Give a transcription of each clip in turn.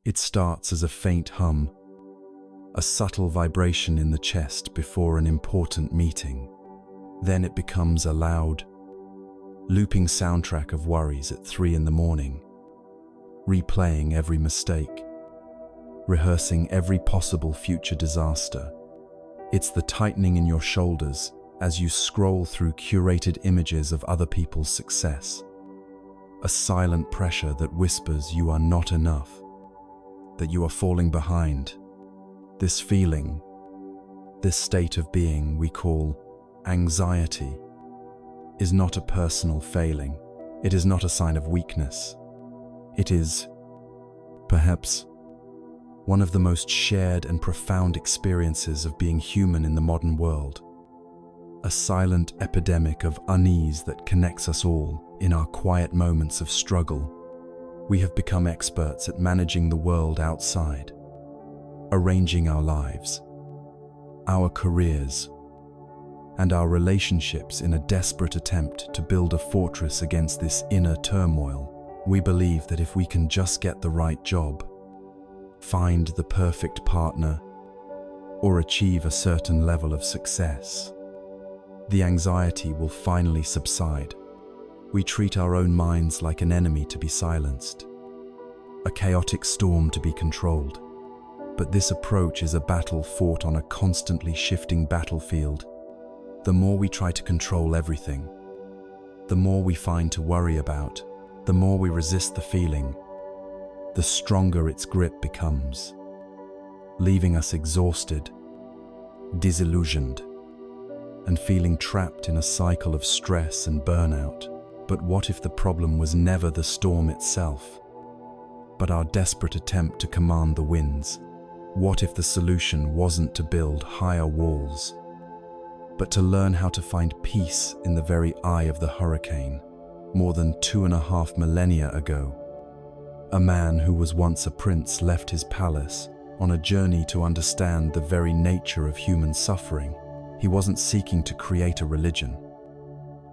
It starts as a faint hum, a subtle vibration in the chest before an important meeting. Then it becomes a loud, looping soundtrack of worries at 3 in the morning, replaying every mistake, rehearsing every possible future disaster. It's the tightening in your shoulders as you scroll through curated images of other people's success. A silent pressure that whispers you are not enough, that you are falling behind. This feeling, this state of being we call anxiety, is not a personal failing. It is not a sign of weakness. It is, perhaps, one of the most shared and profound experiences of being human in the modern world. A silent epidemic of unease that connects us all in our quiet moments of struggle. We have become experts at managing the world outside, arranging our lives, our careers, and our relationships in a desperate attempt to build a fortress against this inner turmoil. We believe that if we can just get the right job, find the perfect partner, or achieve a certain level of success, the anxiety will finally subside. We treat our own minds like an enemy to be silenced, a chaotic storm to be controlled. But this approach is a battle fought on a constantly shifting battlefield. The more we try to control everything, the more we find to worry about, the more we resist the feeling, the stronger its grip becomes, leaving us exhausted, disillusioned, and feeling trapped in a cycle of stress and burnout. But what if the problem was never the storm itself, but our desperate attempt to command the winds? What if the solution wasn't to build higher walls, but to learn how to find peace in the very eye of the hurricane? More than 2.5 millennia ago, a man who was once a prince left his palace on a journey to understand the very nature of human suffering. He wasn't seeking to create a religion,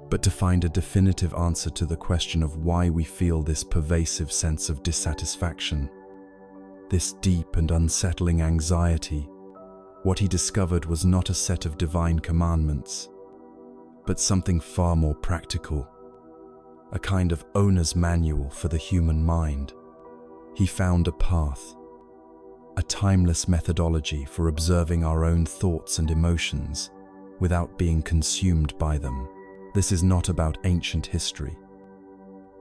but to find a definitive answer to the question of why we feel this pervasive sense of dissatisfaction, this deep and unsettling anxiety. What he discovered was not a set of divine commandments, but something far more practical, a kind of owner's manual for the human mind. He found a path, a timeless methodology for observing our own thoughts and emotions without being consumed by them. This is not about ancient history.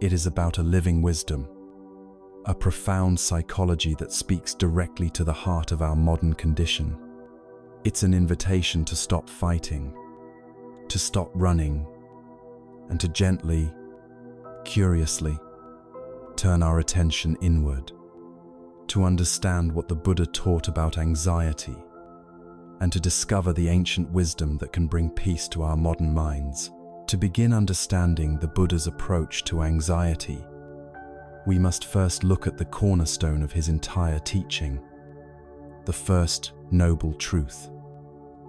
It is about a living wisdom, a profound psychology that speaks directly to the heart of our modern condition. It's an invitation to stop fighting, to stop running, and to gently, curiously, turn our attention inward, to understand what the Buddha taught about anxiety, and to discover the ancient wisdom that can bring peace to our modern minds. To begin understanding the Buddha's approach to anxiety, we must first look at the cornerstone of his entire teaching, the first noble truth.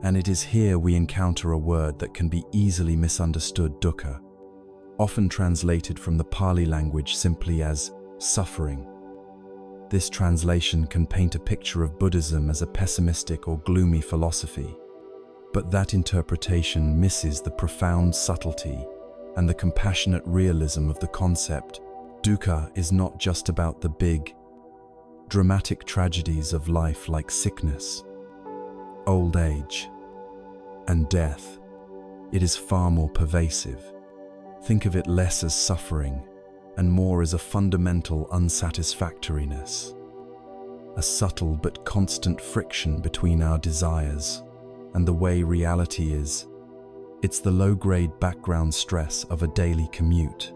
And it is here we encounter a word that can be easily misunderstood: dukkha, often translated from the Pali language simply as suffering. This translation can paint a picture of Buddhism as a pessimistic or gloomy philosophy, but that interpretation misses the profound subtlety and the compassionate realism of the concept. Dukkha is not just about the big, dramatic tragedies of life like sickness, old age, and death. It is far more pervasive. Think of it less as suffering and more as a fundamental unsatisfactoriness, a subtle but constant friction between our desires and the way reality is. It's the low-grade background stress of a daily commute.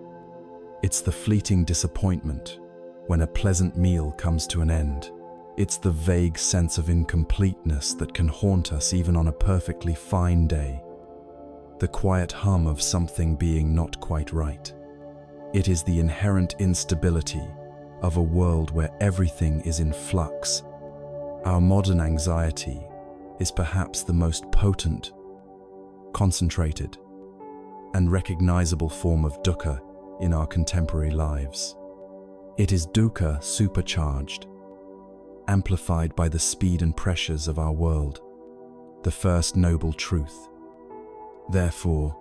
It's the fleeting disappointment when a pleasant meal comes to an end. It's the vague sense of incompleteness that can haunt us even on a perfectly fine day. The quiet hum of something being not quite right. It is the inherent instability of a world where everything is in flux. Our modern anxiety is perhaps the most potent, concentrated, and recognizable form of dukkha in our contemporary lives. It is dukkha supercharged, amplified by the speed and pressures of our world. The first noble truth, therefore,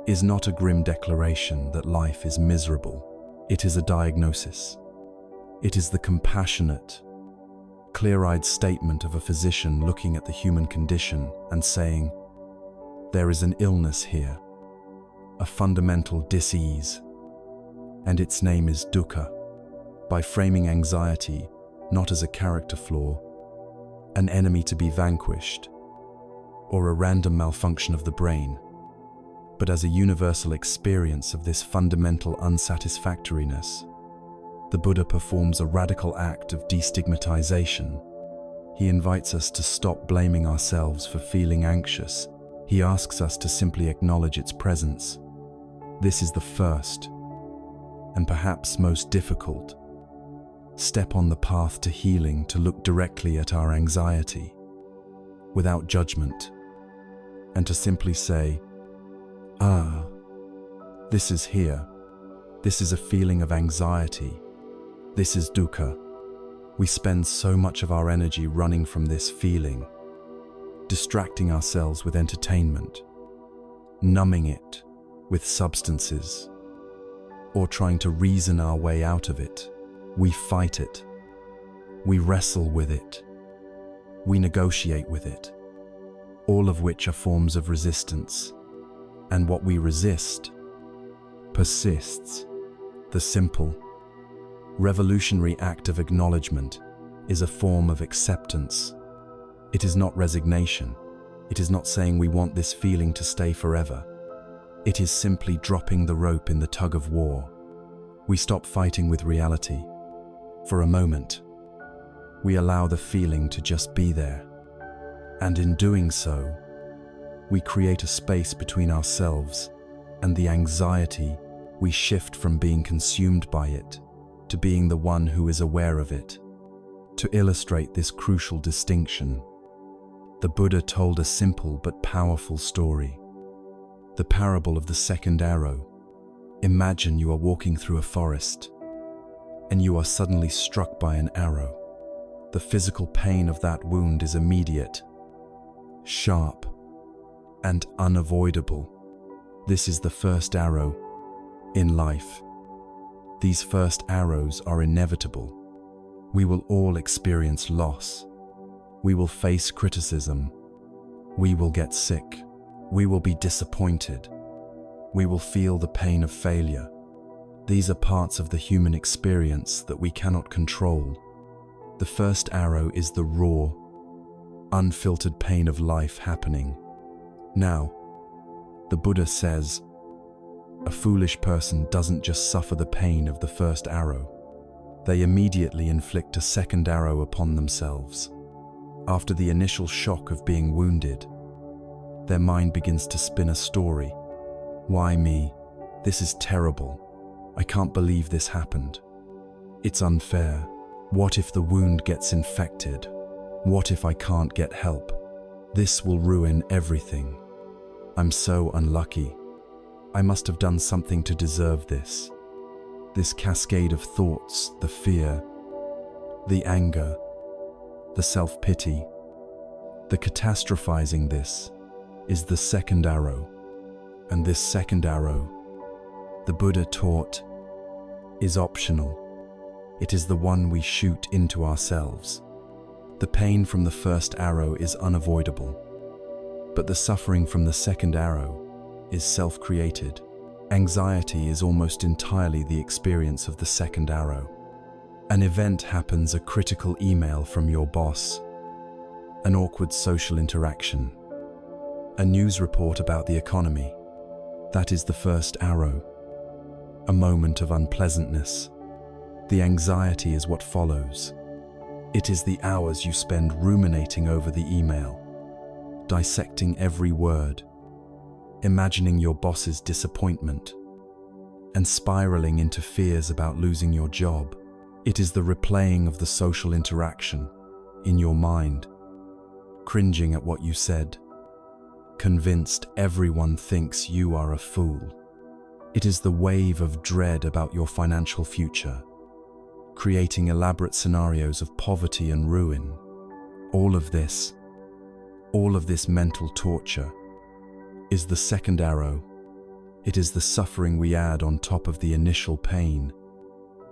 is not a grim declaration that life is miserable. It is a diagnosis. It is the compassionate, clear-eyed statement of a physician looking at the human condition and saying, there is an illness here, a fundamental dis-ease, and its name is dukkha. By framing anxiety not as a character flaw, an enemy to be vanquished, or a random malfunction of the brain, but as a universal experience of this fundamental unsatisfactoriness, the Buddha performs a radical act of destigmatization. He invites us to stop blaming ourselves for feeling anxious. He asks us to simply acknowledge its presence. This is the first, and perhaps most difficult, step on the path to healing, to look directly at our anxiety, without judgment, and to simply say, this is here. This is a feeling of anxiety. This is dukkha. We spend so much of our energy running from this feeling, distracting ourselves with entertainment, numbing it with substances, or trying to reason our way out of it. We fight it. We wrestle with it. We negotiate with it, all of which are forms of resistance. And what we resist persists. The simple, revolutionary act of acknowledgement is a form of acceptance. It is not resignation. It is not saying we want this feeling to stay forever. It is simply dropping the rope in the tug of war. We stop fighting with reality. For a moment, we allow the feeling to just be there. And in doing so, we create a space between ourselves and the anxiety. We shift from being consumed by it to being the one who is aware of it. To illustrate this crucial distinction, the Buddha told a simple but powerful story. The parable of the second arrow. Imagine you are walking through a forest and you are suddenly struck by an arrow. The physical pain of that wound is immediate, sharp, and unavoidable. This is the first arrow in life. These first arrows are inevitable. We will all experience loss. We will face criticism. We will get sick. We will be disappointed. We will feel the pain of failure. These are parts of the human experience that we cannot control. The first arrow is the raw, unfiltered pain of life happening. Now, the Buddha says, a foolish person doesn't just suffer the pain of the first arrow. They immediately inflict a second arrow upon themselves. After the initial shock of being wounded, their mind begins to spin a story. Why me? This is terrible. I can't believe this happened. It's unfair. What if the wound gets infected? What if I can't get help? This will ruin everything. I'm so unlucky. I must have done something to deserve this. This cascade of thoughts, the fear, the anger, the self-pity, the catastrophizing, this is the second arrow. And this second arrow, the Buddha taught, is optional. It is the one we shoot into ourselves. The pain from the first arrow is unavoidable, but the suffering from the second arrow is self-created. Anxiety is almost entirely the experience of the second arrow. An event happens, a critical email from your boss, an awkward social interaction, a news report about the economy. That is the first arrow, a moment of unpleasantness. The anxiety is what follows. It is the hours you spend ruminating over the email, dissecting every word, imagining your boss's disappointment, and spiraling into fears about losing your job. It is the replaying of the social interaction in your mind, cringing at what you said, convinced everyone thinks you are a fool. It is the wave of dread about your financial future, creating elaborate scenarios of poverty and ruin. All of this mental torture is the second arrow. It is the suffering we add on top of the initial pain.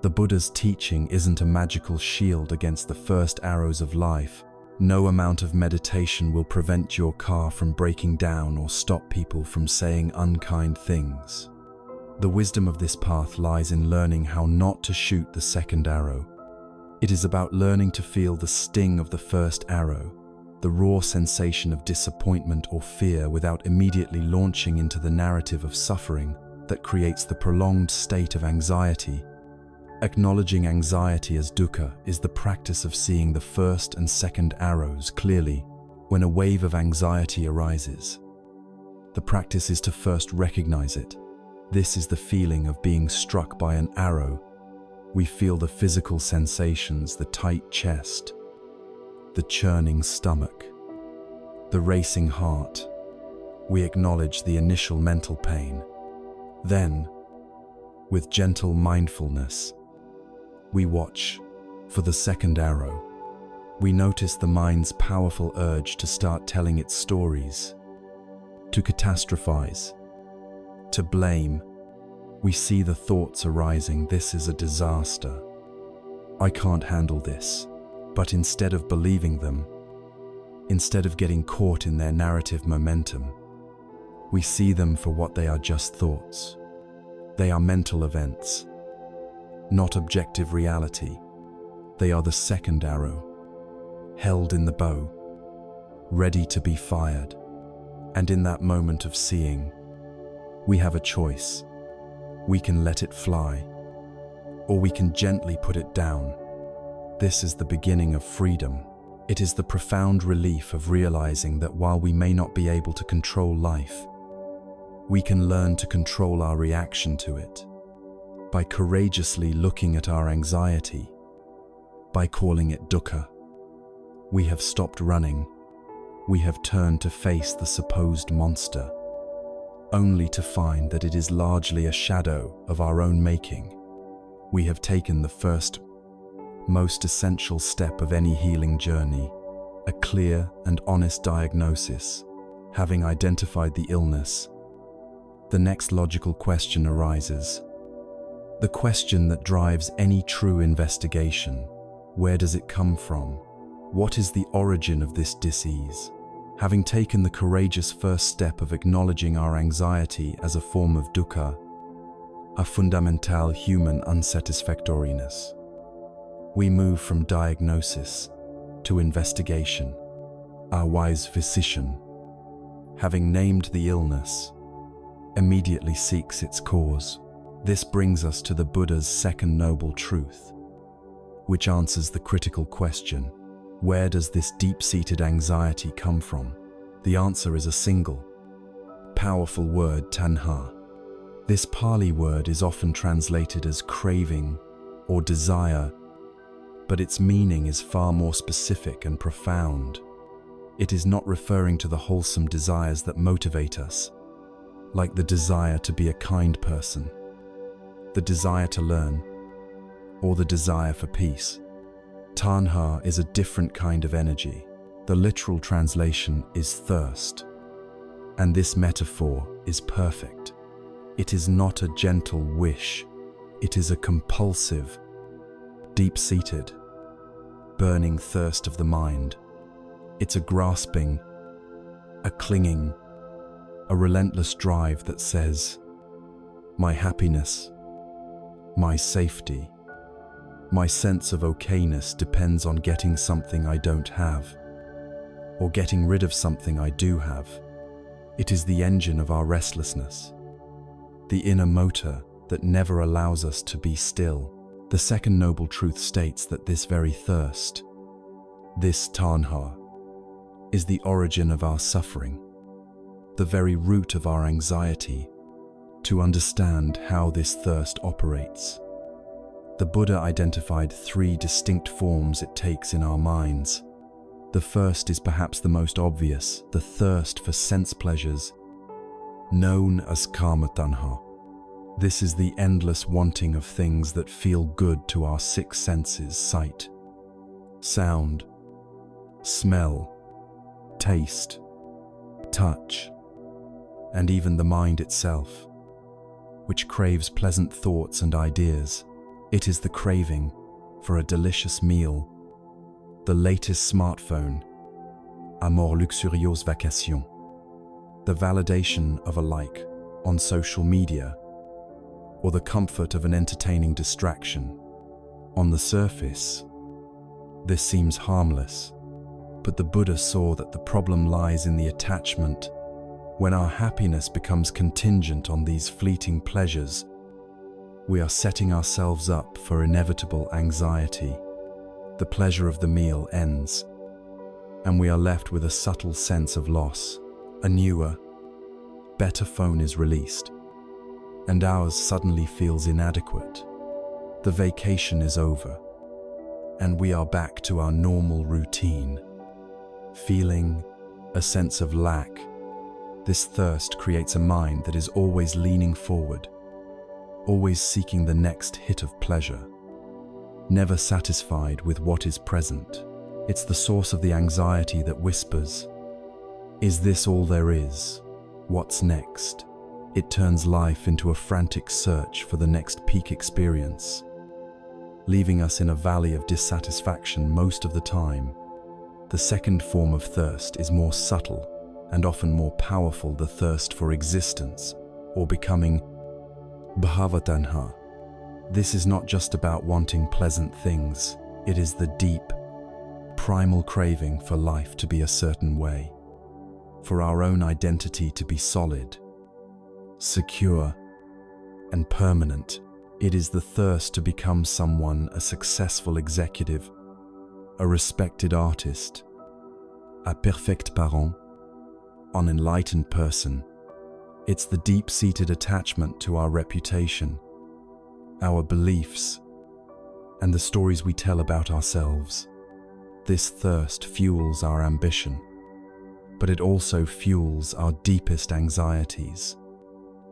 The Buddha's teaching isn't a magical shield against the first arrows of life. No amount of meditation will prevent your car from breaking down or stop people from saying unkind things. The wisdom of this path lies in learning how not to shoot the second arrow. It is about learning to feel the sting of the first arrow, the raw sensation of disappointment or fear, without immediately launching into the narrative of suffering that creates the prolonged state of anxiety. Acknowledging anxiety as dukkha is the practice of seeing the first and second arrows clearly when a wave of anxiety arises. The practice is to first recognize it. This is the feeling of being struck by an arrow. We feel the physical sensations, the tight chest, the churning stomach, the racing heart. We acknowledge the initial mental pain. Then, with gentle mindfulness, we watch for the second arrow. We notice the mind's powerful urge to start telling its stories, to catastrophize, to blame. We see the thoughts arising, this is a disaster, I can't handle this. But instead of believing them, instead of getting caught in their narrative momentum, we see them for what they are: just thoughts. They are mental events, not objective reality. They are the second arrow, held in the bow, ready to be fired. And in that moment of seeing, we have a choice. We can let it fly, or we can gently put it down. This is the beginning of freedom. It is the profound relief of realizing that while we may not be able to control life, we can learn to control our reaction to it. By courageously looking at our anxiety, by calling it dukkha, we have stopped running. We have turned to face the supposed monster, only to find that it is largely a shadow of our own making. We have taken the first, most essential step of any healing journey, a clear and honest diagnosis. Having identified the illness, the next logical question arises. The question that drives any true investigation: where does it come from? What is the origin of this disease? Having taken the courageous first step of acknowledging our anxiety as a form of dukkha, a fundamental human unsatisfactoriness, we move from diagnosis to investigation. Our wise physician, having named the illness, immediately seeks its cause. This brings us to the Buddha's second noble truth, which answers the critical question: where does this deep-seated anxiety come from? The answer is a single, powerful word: tanha. This Pali word is often translated as craving or desire, but its meaning is far more specific and profound. It is not referring to the wholesome desires that motivate us, like the desire to be a kind person, the desire to learn, or the desire for peace. Tanha is a different kind of energy. The literal translation is thirst, and this metaphor is perfect. It is not a gentle wish. It is a compulsive, deep-seated, burning thirst of the mind. It's a grasping, a clinging, a relentless drive that says, my happiness, my safety, my sense of okayness depends on getting something I don't have, or getting rid of something I do have. It is the engine of our restlessness, the inner motor that never allows us to be still. The second noble truth states that this very thirst, this tanha, is the origin of our suffering, the very root of our anxiety. To understand how this thirst operates, the Buddha identified 3 distinct forms it takes in our minds. The first is perhaps the most obvious, the thirst for sense pleasures, known as kama tanha. This is the endless wanting of things that feel good to our six senses: sight, sound, smell, taste, touch, and even the mind itself, which craves pleasant thoughts and ideas. It is the craving for a delicious meal, the latest smartphone, amour luxurious vacation, the validation of a like on social media, or the comfort of an entertaining distraction. On the surface, this seems harmless, but the Buddha saw that the problem lies in the attachment. When our happiness becomes contingent on these fleeting pleasures, we are setting ourselves up for inevitable anxiety. The pleasure of the meal ends, and we are left with a subtle sense of loss. A newer, better phone is released, and ours suddenly feels inadequate. The vacation is over, and we are back to our normal routine, feeling a sense of lack. This thirst creates a mind that is always leaning forward, always seeking the next hit of pleasure, never satisfied with what is present. It's the source of the anxiety that whispers, "Is this all there is? What's next?" It turns life into a frantic search for the next peak experience, leaving us in a valley of dissatisfaction most of the time. The second form of thirst is more subtle and often more powerful: the thirst for existence, or becoming, bhavatanha. This is not just about wanting pleasant things. It is the deep, primal craving for life to be a certain way, for our own identity to be solid, secure, and permanent. It is the thirst to become someone: a successful executive, a respected artist, a perfect parent, an enlightened person. It's the deep-seated attachment to our reputation, our beliefs, and the stories we tell about ourselves. This thirst fuels our ambition, but it also fuels our deepest anxieties: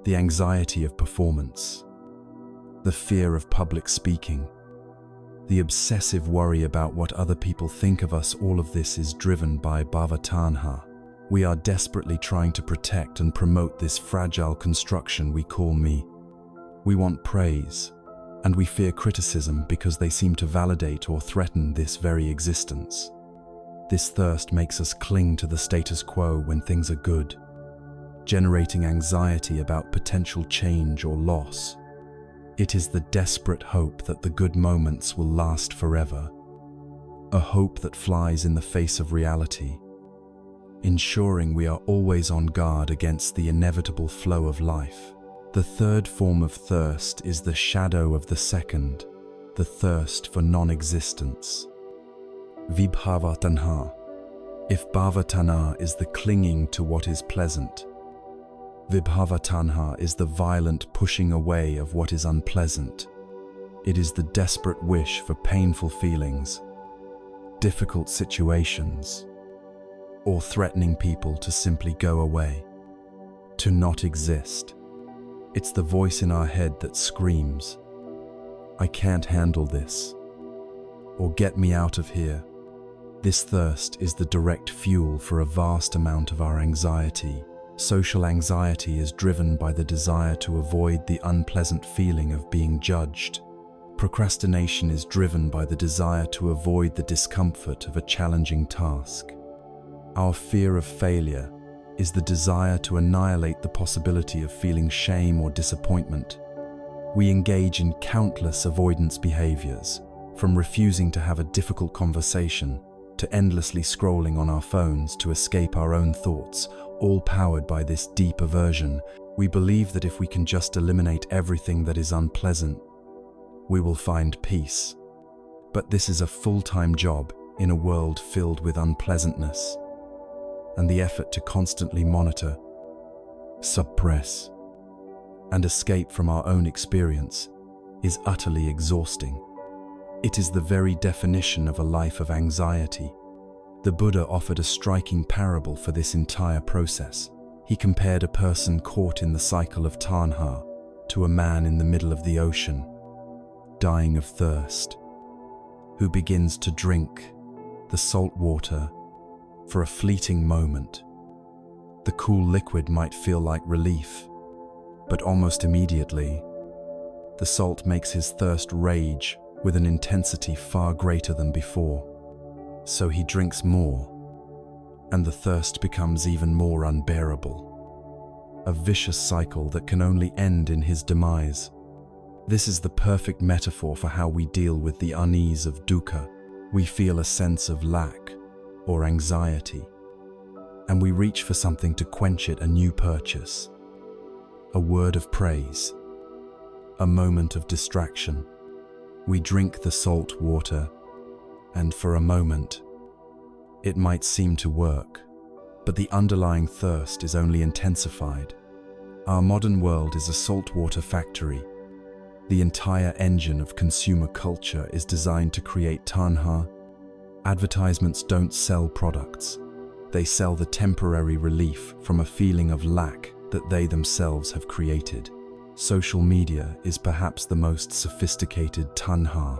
the anxiety of performance, the fear of public speaking, the obsessive worry about what other people think of us. All of this is driven by bhavatanha. We are desperately trying to protect and promote this fragile construction we call me. We want praise, and we fear criticism because they seem to validate or threaten this very existence. This thirst makes us cling to the status quo when things are good, generating anxiety about potential change or loss. It is the desperate hope that the good moments will last forever, a hope that flies in the face of reality, ensuring we are always on guard against the inevitable flow of life. The third form of thirst is the shadow of the second, the thirst for non-existence. Vibhavatanha. If bhavatanha is the clinging to what is pleasant, vibhavatanha is the violent pushing away of what is unpleasant. It is the desperate wish for painful feelings, difficult situations, or threatening people to simply go away, to not exist. It's the voice in our head that screams, "I can't handle this," or "Get me out of here." This thirst is the direct fuel for a vast amount of our anxiety. Social anxiety is driven by the desire to avoid the unpleasant feeling of being judged. Procrastination is driven by the desire to avoid the discomfort of a challenging task. Our fear of failure is the desire to annihilate the possibility of feeling shame or disappointment. We engage in countless avoidance behaviors, from refusing to have a difficult conversation to endlessly scrolling on our phones to escape our own thoughts, all powered by this deep aversion. We believe that if we can just eliminate everything that is unpleasant, we will find peace. But this is a full-time job in a world filled with unpleasantness, and the effort to constantly monitor, suppress, and escape from our own experience is utterly exhausting. It is the very definition of a life of anxiety. The Buddha offered a striking parable for this entire process. He compared a person caught in the cycle of tanha, to a man in the middle of the ocean, dying of thirst, who begins to drink the salt water for a fleeting moment. The cool liquid might feel like relief, but almost immediately, the salt makes his thirst rage with an intensity far greater than before. So he drinks more, and the thirst becomes even more unbearable. A vicious cycle that can only end in his demise. This is the perfect metaphor for how we deal with the unease of dukkha. We feel a sense of lack or anxiety, and we reach for something to quench it, a new purchase, a word of praise, a moment of distraction. We drink the salt water, and for a moment, it might seem to work, but the underlying thirst is only intensified. Our modern world is a saltwater factory. The entire engine of consumer culture is designed to create tanha. Advertisements don't sell products. They sell the temporary relief from a feeling of lack that they themselves have created. Social media is perhaps the most sophisticated tanha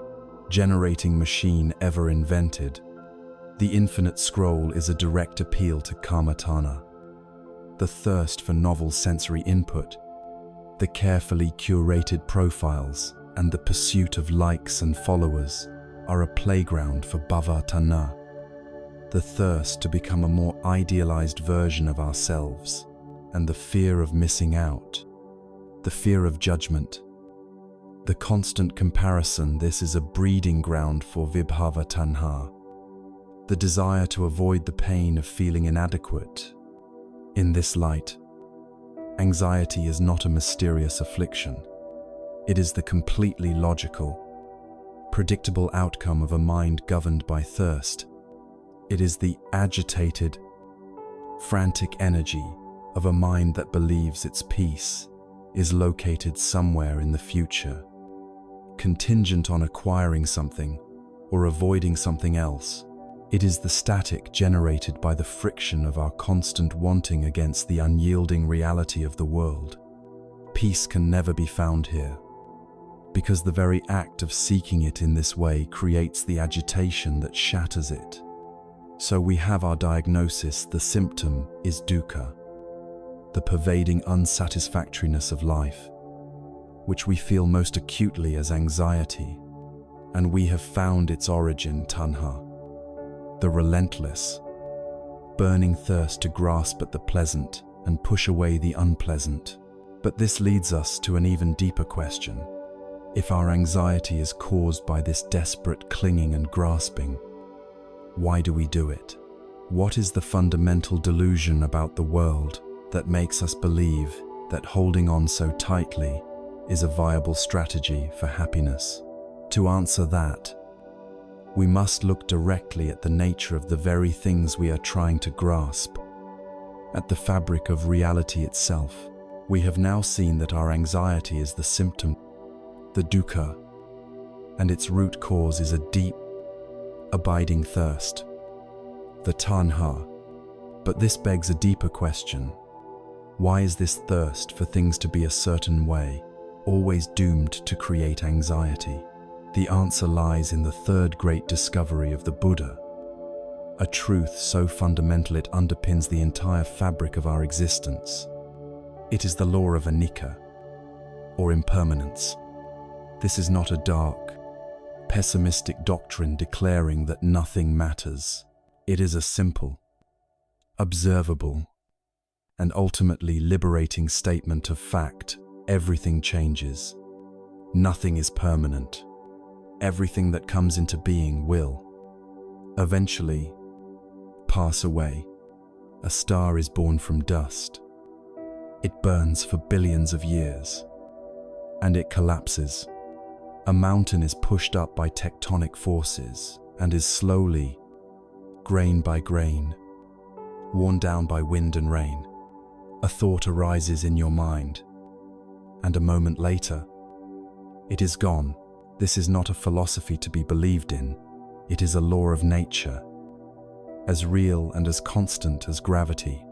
generating machine ever invented. The infinite scroll is a direct appeal to kamatana, the thirst for novel sensory input. The carefully curated profiles and the pursuit of likes and followers are a playground for bhavatana, the thirst to become a more idealized version of ourselves, and the fear of missing out, the fear of judgment, the constant comparison. This is a breeding ground for vibhava tanha, the desire to avoid the pain of feeling inadequate. In this light, anxiety is not a mysterious affliction. It is the completely logical, predictable outcome of a mind governed by thirst. It is the agitated, frantic energy of a mind that believes its peace is located somewhere in the future, contingent on acquiring something or avoiding something else. It is the static generated by the friction of our constant wanting against the unyielding reality of the world. Peace can never be found here, because the very act of seeking it in this way creates the agitation that shatters it. So we have our diagnosis. The symptom is dukkha, the pervading unsatisfactoriness of life, which we feel most acutely as anxiety, and we have found its origin tanha, the relentless, burning thirst to grasp at the pleasant and push away the unpleasant. But this leads us to an even deeper question. If our anxiety is caused by this desperate clinging and grasping, why do we do it? What is the fundamental delusion about the world that makes us believe that holding on so tightly is a viable strategy for happiness? To answer that, we must look directly at the nature of the very things we are trying to grasp, at the fabric of reality itself. We have now seen that our anxiety is the symptom, the dukkha, and its root cause is a deep, abiding thirst, the tanha. But this begs a deeper question. Why is this thirst for things to be a certain way always doomed to create anxiety? The answer lies in the third great discovery of the Buddha, a truth so fundamental it underpins the entire fabric of our existence. It is the law of anicca, or impermanence. This is not a dark, pessimistic doctrine declaring that nothing matters. It is a simple, observable, and ultimately liberating statement of fact. Everything changes. Nothing is permanent. Everything that comes into being will eventually pass away. A star is born from dust. It burns for billions of years, and it collapses. A mountain is pushed up by tectonic forces and is slowly, grain by grain, worn down by wind and rain. A thought arises in your mind, and a moment later, it is gone. This is not a philosophy to be believed in. It is a law of nature, as real and as constant as gravity.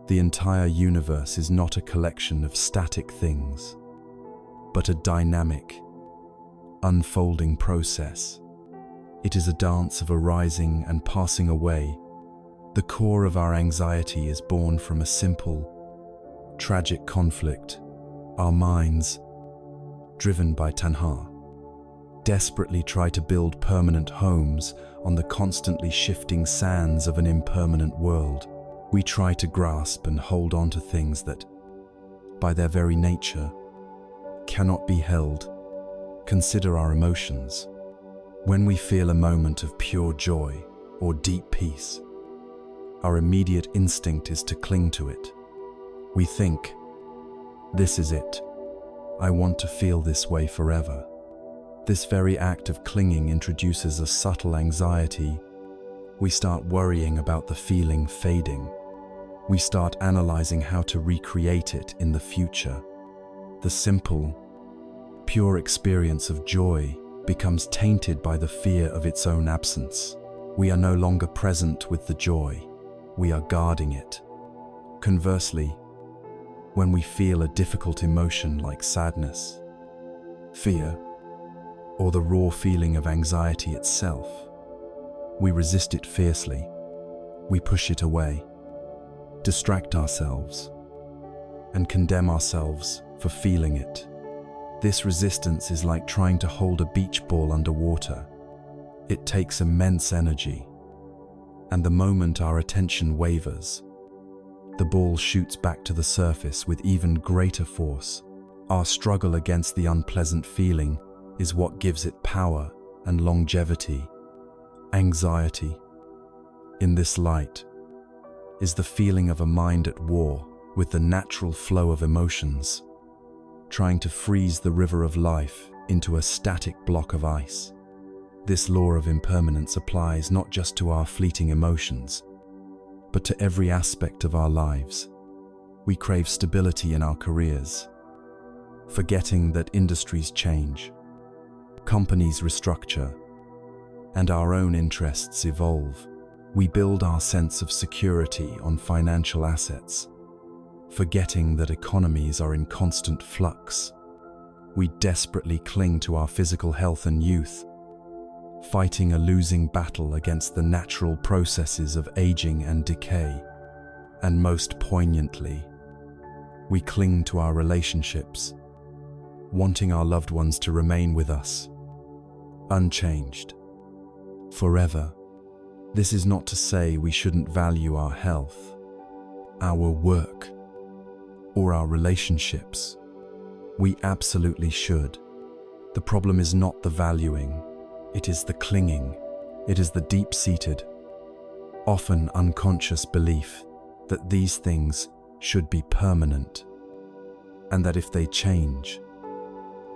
The entire universe is not a collection of static things. but a dynamic, unfolding process. It is a dance of arising and passing away. The core of our anxiety is born from a simple, tragic conflict. Our minds, driven by tanha, desperately try to build permanent homes on the constantly shifting sands of an impermanent world. We try to grasp and hold on to things that, by their very nature, cannot be held. Consider our emotions. When we feel a moment of pure joy or deep peace, our immediate instinct is to cling to it. We think, "This is it. I want to feel this way forever." This very act of clinging introduces a subtle anxiety. We start worrying about the feeling fading. We start analyzing how to recreate it in the future. The simple, pure experience of joy becomes tainted by the fear of its own absence. We are no longer present with the joy. We are guarding it. Conversely, when we feel a difficult emotion like sadness, fear, or the raw feeling of anxiety itself, we resist it fiercely. We push it away, distract ourselves, and condemn ourselves for feeling it. This resistance is like trying to hold a beach ball underwater. It takes immense energy, and the moment our attention wavers, the ball shoots back to the surface with even greater force. Our struggle against the unpleasant feeling is what gives it power and longevity. Anxiety, in this light, is the feeling of a mind at war with the natural flow of emotions, trying to freeze the river of life into a static block of ice. This law of impermanence applies not just to our fleeting emotions, but to every aspect of our lives. We crave stability in our careers, forgetting that industries change, companies restructure, and our own interests evolve. We build our sense of security on financial assets, forgetting that economies are in constant flux. We desperately cling to our physical health and youth, fighting a losing battle against the natural processes of aging and decay. And most poignantly, we cling to our relationships, wanting our loved ones to remain with us, unchanged, forever. This is not to say we shouldn't value our health, our work, or our relationships. We absolutely should. The problem is not the valuing, it is the clinging. It is the deep-seated, often unconscious belief that these things should be permanent, and that if they change,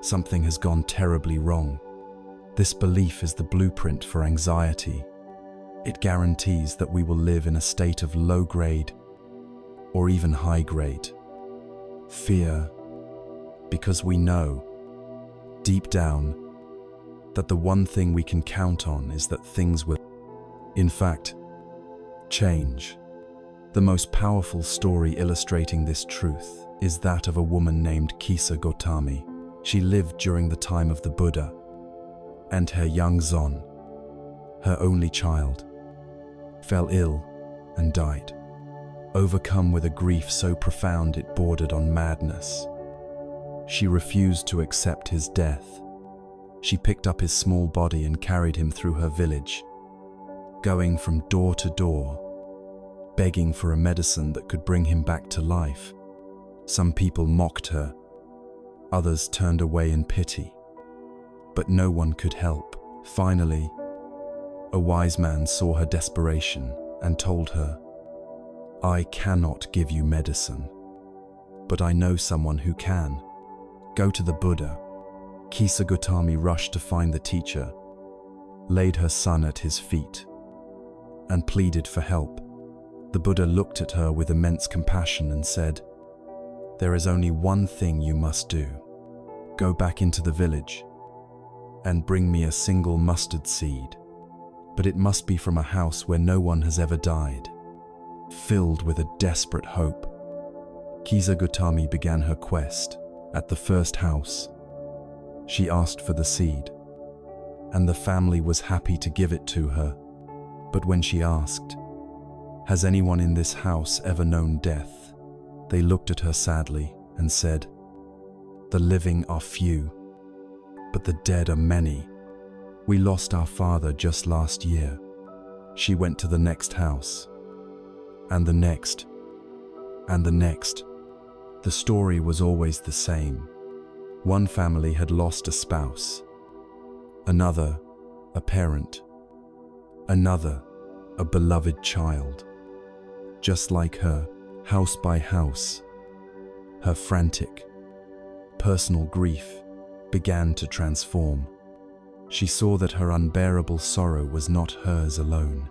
something has gone terribly wrong. This belief is the blueprint for anxiety. It guarantees that we will live in a state of low-grade or even high-grade fear, because we know, deep down, that the one thing we can count on is that things will, in fact, change. The most powerful story illustrating this truth is that of a woman named Kisa Gotami. She lived during the time of the Buddha, and her young Zon, her only child, fell ill and died, overcome with a grief so profound it bordered on madness. She refused to accept his death. She picked up his small body and carried him through her village, going from door to door, begging for a medicine that could bring him back to life. Some people mocked her, others turned away in pity, but no one could help. Finally, a wise man saw her desperation and told her, "I cannot give you medicine, but I know someone who can. Go to the Buddha." Kisa Gotami rushed to find the teacher, laid her son at his feet, and pleaded for help. The Buddha looked at her with immense compassion and said, "There is only one thing you must do. Go back into the village and bring me a single mustard seed, but it must be from a house where no one has ever died." Filled with a desperate hope, Kisa Gotami began her quest. At the first house, She asked for the seed, and the family was happy to give it to her. But when she asked, "Has anyone in this house ever known death?" they looked at her sadly and said, "The living are few, but the dead are many. We lost our father just last year." She went to the next house, and the next, and the next. The story was always the same. One family had lost a spouse, another, a parent, another, a beloved child. Just like her, house by house, her frantic, personal grief began to transform. She saw that her unbearable sorrow was not hers alone.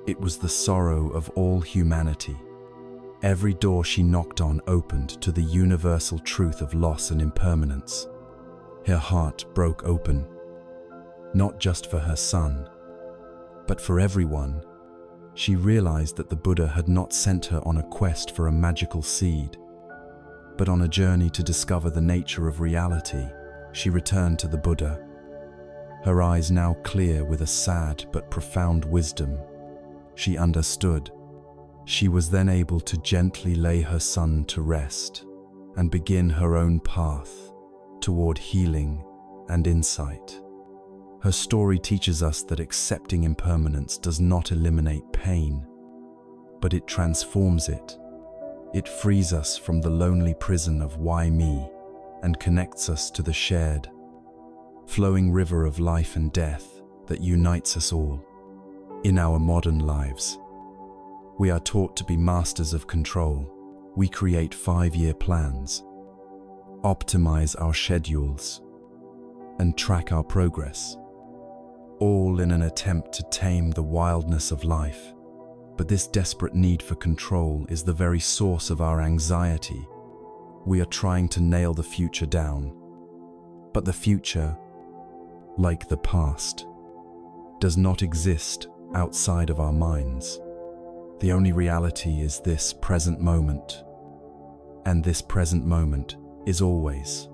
It was the sorrow of all humanity. Every door she knocked on opened to the universal truth of loss and impermanence. Her heart broke open, not just for her son, but for everyone. She realized that the Buddha had not sent her on a quest for a magical seed, but on a journey to discover the nature of reality. She returned to the Buddha, her eyes now clear with a sad but profound wisdom. She understood. She was then able to gently lay her son to rest and begin her own path toward healing and insight. Her story teaches us that accepting impermanence does not eliminate pain, but it transforms it. It frees us from the lonely prison of why me and connects us to the shared, flowing river of life and death that unites us all. In our modern lives, we are taught to be masters of control. We create 5-year plans, optimize our schedules, and track our progress, all in an attempt to tame the wildness of life. But this desperate need for control is the very source of our anxiety. We are trying to nail the future down, but the future, like the past, does not exist outside of our minds. The only reality is this present moment, and this present moment is always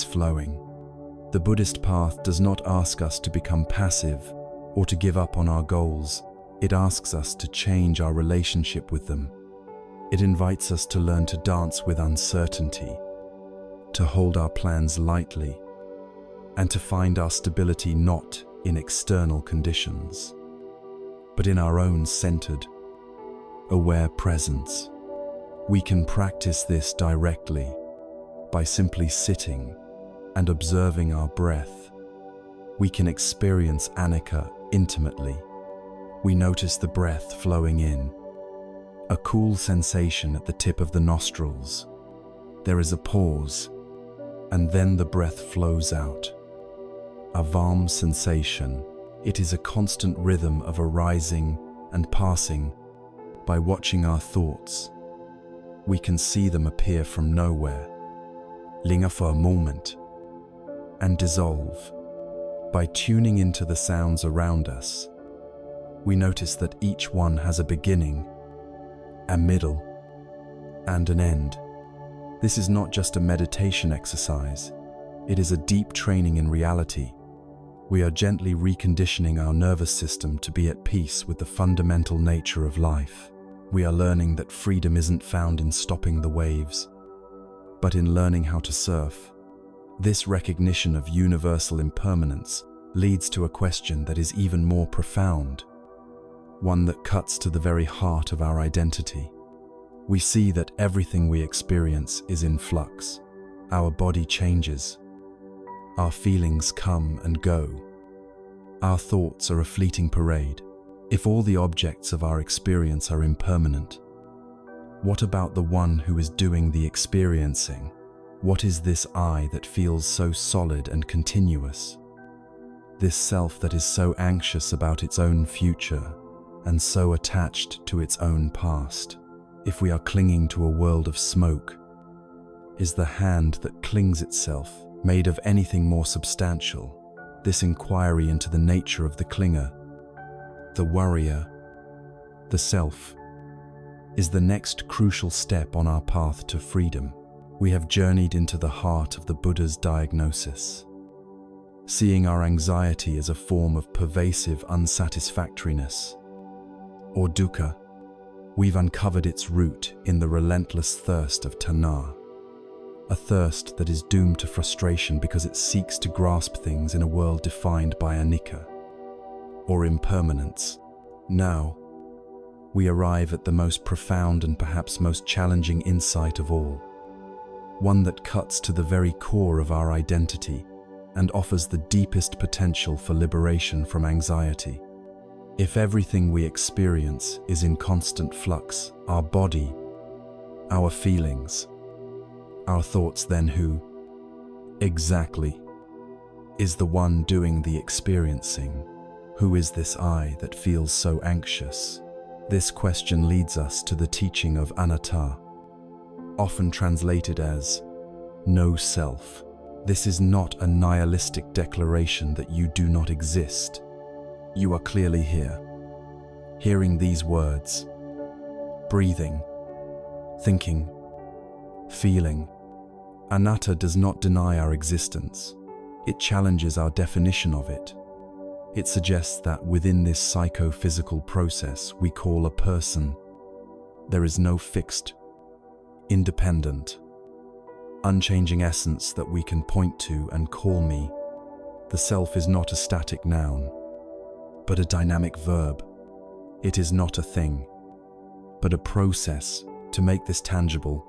flowing. The Buddhist path does not ask us to become passive or to give up on our goals. It asks us to change our relationship with them. It invites us to learn to dance with uncertainty, to hold our plans lightly, and to find our stability not in external conditions, but in our own centered, aware presence. We can practice this directly by simply sitting and observing our breath. We can experience anicca intimately. We notice the breath flowing in, a cool sensation at the tip of the nostrils. There is a pause, and then the breath flows out. A warm sensation. It is a constant rhythm of arising and passing. By watching our thoughts, we can see them appear from nowhere, linger for a moment, and dissolve. By tuning into the sounds around us, we notice that each one has a beginning, a middle, and an end. This is not just a meditation exercise, it is a deep training in reality. We are gently reconditioning our nervous system to be at peace with the fundamental nature of life. We are learning that freedom isn't found in stopping the waves, but in learning how to surf. This recognition of universal impermanence leads to a question that is even more profound, one that cuts to the very heart of our identity. We see that everything we experience is in flux. Our body changes. Our feelings come and go. Our thoughts are a fleeting parade. If all the objects of our experience are impermanent, what about the one who is doing the experiencing? What is this I that feels so solid and continuous? This self that is so anxious about its own future and so attached to its own past? If we are clinging to a world of smoke, is the hand that clings itself made of anything more substantial? This inquiry into the nature of the clinger, the worrier, the self, is the next crucial step on our path to freedom. We have journeyed into the heart of the Buddha's diagnosis. Seeing our anxiety as a form of pervasive unsatisfactoriness, or dukkha, we've uncovered its root in the relentless thirst of tanha, a thirst that is doomed to frustration because it seeks to grasp things in a world defined by anicca, or impermanence. Now, we arrive at the most profound and perhaps most challenging insight of all, one that cuts to the very core of our identity and offers the deepest potential for liberation from anxiety. If everything we experience is in constant flux, our body, our feelings, our thoughts, then who exactly is the one doing the experiencing? Who is this I that feels so anxious? This question leads us to the teaching of anatta, often translated as no self. This is not a nihilistic declaration that you do not exist. You are clearly here, hearing these words, breathing, thinking, feeling. Anatta does not deny our existence. It challenges our definition of it. It suggests that within this psychophysical process we call a person, there is no fixed, independent, unchanging essence that we can point to and call me. The self is not a static noun, but a dynamic verb. It is not a thing, but a process. To make this tangible,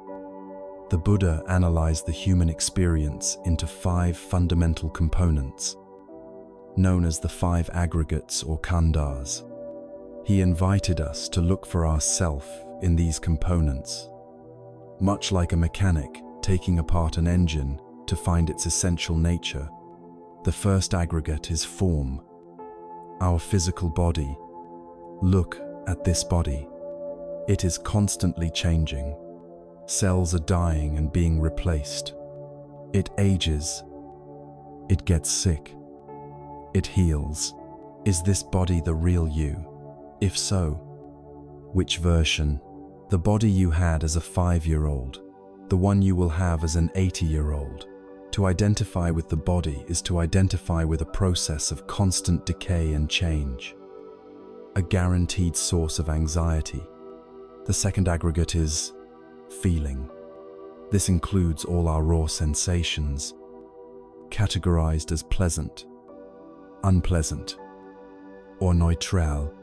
the Buddha analyzed the human experience into 5 fundamental components, known as the 5 aggregates or khandhas. He invited us to look for our self in these components, much like a mechanic taking apart an engine to find its essential nature. The first aggregate is form, our physical body. Look at this body. It is constantly changing. Cells are dying and being replaced. It ages. It gets sick. It heals. Is this body the real you? If so, which version? The body you had as a 5-year-old, the one you will have as an 80-year-old. To identify with the body is to identify with a process of constant decay and change, a guaranteed source of anxiety. The second aggregate is feeling. This includes all our raw sensations, categorized as pleasant, unpleasant, or neutral.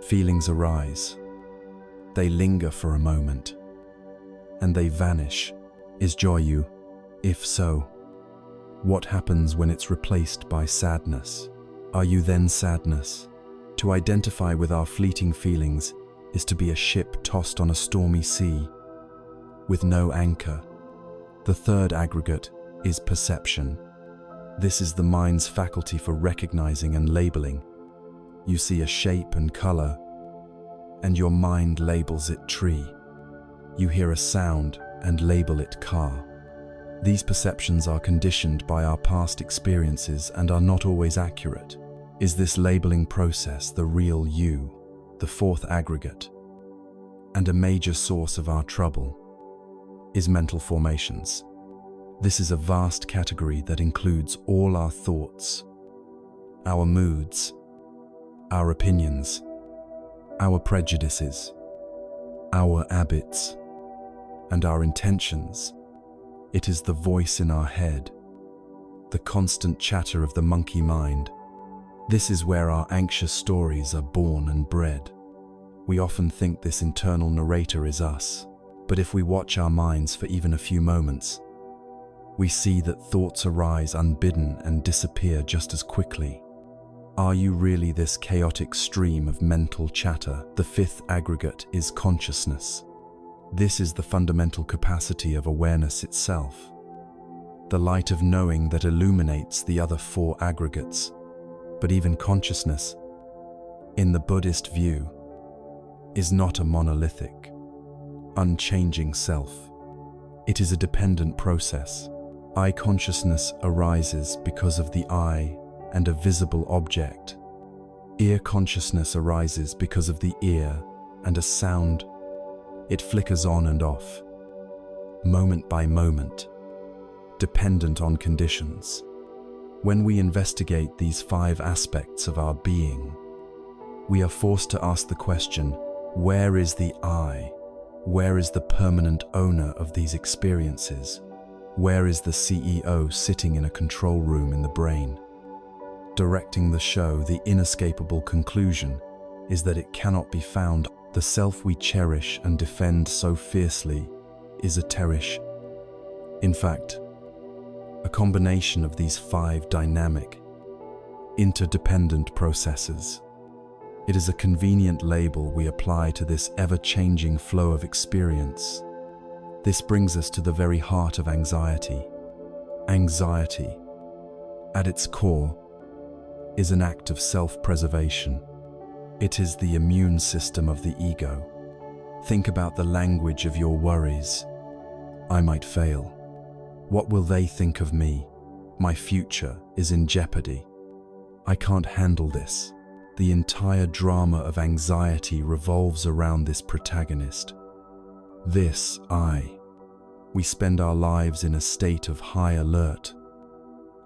Feelings arise. They linger for a moment, and they vanish. Is joy you? If so, what happens when it's replaced by sadness? Are you then sadness? To identify with our fleeting feelings is to be a ship tossed on a stormy sea, with no anchor. The third aggregate is perception. This is the mind's faculty for recognizing and labeling. You see a shape and color, and your mind labels it tree. You hear a sound and label it car. These perceptions are conditioned by our past experiences and are not always accurate. Is this labeling process the real you? The fourth aggregate, and a major source of our trouble, is mental formations. This is a vast category that includes all our thoughts, our moods, our opinions, our prejudices, our habits, and our intentions. It is the voice in our head, the constant chatter of the monkey mind. This is where our anxious stories are born and bred. We often think this internal narrator is us, but if we watch our minds for even a few moments, we see that thoughts arise unbidden and disappear just as quickly. Are you really this chaotic stream of mental chatter? The fifth aggregate is consciousness. This is the fundamental capacity of awareness itself, the light of knowing that illuminates the other 4 aggregates. But even consciousness, in the Buddhist view, is not a monolithic, unchanging self. It is a dependent process. Eye consciousness arises because of the eye and a visible object. Ear consciousness arises because of the ear and a sound. It flickers on and off. moment by moment, dependent on conditions. When we investigate these 5 aspects of our being, we are forced to ask the question, where is the I? Where is the permanent owner of these experiences? Where is the CEO sitting in a control room in the brain? Directing the show, the inescapable conclusion is that it cannot be found. The self we cherish and defend so fiercely is eterish. In fact, a combination of these 5 dynamic, interdependent processes. It is a convenient label we apply to this ever-changing flow of experience. This brings us to the very heart of anxiety. Anxiety, at its core, is an act of self-preservation. It is the immune system of the ego. Think about the language of your worries. I might fail. What will they think of me? My future is in jeopardy. I can't handle this. The entire drama of anxiety revolves around this protagonist. This I. We spend our lives in a state of high alert,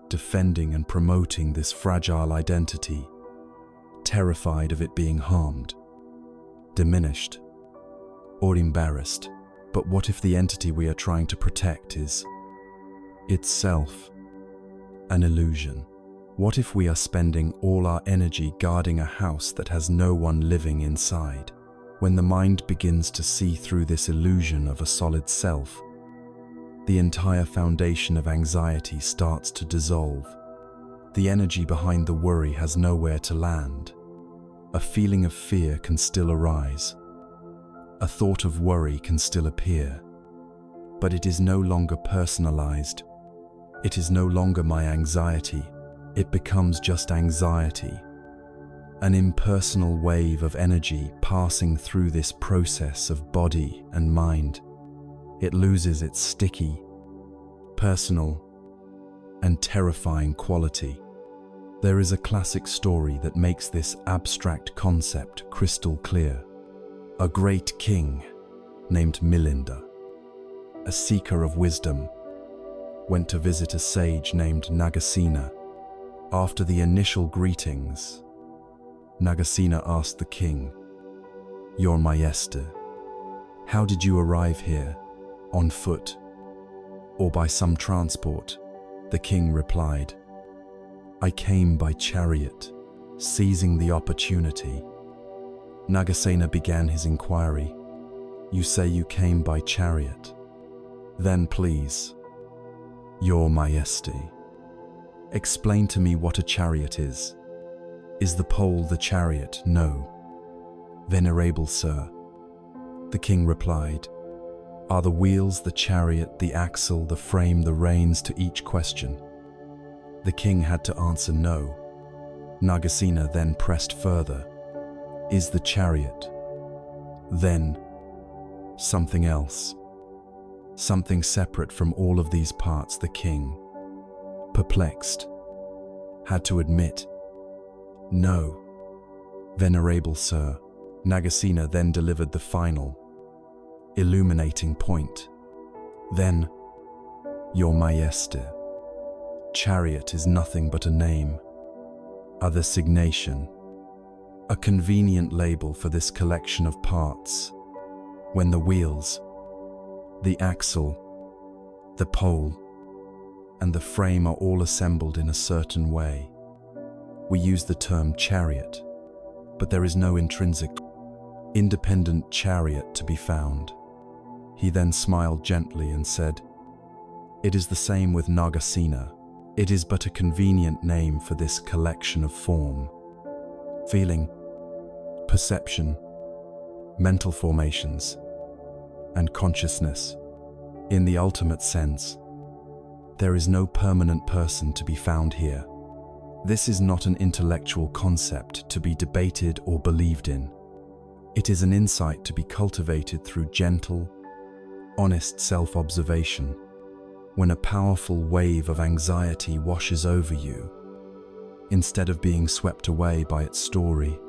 defending and promoting this fragile identity, terrified of it being harmed, diminished, or embarrassed. But what if the entity we are trying to protect is itself an illusion? What if we are spending all our energy guarding a house that has no one living inside? When the mind begins to see through this illusion of a solid self, the entire foundation of anxiety starts to dissolve. The energy behind the worry has nowhere to land. A feeling of fear can still arise. A thought of worry can still appear. But it is no longer personalized. It is no longer my anxiety. It becomes just anxiety, an impersonal wave of energy passing through this process of body and mind. It loses its sticky, personal, and terrifying quality. There is a classic story that makes this abstract concept crystal clear. A great king named Milinda, a seeker of wisdom, went to visit a sage named Nagasena. After the initial greetings, Nagasena asked the king, "Your Majesty, how did you arrive here? On foot or by some transport?" The king replied, "I came by chariot." Seizing the opportunity, Nagasena began his inquiry. "You say you came by chariot? Then please, Your Majesty, explain to me what a chariot is. Is the pole the chariot?" "No, venerable sir," the king replied. "Are the wheels the chariot, the axle, the frame, the reins to each question?" The king had to answer no. Nagasena then pressed further. "Is the chariot then something else? Something separate from all of these parts?" The king, perplexed, had to admit, "No, venerable sir." Nagasena then delivered the final, illuminating point. "Then, Your Majesty, chariot is nothing but a name, a designation, a convenient label for this collection of parts. When the wheels, the axle, the pole, and the frame are all assembled in a certain way, we use the term chariot, but there is no intrinsic, independent chariot to be found." He then smiled gently and said, "It is the same with Nagasena. It is but a convenient name for this collection of form, feeling, perception, mental formations, and consciousness. In the ultimate sense, there is no permanent person to be found here. This is not an intellectual concept to be debated or believed in. It is an insight to be cultivated through gentle, honest self-observation. When a powerful wave of anxiety washes over you, instead of being swept away by its story,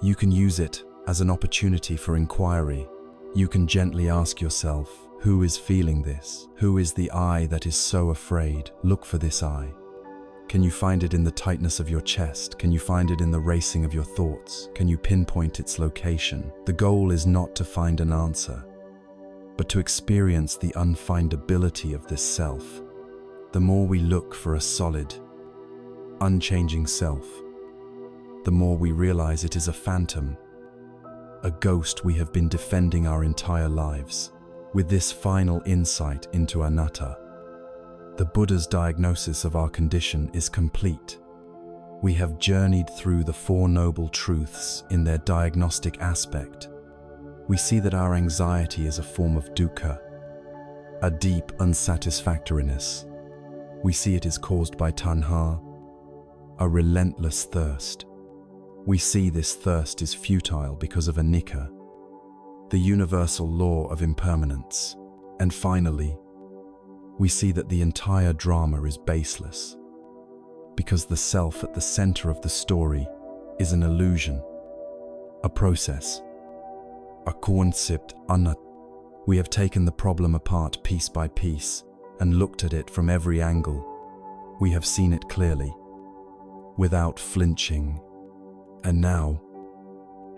you can use it as an opportunity for inquiry. You can gently ask yourself, who is feeling this? Who is the I that is so afraid? Look for this I. Can you find it in the tightness of your chest? Can you find it in the racing of your thoughts? Can you pinpoint its location? The goal is not to find an answer, but to experience the unfindability of this self. The more we look for a solid, unchanging self, the more we realize it is a phantom, a ghost we have been defending our entire lives. With this final insight into anatta, the Buddha's diagnosis of our condition is complete. We have journeyed through the Four Noble Truths in their diagnostic aspect. We see that our anxiety is a form of dukkha, a deep unsatisfactoriness. We see it is caused by tanha, a relentless thirst. We see this thirst is futile because of anicca, the universal law of impermanence. And finally, we see that the entire drama is baseless, because the self at the center of the story is an illusion, a process, a concept anatta. We have taken the problem apart piece by piece and looked at it from every angle. We have seen it clearly, without flinching. And now,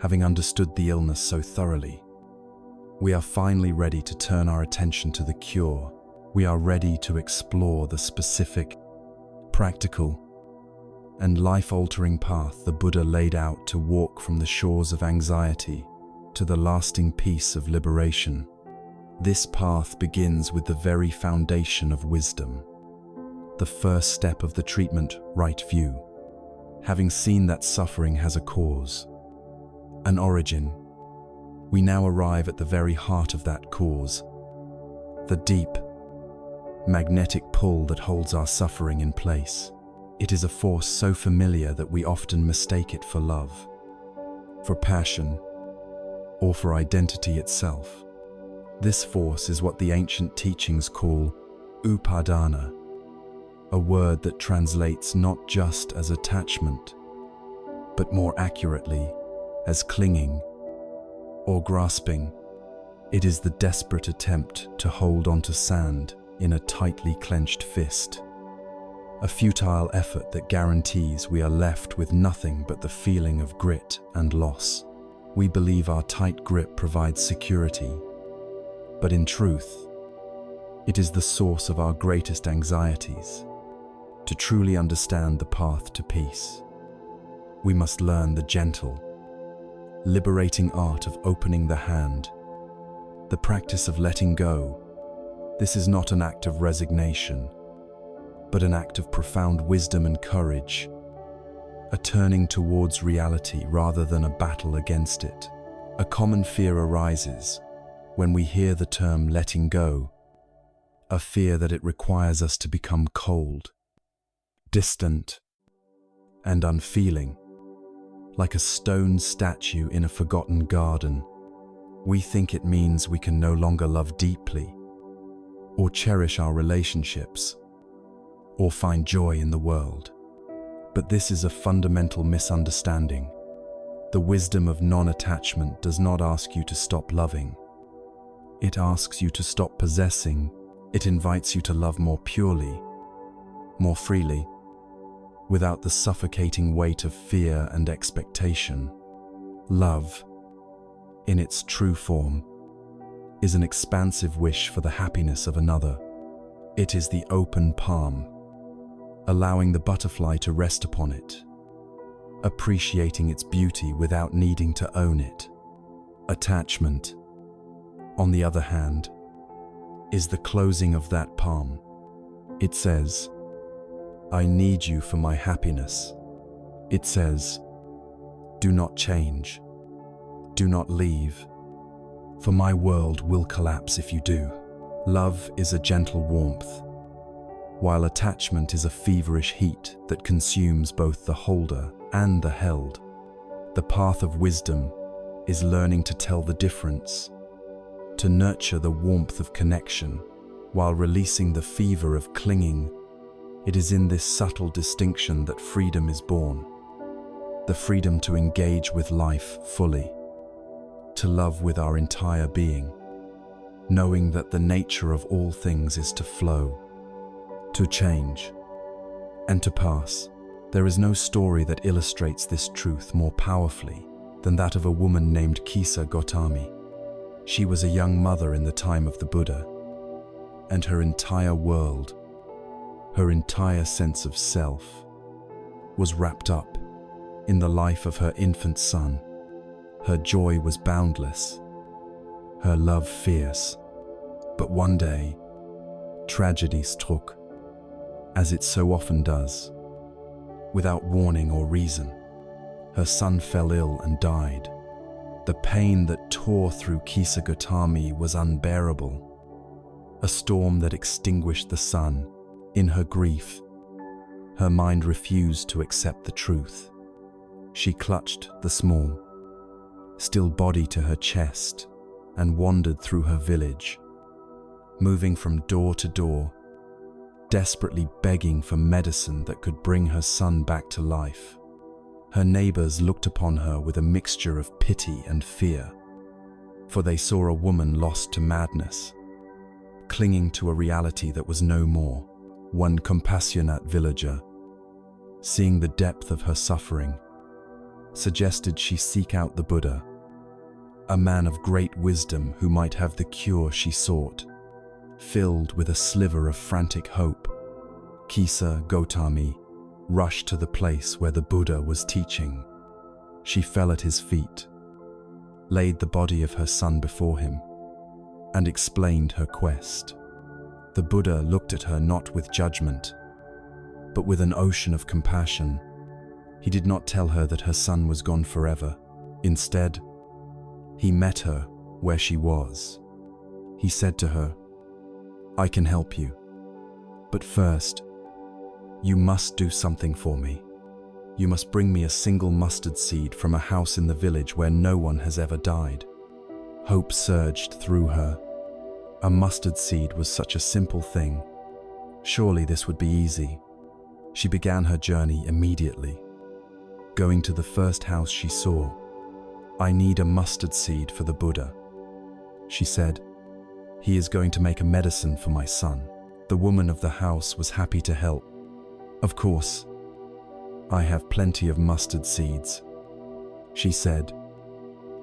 having understood the illness so thoroughly, we are finally ready to turn our attention to the cure. We are ready to explore the specific, practical, and life-altering path the Buddha laid out to walk from the shores of anxiety to the lasting peace of liberation. This path begins with the very foundation of wisdom, the first step of the treatment, right view. Having seen that suffering has a cause, an origin, we now arrive at the very heart of that cause, the deep, magnetic pull that holds our suffering in place. It is a force so familiar that we often mistake it for love, for passion, or for identity itself. This force is what the ancient teachings call upadana, a word that translates not just as attachment, but more accurately as clinging or grasping. It is the desperate attempt to hold onto sand in a tightly clenched fist, a futile effort that guarantees we are left with nothing but the feeling of grit and loss. We believe our tight grip provides security, but in truth, it is the source of our greatest anxieties. To truly understand the path to peace, we must learn the gentle, liberating art of opening the hand, the practice of letting go. This is not an act of resignation, but an act of profound wisdom and courage, a turning towards reality rather than a battle against it. A common fear arises when we hear the term letting go, a fear that it requires us to become cold, distant, and unfeeling, like a stone statue in a forgotten garden. We think it means we can no longer love deeply, or cherish our relationships, or find joy in the world. But this is a fundamental misunderstanding. The wisdom of non-attachment does not ask you to stop loving. It asks you to stop possessing. It invites you to love more purely, more freely, without the suffocating weight of fear and expectation. Love, in its true form, is an expansive wish for the happiness of another. It is the open palm, allowing the butterfly to rest upon it, appreciating its beauty without needing to own it. Attachment, on the other hand, is the closing of that palm. It says, I need you for my happiness. It says, do not change, do not leave, for my world will collapse if you do. Love is a gentle warmth, while attachment is a feverish heat that consumes both the holder and the held. The path of wisdom is learning to tell the difference, to nurture the warmth of connection while releasing the fever of clinging. It is in this subtle distinction that freedom is born, the freedom to engage with life fully, to love with our entire being, knowing that the nature of all things is to flow, to change, and to pass. There is no story that illustrates this truth more powerfully than that of a woman named Kisa Gotami. She was a young mother in the time of the Buddha, and her entire world, her entire sense of self, was wrapped up in the life of her infant son. Her joy was boundless, her love fierce. But one day, tragedy struck, as it so often does. Without warning or reason, her son fell ill and died. The pain that tore through Kisa Gotami was unbearable. A storm that extinguished the sun. In her grief, her mind refused to accept the truth. She clutched the small, still body to her chest and wandered through her village, moving from door to door, desperately begging for medicine that could bring her son back to life. Her neighbors looked upon her with a mixture of pity and fear, for they saw a woman lost to madness, clinging to a reality that was no more. One compassionate villager, seeing the depth of her suffering, suggested she seek out the Buddha, a man of great wisdom who might have the cure she sought. Filled with a sliver of frantic hope, Kisa Gotami rushed to the place where the Buddha was teaching. She fell at his feet, laid the body of her son before him, and explained her quest. The Buddha looked at her not with judgment, but with an ocean of compassion. He did not tell her that her son was gone forever. Instead, he met her where she was. He said to her, "I can help you, but first, you must do something for me. You must bring me a single mustard seed from a house in the village where no one has ever died." Hope surged through her. A mustard seed was such a simple thing. Surely this would be easy. She began her journey immediately, going to the first house she saw. "I need a mustard seed for the Buddha," she said. "He is going to make a medicine for my son." The woman of the house was happy to help. "Of course, I have plenty of mustard seeds," she said,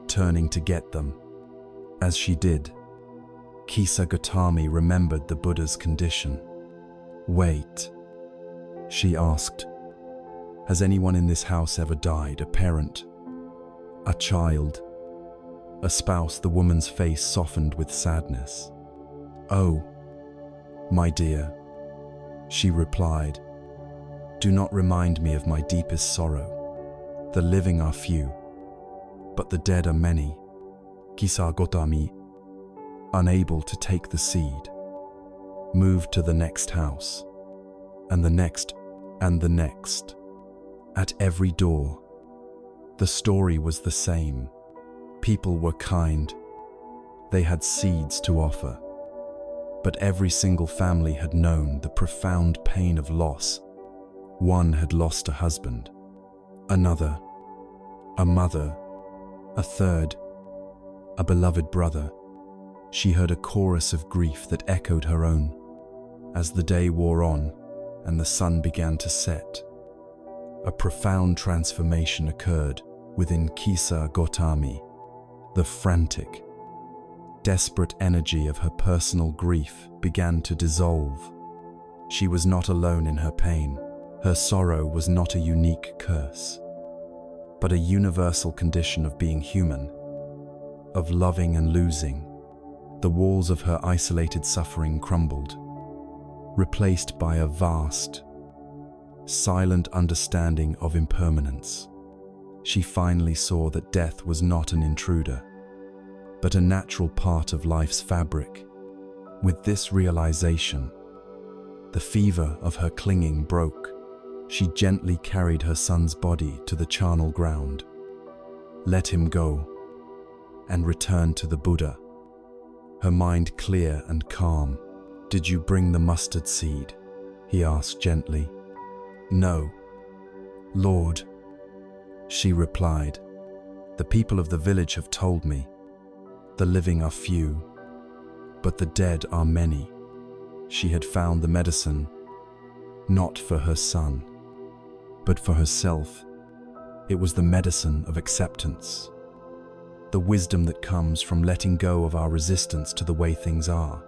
turning to get them. As she did, Kisa Gotami remembered the Buddha's condition. "Wait," she asked. "Has anyone in this house ever died? A parent? A child? A spouse?" The woman's face softened with sadness. "Oh, my dear," she replied, "do not remind me of my deepest sorrow. The living are few, but the dead are many." Kisa Gotami, unable to take the seed, moved to the next house, and the next, and the next. At every door, the story was the same. People were kind. They had seeds to offer. But every single family had known the profound pain of loss. One had lost a husband, another, a mother, a third, a beloved brother. She heard a chorus of grief that echoed her own. As the day wore on and the sun began to set, a profound transformation occurred within Kisa Gotami. The frantic, desperate energy of her personal grief began to dissolve. She was not alone in her pain. Her sorrow was not a unique curse, but a universal condition of being human, of loving and losing. The walls of her isolated suffering crumbled, replaced by a vast, silent understanding of impermanence. She finally saw that death was not an intruder, but a natural part of life's fabric. With this realization, the fever of her clinging broke. She gently carried her son's body to the charnel ground, let him go, and returned to the Buddha, her mind clear and calm. "Did you bring the mustard seed?" he asked gently. "No, Lord," she replied. "The people of the village have told me The living are few, but the dead are many. She had found the medicine, not for her son, but for herself. It was the medicine of acceptance, the wisdom that comes from letting go of our resistance to the way things are.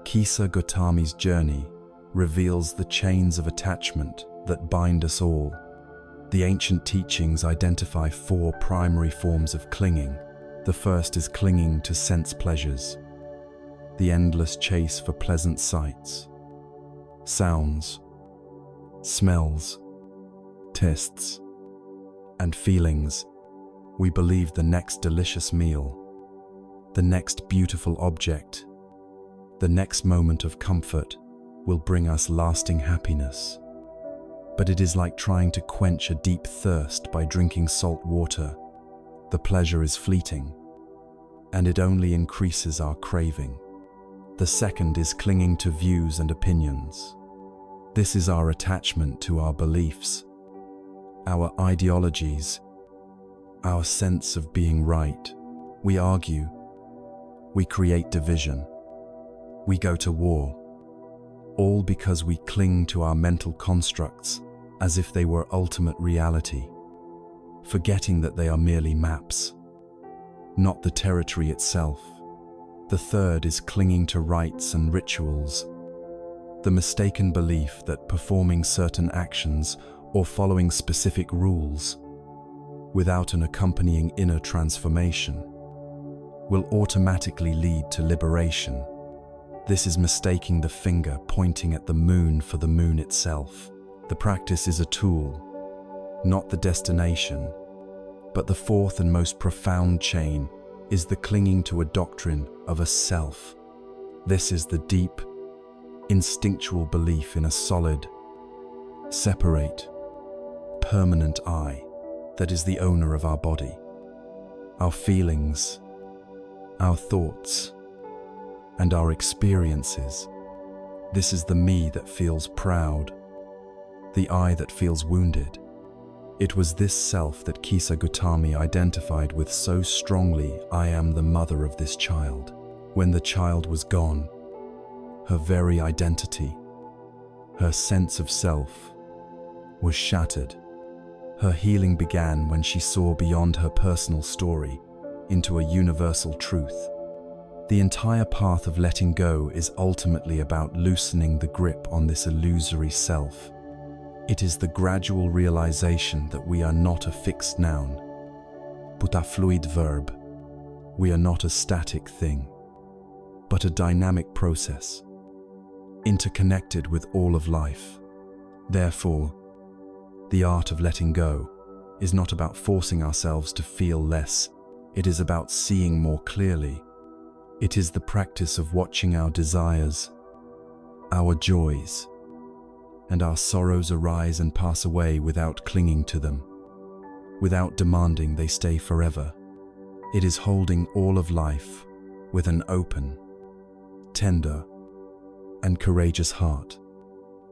Kisa Gautami's journey reveals the chains of attachment that bind us all. The ancient teachings identify 4 primary forms of clinging. The first is clinging to sense pleasures, the endless chase for pleasant sights, sounds, smells, tastes, and feelings. We believe the next delicious meal, the next beautiful object, the next moment of comfort will bring us lasting happiness. But it is like trying to quench a deep thirst by drinking salt water. The pleasure is fleeting, and it only increases our craving. The second is clinging to views and opinions. This is our attachment to our beliefs, our ideologies, our sense of being right. We argue, we create division, we go to war, all because we cling to our mental constructs as if they were ultimate reality, forgetting that they are merely maps, not the territory itself. The third is clinging to rites and rituals, the mistaken belief that performing certain actions or following specific rules without an accompanying inner transformation will automatically lead to liberation. This is mistaking the finger pointing at the moon for the moon itself. The practice is a tool, not the destination. But the fourth and most profound chain is the clinging to a doctrine of a self. This is the deep, instinctual belief in a solid, separate, permanent I that is the owner of our body, our feelings, our thoughts, and our experiences. This is the me that feels proud, the I that feels wounded. It was this self that Kisa Gautami identified with so strongly. I am the mother of this child. When the child was gone, her very identity, her sense of self, was shattered. Her healing began when she saw beyond her personal story into a universal truth. The entire path of letting go is ultimately about loosening the grip on this illusory self. It is the gradual realization that we are not a fixed noun, but a fluid verb. We are not a static thing, but a dynamic process, interconnected with all of life. Therefore, the art of letting go is not about forcing ourselves to feel less. It is about seeing more clearly. It is the practice of watching our desires, our joys, and our sorrows arise and pass away without clinging to them, without demanding they stay forever. It is holding all of life with an open, tender, and courageous heart.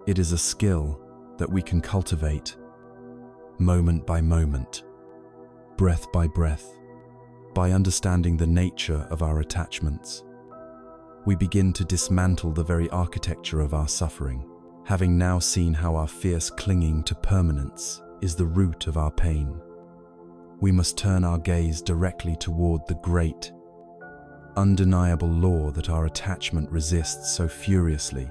It is a skill that we can cultivate moment by moment, breath by breath. By understanding the nature of our attachments, we begin to dismantle the very architecture of our suffering. Having now seen how our fierce clinging to permanence is the root of our pain, we must turn our gaze directly toward the great, undeniable law that our attachment resists so furiously.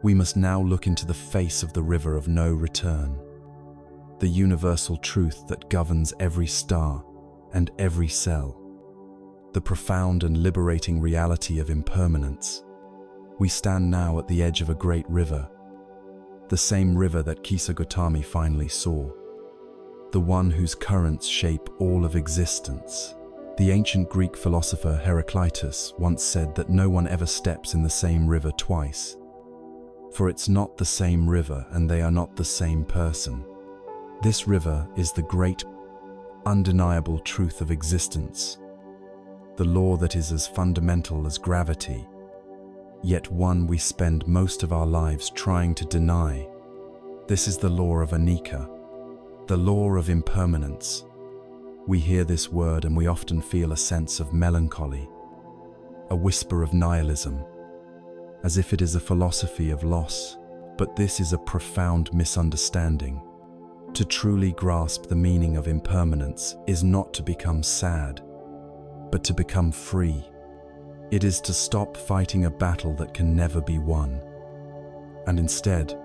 We must now look into the face of the river of no return, the universal truth that governs every star and every cell, the profound and liberating reality of impermanence. We stand now at the edge of a great river, the same river that Kisa Gautami finally saw, the one whose currents shape all of existence. The ancient Greek philosopher Heraclitus once said that no one ever steps in the same river twice, for it's not the same river and they are not the same person. This river is the great, undeniable truth of existence, the law that is as fundamental as gravity, yet one we spend most of our lives trying to deny. This is the law of anicca, the law of impermanence, We hear this word and we often feel a sense of melancholy, a whisper of nihilism, as if it is a philosophy of loss. But this is a profound misunderstanding. To truly grasp the meaning of impermanence is not to become sad, but to become free. It is to stop fighting a battle that can never be won, and instead,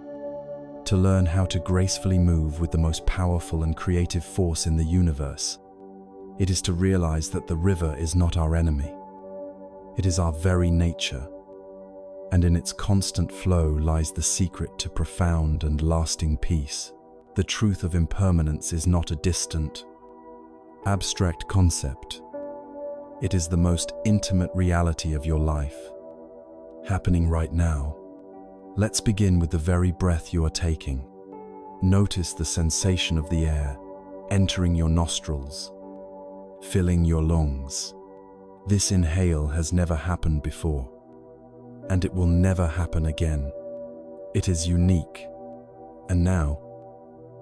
to learn how to gracefully move with the most powerful and creative force in the universe. It is to realize that the river is not our enemy. It is our very nature, and in its constant flow lies the secret to profound and lasting peace. The truth of impermanence is not a distant, abstract concept. It is the most intimate reality of your life, happening right now. Let's begin with the very breath you are taking. Notice the sensation of the air entering your nostrils, filling your lungs. This inhale has never happened before, and it will never happen again. It is unique. And now,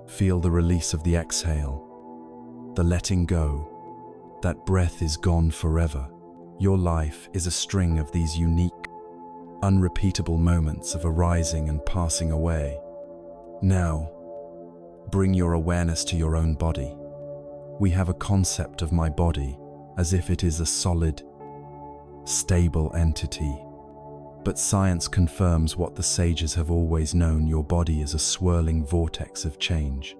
feel the release of the exhale, the letting go. That breath is gone forever. Your life is a string of these unique, unrepeatable moments of arising and passing away. Now, bring your awareness to your own body. We have a concept of my body as if it is a solid, stable entity. But science confirms what the sages have always known: your body is a swirling vortex of change.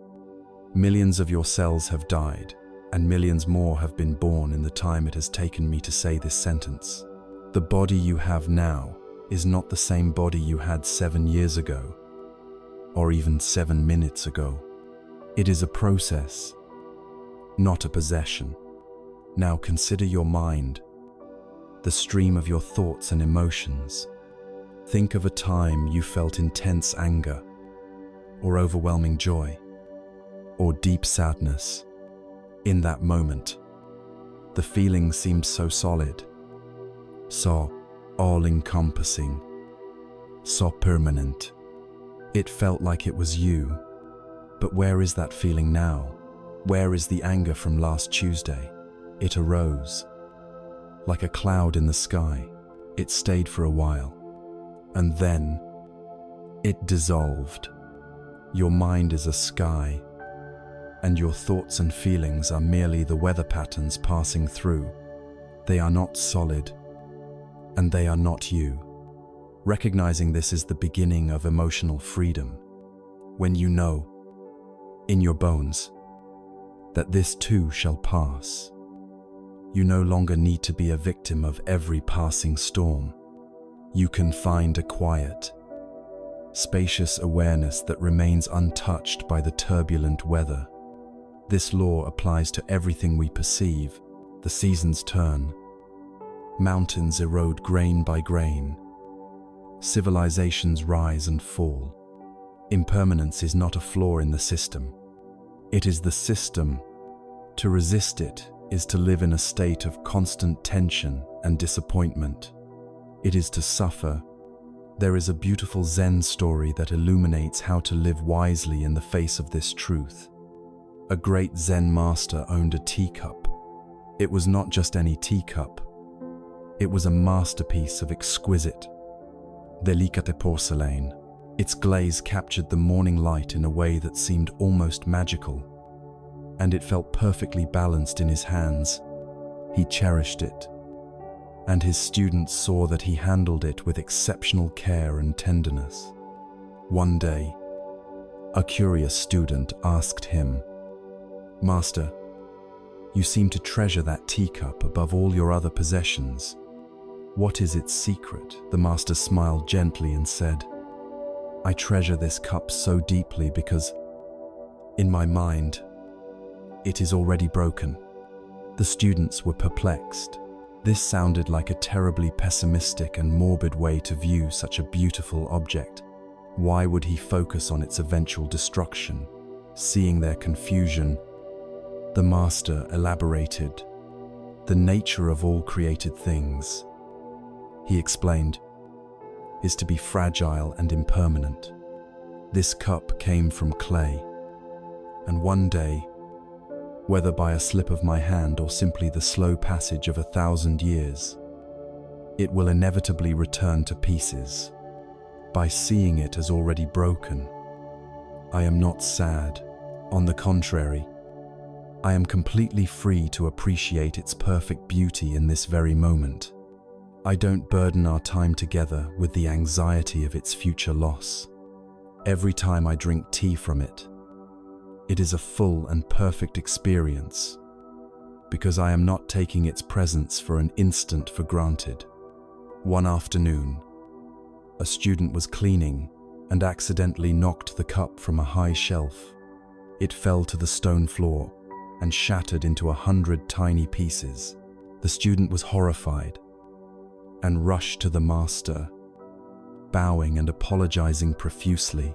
Millions of your cells have died, and millions more have been born in the time it has taken me to say this sentence. The body you have now is not the same body you had 7 years ago, or even 7 minutes ago. It is a process, not a possession. Now consider your mind, the stream of your thoughts and emotions. Think of a time you felt intense anger, or overwhelming joy, or deep sadness. In that moment, the feeling seemed so solid, so all-encompassing, so permanent. It felt like it was you. But where is that feeling now? Where is the anger from last Tuesday? It arose, like a cloud in the sky. It stayed for a while, and then it dissolved. Your mind is a sky, and your thoughts and feelings are merely the weather patterns passing through. They are not solid, and they are not you. Recognizing this is the beginning of emotional freedom. When you know, in your bones, that this too shall pass, you no longer need to be a victim of every passing storm. You can find a quiet, spacious awareness that remains untouched by the turbulent weather. This law applies to everything we perceive. The seasons turn, mountains erode grain by grain, civilizations rise and fall. Impermanence is not a flaw in the system. It is the system. To resist it is to live in a state of constant tension and disappointment. It is to suffer. There is a beautiful Zen story that illuminates how to live wisely in the face of this truth. A great Zen master owned a teacup. It was not just any teacup. It was a masterpiece of exquisite, delicate porcelain. Its glaze captured the morning light in a way that seemed almost magical, and it felt perfectly balanced in his hands. He cherished it, and his students saw that he handled it with exceptional care and tenderness. One day, a curious student asked him, "Master, you seem to treasure that teacup above all your other possessions. What is its secret?" The master smiled gently and said, "I treasure this cup so deeply because, in my mind, it is already broken." The students were perplexed. This sounded like a terribly pessimistic and morbid way to view such a beautiful object. Why would he focus on its eventual destruction? Seeing their confusion, the master elaborated. The nature of all created things, he explained, is to be fragile and impermanent. This cup came from clay, and one day whether by a slip of my hand or simply the slow passage of 1,000 years. It will inevitably return to pieces. By seeing it as already broken, I am not sad. On the contrary, I am completely free to appreciate its perfect beauty in this very moment. I don't burden our time together with the anxiety of its future loss. Every time I drink tea from it, it is a full and perfect experience, because I am not taking its presence for an instant for granted. One afternoon, a student was cleaning and accidentally knocked the cup from a high shelf. It fell to the stone floor and shattered into 100 tiny pieces. The student was horrified and rushed to the master, bowing and apologizing profusely.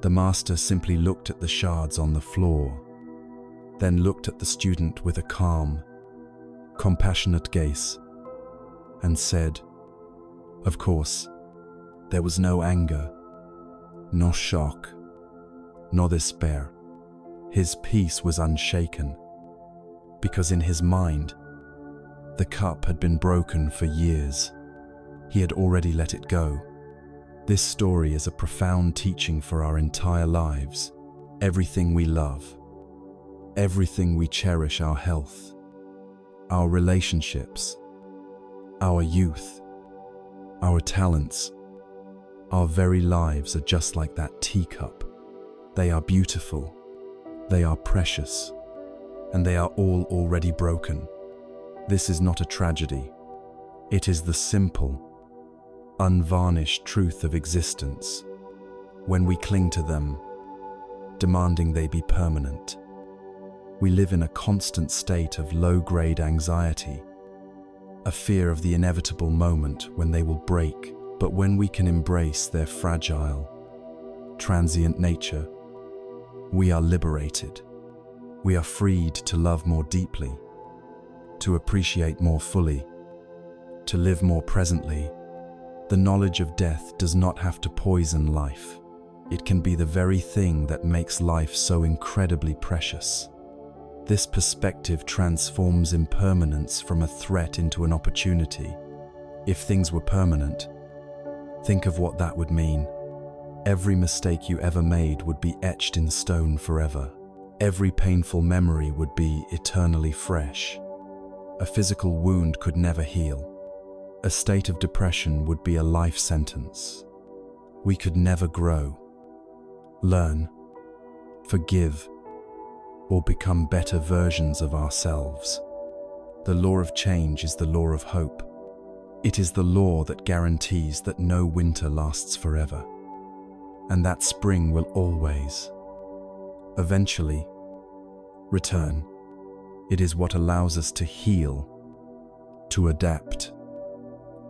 The master simply looked at the shards on the floor, then looked at the student with a calm, compassionate gaze, and said, "Of course, there was no anger, no shock, no despair." His peace was unshaken, because in his mind, the cup had been broken for years. He had already let it go. This story is a profound teaching for our entire lives. Everything we love, everything we cherish, our health, our relationships, our youth, our talents, our very lives are just like that teacup. They are beautiful, they are precious, and they are all already broken. This is not a tragedy. It is the simple, unvarnished truth of existence. When we cling to them, demanding they be permanent, we live in a constant state of low-grade anxiety, a fear of the inevitable moment when they will break. But when we can embrace their fragile, transient nature, we are liberated. We are freed to love more deeply, to appreciate more fully, to live more presently. The knowledge of death does not have to poison life. It can be the very thing that makes life so incredibly precious. This perspective transforms impermanence from a threat into an opportunity. If things were permanent, think of what that would mean. Every mistake you ever made would be etched in stone forever. Every painful memory would be eternally fresh. A physical wound could never heal. A state of depression would be a life sentence. We could never grow, learn, forgive, or become better versions of ourselves. The law of change is the law of hope. It is the law that guarantees that no winter lasts forever, and that spring will always, eventually, return. It is what allows us to heal, to adapt,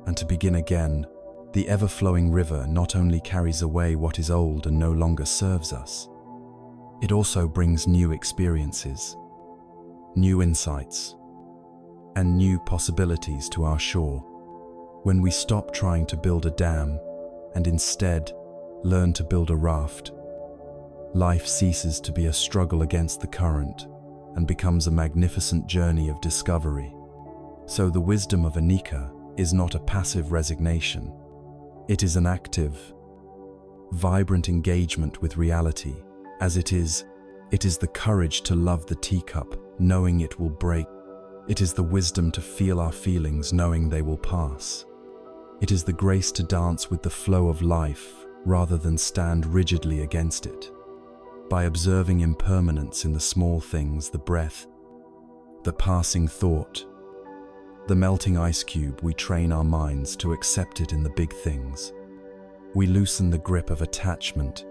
and to begin again. The ever-flowing river not only carries away what is old and no longer serves us, it also brings new experiences, new insights, and new possibilities to our shore. When we stop trying to build a dam and instead learn to build a raft, life ceases to be a struggle against the current and becomes a magnificent journey of discovery. So the wisdom of Anika is not a passive resignation. It is an active, vibrant engagement with reality. As it is the courage to love the teacup, knowing it will break. It is the wisdom to feel our feelings, knowing they will pass. It is the grace to dance with the flow of life rather than stand rigidly against it. By observing impermanence in the small things, the breath, the passing thought, the melting ice cube, we train our minds to accept it in the big things. We loosen the grip of attachment,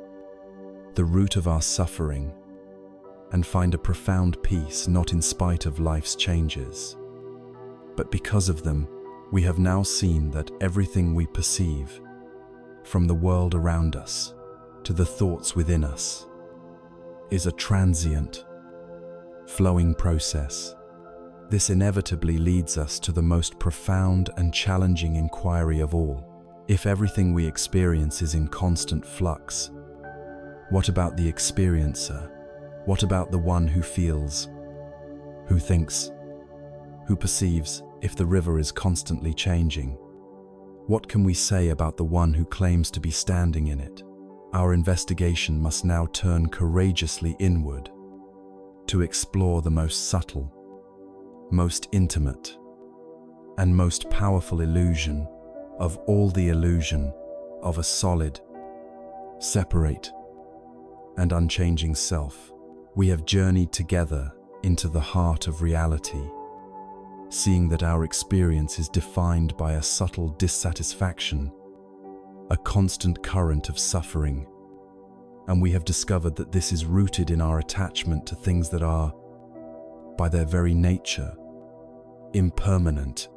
the root of our suffering, and find a profound peace not in spite of life's changes, but because of them. We have now seen that everything we perceive, from the world around us to the thoughts within us, is a transient, flowing process. This inevitably leads us to the most profound and challenging inquiry of all. If everything we experience is in constant flux, what about the experiencer? What about the one who feels Who thinks? Who perceives if the river is constantly changing? What can we say about the one who claims to be standing in it? Our investigation must now turn courageously inward to explore the most subtle, most intimate, and most powerful illusion of all, the illusion of a solid, separate, and unchanging self. We have journeyed together into the heart of reality, seeing that our experience is defined by a subtle dissatisfaction, a constant current of suffering, and we have discovered that this is rooted in our attachment to things that are, by their very nature, impermanent.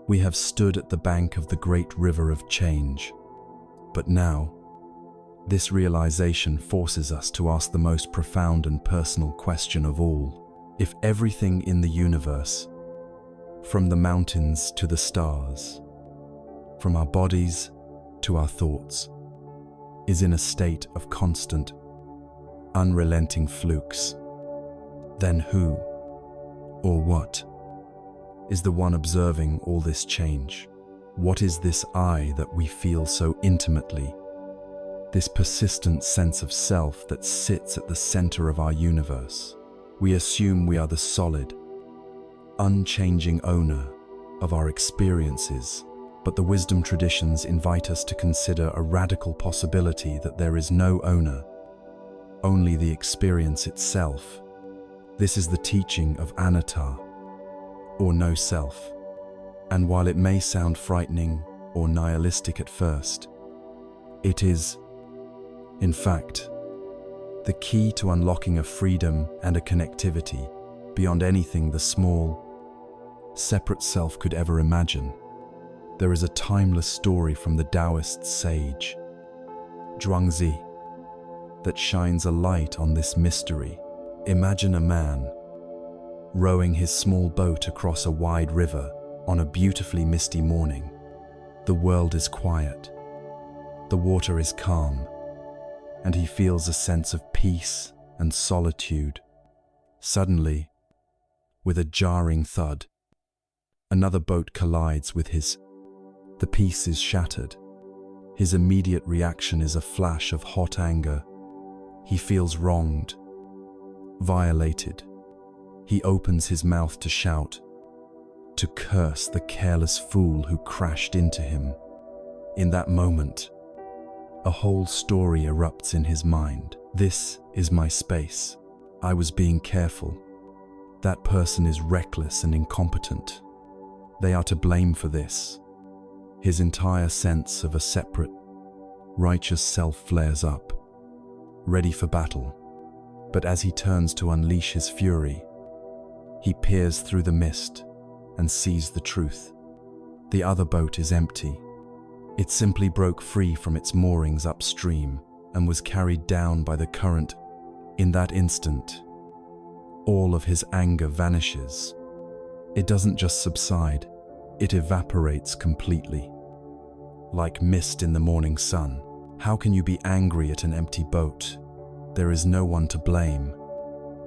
We have stood at the bank of the great river of change, but now, this realization forces us to ask the most profound and personal question of all. If everything in the universe, from the mountains to the stars, from our bodies to our thoughts, is in a state of constant, unrelenting flux, then who, or what, is the one observing all this change? What is this I that we feel so intimately? This persistent sense of self that sits at the center of our universe. We assume we are the solid, unchanging owner of our experiences, but the wisdom traditions invite us to consider a radical possibility that there is no owner, only the experience itself. This is the teaching of anatta, or no self. And while it may sound frightening or nihilistic at first, it is, in fact, the key to unlocking a freedom and a connectivity beyond anything the small, separate self could ever imagine. There is a timeless story from the Taoist sage, Zhuangzi, that shines a light on this mystery. Imagine a man rowing his small boat across a wide river on a beautifully misty morning. The world is quiet, the water is calm, and he feels a sense of peace and solitude. Suddenly, with a jarring thud, another boat collides with his. The peace is shattered. His immediate reaction is a flash of hot anger. He feels wronged, violated. He opens his mouth to shout, to curse the careless fool who crashed into him. In that moment, a whole story erupts in his mind. This is my space. I was being careful. That person is reckless and incompetent. They are to blame for this. His entire sense of a separate, righteous self flares up, ready for battle. But as he turns to unleash his fury, he peers through the mist and sees the truth. The other boat is empty. It simply broke free from its moorings upstream and was carried down by the current. In that instant, all of his anger vanishes. It doesn't just subside, it evaporates completely. Like mist in the morning sun. How can you be angry at an empty boat? There is no one to blame.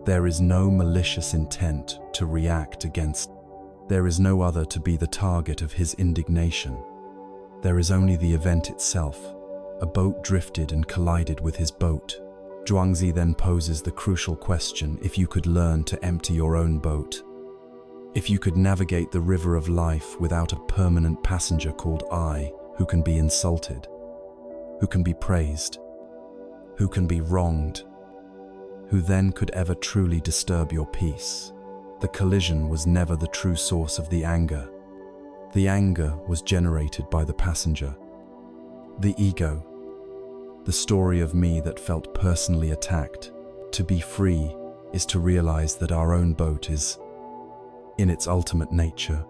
There is no malicious intent to react against. There is no other to be the target of his indignation. There is only the event itself. A boat drifted and collided with his boat. Zhuangzi then poses the crucial question: if you could learn to empty your own boat, if you could navigate the river of life without a permanent passenger called I, who can be insulted, who can be praised, who can be wronged, who then could ever truly disturb your peace? The collision was never the true source of the anger. The anger was generated by the passenger. The ego, the story of me that felt personally attacked. To be free is to realize that our own boat is, in its ultimate nature,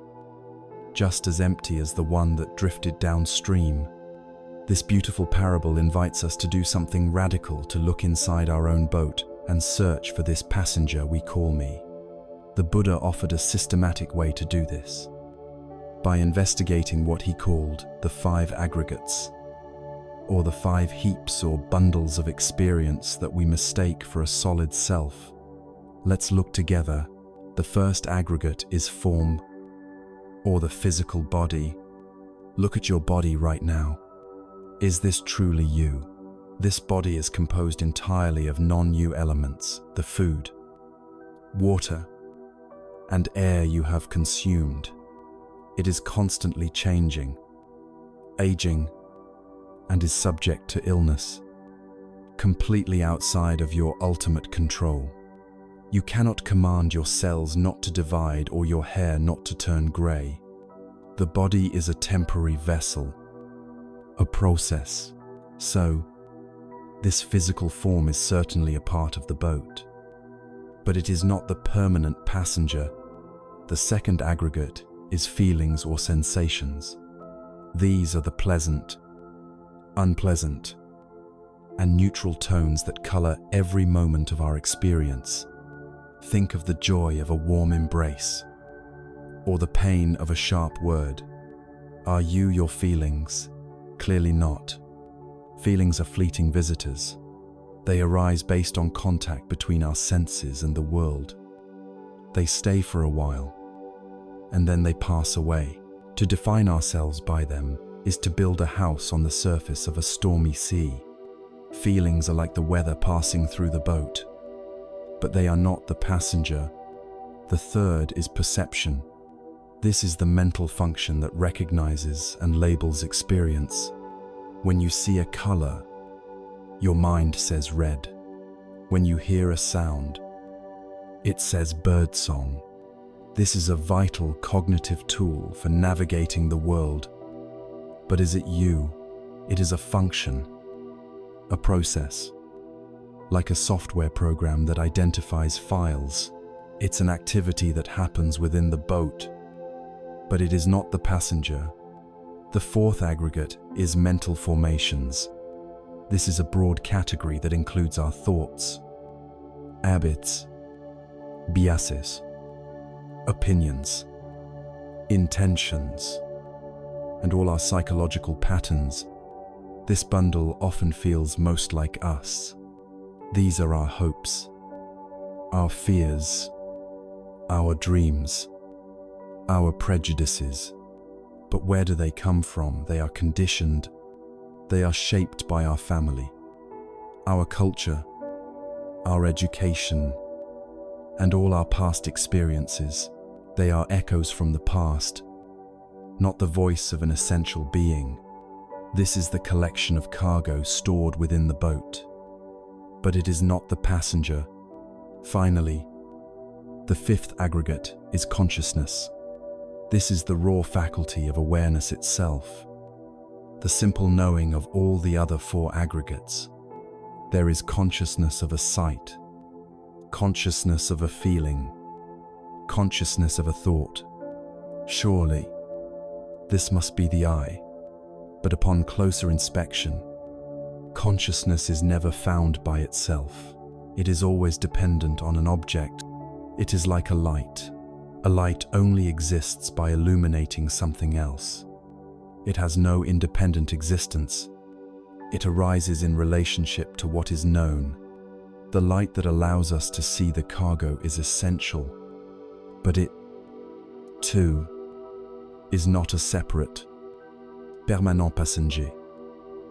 just as empty as the one that drifted downstream. This beautiful parable invites us to do something radical, to look inside our own boat and search for this passenger we call me. The Buddha offered a systematic way to do this, by investigating what he called the 5 aggregates, or the 5 heaps or bundles of experience that we mistake for a solid self. Let's look together The first aggregate is form, or the physical body. Look at your body right now. Is this truly you? This body is composed entirely of non-you elements, the food, water, and air you have consumed. It is constantly changing, aging, and is subject to illness, completely outside of your ultimate control. You cannot command your cells not to divide or your hair not to turn grey. The body is a temporary vessel, a process. So, this physical form is certainly a part of the boat, but it is not the permanent passenger. The second aggregate is feelings or sensations. These are the pleasant, unpleasant, and neutral tones that color every moment of our experience. Think of the joy of a warm embrace, or the pain of a sharp word. Are you your feelings? Clearly not. Feelings are fleeting visitors. They arise based on contact between our senses and the world. They stay for a while, and then they pass away. To define ourselves by them is to build a house on the surface of a stormy sea. Feelings are like the weather passing through the boat, but they are not the passenger. The third is perception. This is the mental function that recognizes and labels experience. When you see a color, your mind says red. When you hear a sound, it says birdsong. This is a vital cognitive tool for navigating the world. But is it you? It is a function, a process, like a software program that identifies files. It's an activity that happens within the boat, but it is not the passenger. The fourth aggregate is mental formations. This is a broad category that includes our thoughts, habits, biases, opinions, intentions, and all our psychological patterns. This bundle often feels most like us. These are our hopes, our fears, our dreams, our prejudices. But where do they come from? They are conditioned. They are shaped by our family, our culture, our education, and all our past experiences. They are echoes from the past, not the voice of an essential being. This is the collection of cargo stored within the boat, but it is not the passenger. Finally, the fifth aggregate is consciousness. This is the raw faculty of awareness itself, the simple knowing of all the other four aggregates. There is consciousness of a sight, consciousness of a feeling, consciousness of a thought. Surely, this must be the I. But upon closer inspection, consciousness is never found by itself. It is always dependent on an object. It is like a light. A light only exists by illuminating something else. It has no independent existence. It arises in relationship to what is known. The light that allows us to see the cargo is essential, but it, too, is not a separate, permanent passenger.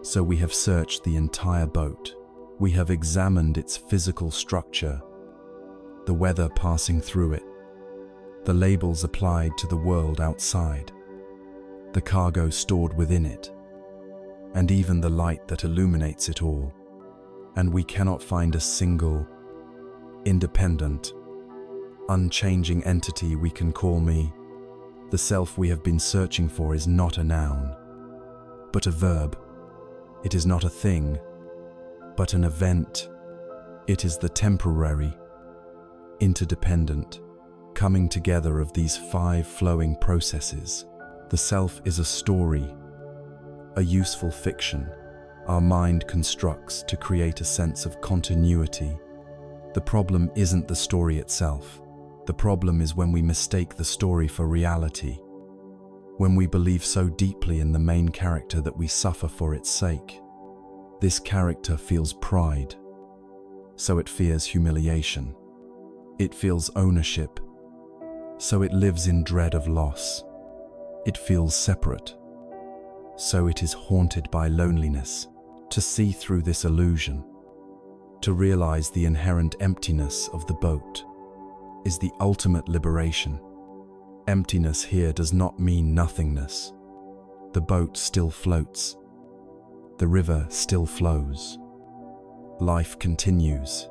So we have searched the entire boat. We have examined its physical structure, the weather passing through it, the labels applied to the world outside, the cargo stored within it, and even the light that illuminates it all. And we cannot find a single, independent, unchanging entity we can call me. The self we have been searching for is not a noun, but a verb. It is not a thing, but an event. It is the temporary, interdependent, coming together of these five flowing processes. The self is a story, a useful fiction our mind constructs to create a sense of continuity. The problem isn't the story itself. The problem is when we mistake the story for reality, when we believe so deeply in the main character that we suffer for its sake. This character feels pride, so it fears humiliation. It feels ownership, so it lives in dread of loss. It feels separate, so it is haunted by loneliness. To see through this illusion, to realize the inherent emptiness of the boat, is the ultimate liberation. Emptiness here does not mean nothingness. The boat still floats. The river still flows. Life continues,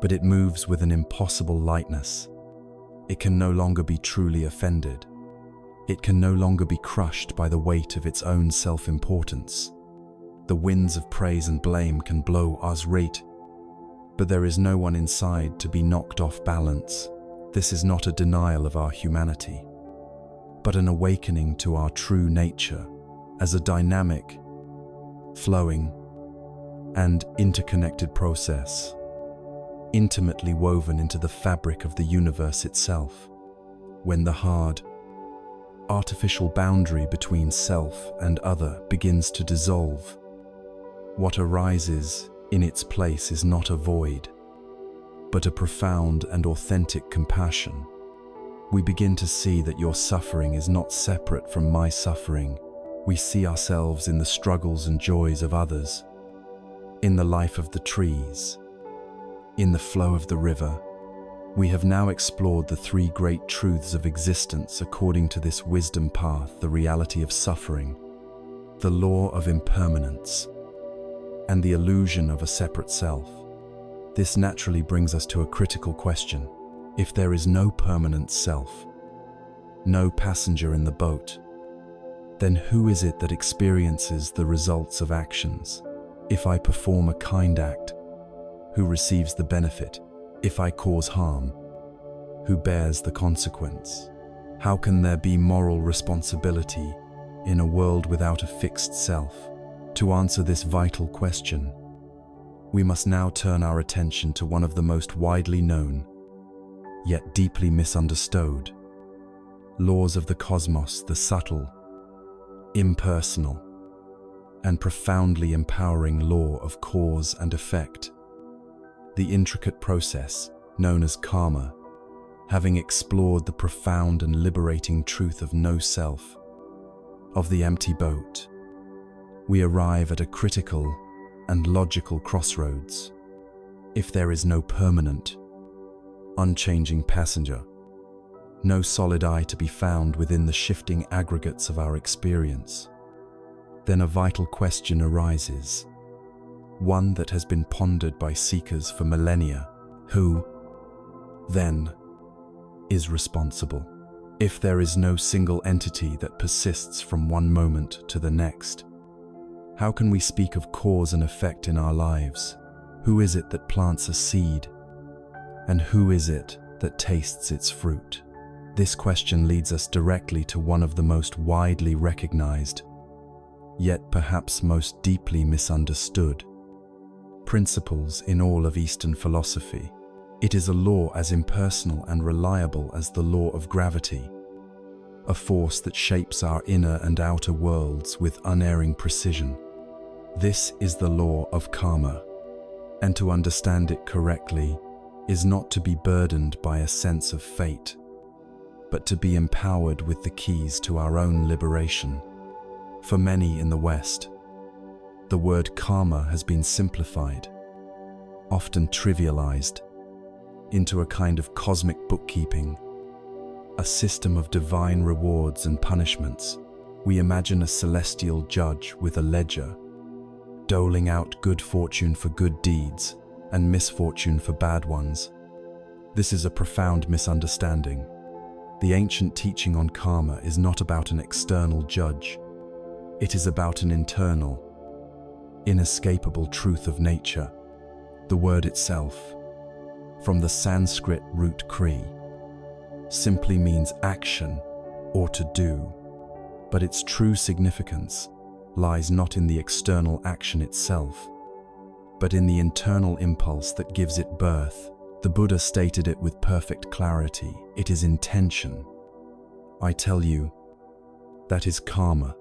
but it moves with an impossible lightness. It can no longer be truly offended. It can no longer be crushed by the weight of its own self-importance. The winds of praise and blame can blow us right, but there is no one inside to be knocked off balance. This is not a denial of our humanity, but an awakening to our true nature as a dynamic, flowing, and interconnected process, intimately woven into the fabric of the universe itself. When the hard, artificial boundary between self and other begins to dissolve, what arises in its place is not a void, but a profound and authentic compassion. We begin to see that your suffering is not separate from my suffering. We see ourselves in the struggles and joys of others, in the life of the trees, in the flow of the river. We have now explored the three great truths of existence according to this wisdom path: the reality of suffering, the law of impermanence, and the illusion of a separate self. This naturally brings us to a critical question. If there is no permanent self, no passenger in the boat, then who is it that experiences the results of actions? If I perform a kind act, who receives the benefit? If I cause harm, who bears the consequence? How can there be moral responsibility in a world without a fixed self? To answer this vital question, we must now turn our attention to one of the most widely known, yet deeply misunderstood, laws of the cosmos: the subtle, impersonal, and profoundly empowering law of cause and effect. The intricate process known as karma. Having explored the profound and liberating truth of no self, of the empty boat, we arrive at a critical and logical crossroads. If there is no permanent, unchanging passenger, no solid I to be found within the shifting aggregates of our experience, then a vital question arises, one that has been pondered by seekers for millennia. Who, then, is responsible? If there is no single entity that persists from one moment to the next, how can we speak of cause and effect in our lives? Who is it that plants a seed, and who is it that tastes its fruit? This question leads us directly to one of the most widely recognized, yet perhaps most deeply misunderstood, principles in all of Eastern philosophy. It is a law as impersonal and reliable as the law of gravity, a force that shapes our inner and outer worlds with unerring precision. This is the law of karma, and to understand it correctly is not to be burdened by a sense of fate, but to be empowered with the keys to our own liberation. For many in the West, the word karma has been simplified, often trivialized, into a kind of cosmic bookkeeping, a system of divine rewards and punishments. We imagine a celestial judge with a ledger, doling out good fortune for good deeds and misfortune for bad ones. This is a profound misunderstanding. The ancient teaching on karma is not about an external judge. It is about an internal, inescapable truth of nature. The word itself, from the Sanskrit root kri, simply means action or to do, but its true significance lies not in the external action itself, but in the internal impulse that gives it birth. The Buddha stated it with perfect clarity. It is intention. I tell you, that is karma.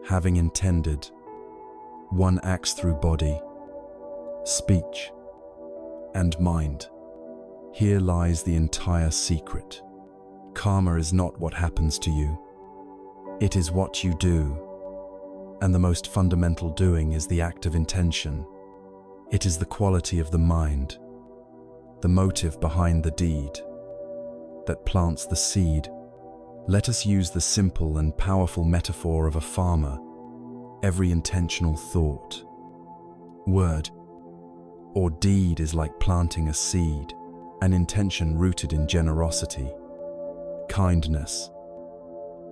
Having intended, one acts through body, speech, and mind. Here lies the entire secret. Karma is not what happens to you. It is what you do. And the most fundamental doing is the act of intention. It is the quality of the mind, the motive behind the deed, that plants the seed. Let us use the simple and powerful metaphor of a farmer. Every intentional thought, word, or deed is like planting a seed, an intention rooted in generosity, kindness,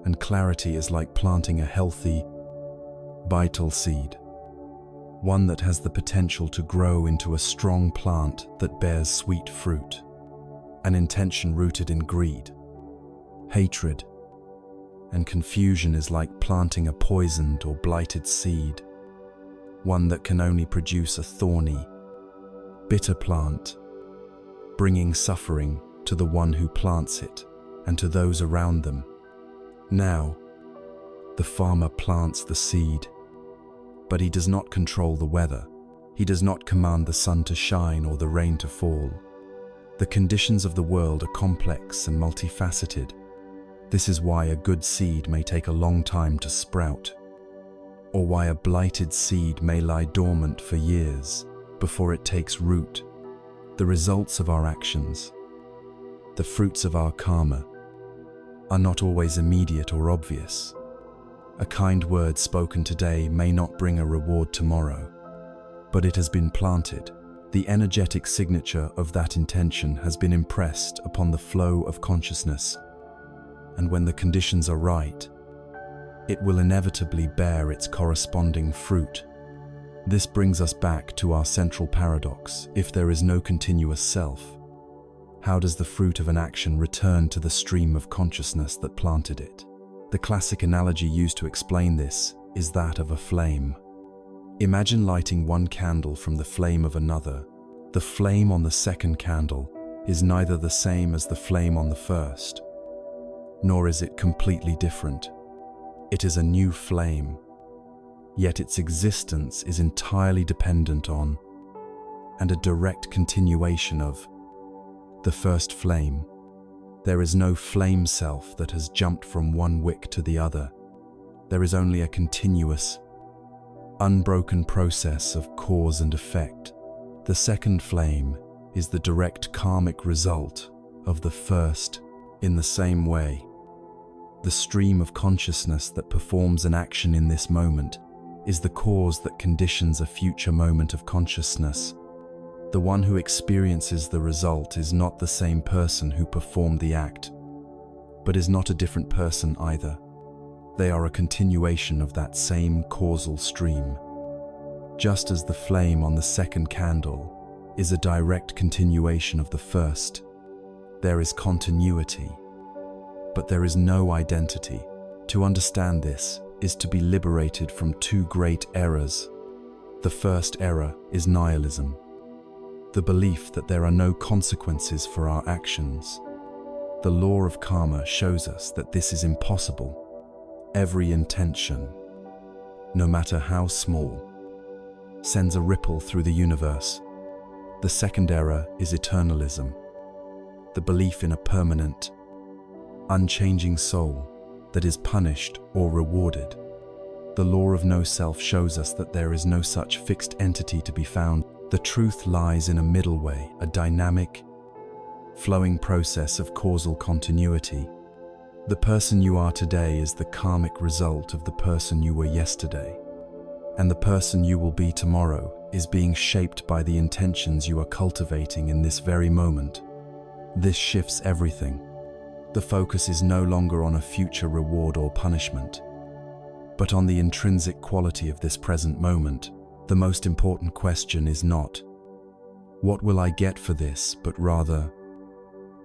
and clarity is like planting a healthy, vital seed, one that has the potential to grow into a strong plant that bears sweet fruit. An intention rooted in greed, hatred, and confusion is like planting a poisoned or blighted seed, one that can only produce a thorny, bitter plant, bringing suffering to the one who plants it and to those around them. Now, the farmer plants the seed, but he does not control the weather. He does not command the sun to shine or the rain to fall. The conditions of the world are complex and multifaceted. This is why a good seed may take a long time to sprout, or why a blighted seed may lie dormant for years before it takes root. The results of our actions, the fruits of our karma, are not always immediate or obvious. A kind word spoken today may not bring a reward tomorrow, but it has been planted. The energetic signature of that intention has been impressed upon the flow of consciousness, and when the conditions are right, it will inevitably bear its corresponding fruit. This brings us back to our central paradox. If there is no continuous self, how does the fruit of an action return to the stream of consciousness that planted it? The classic analogy used to explain this is that of a flame. Imagine lighting one candle from the flame of another. The flame on the second candle is neither the same as the flame on the first, nor is it completely different. It is a new flame, yet its existence is entirely dependent on and a direct continuation of the first flame. There is no flame self that has jumped from one wick to the other. There is only a continuous, unbroken process of cause and effect. The second flame is the direct karmic result of the first. In the same way, the stream of consciousness that performs an action in this moment is the cause that conditions a future moment of consciousness. The one who experiences the result is not the same person who performed the act, but is not a different person either. They are a continuation of that same causal stream. Just as the flame on the second candle is a direct continuation of the first, there is continuity, but there is no identity. To understand this is to be liberated from two great errors. The first error is nihilism, the belief that there are no consequences for our actions. The law of karma shows us that this is impossible. Every intention, no matter how small, sends a ripple through the universe. The second error is eternalism, the belief in a permanent, unchanging soul that is punished or rewarded. The law of no self shows us that there is no such fixed entity to be found. The truth lies in a middle way, a dynamic, flowing process of causal continuity. The person you are today is the karmic result of the person you were yesterday, and the person you will be tomorrow is being shaped by the intentions you are cultivating in this very moment. This shifts everything. The focus is no longer on a future reward or punishment, but on the intrinsic quality of this present moment. The most important question is not, what will I get for this, but rather,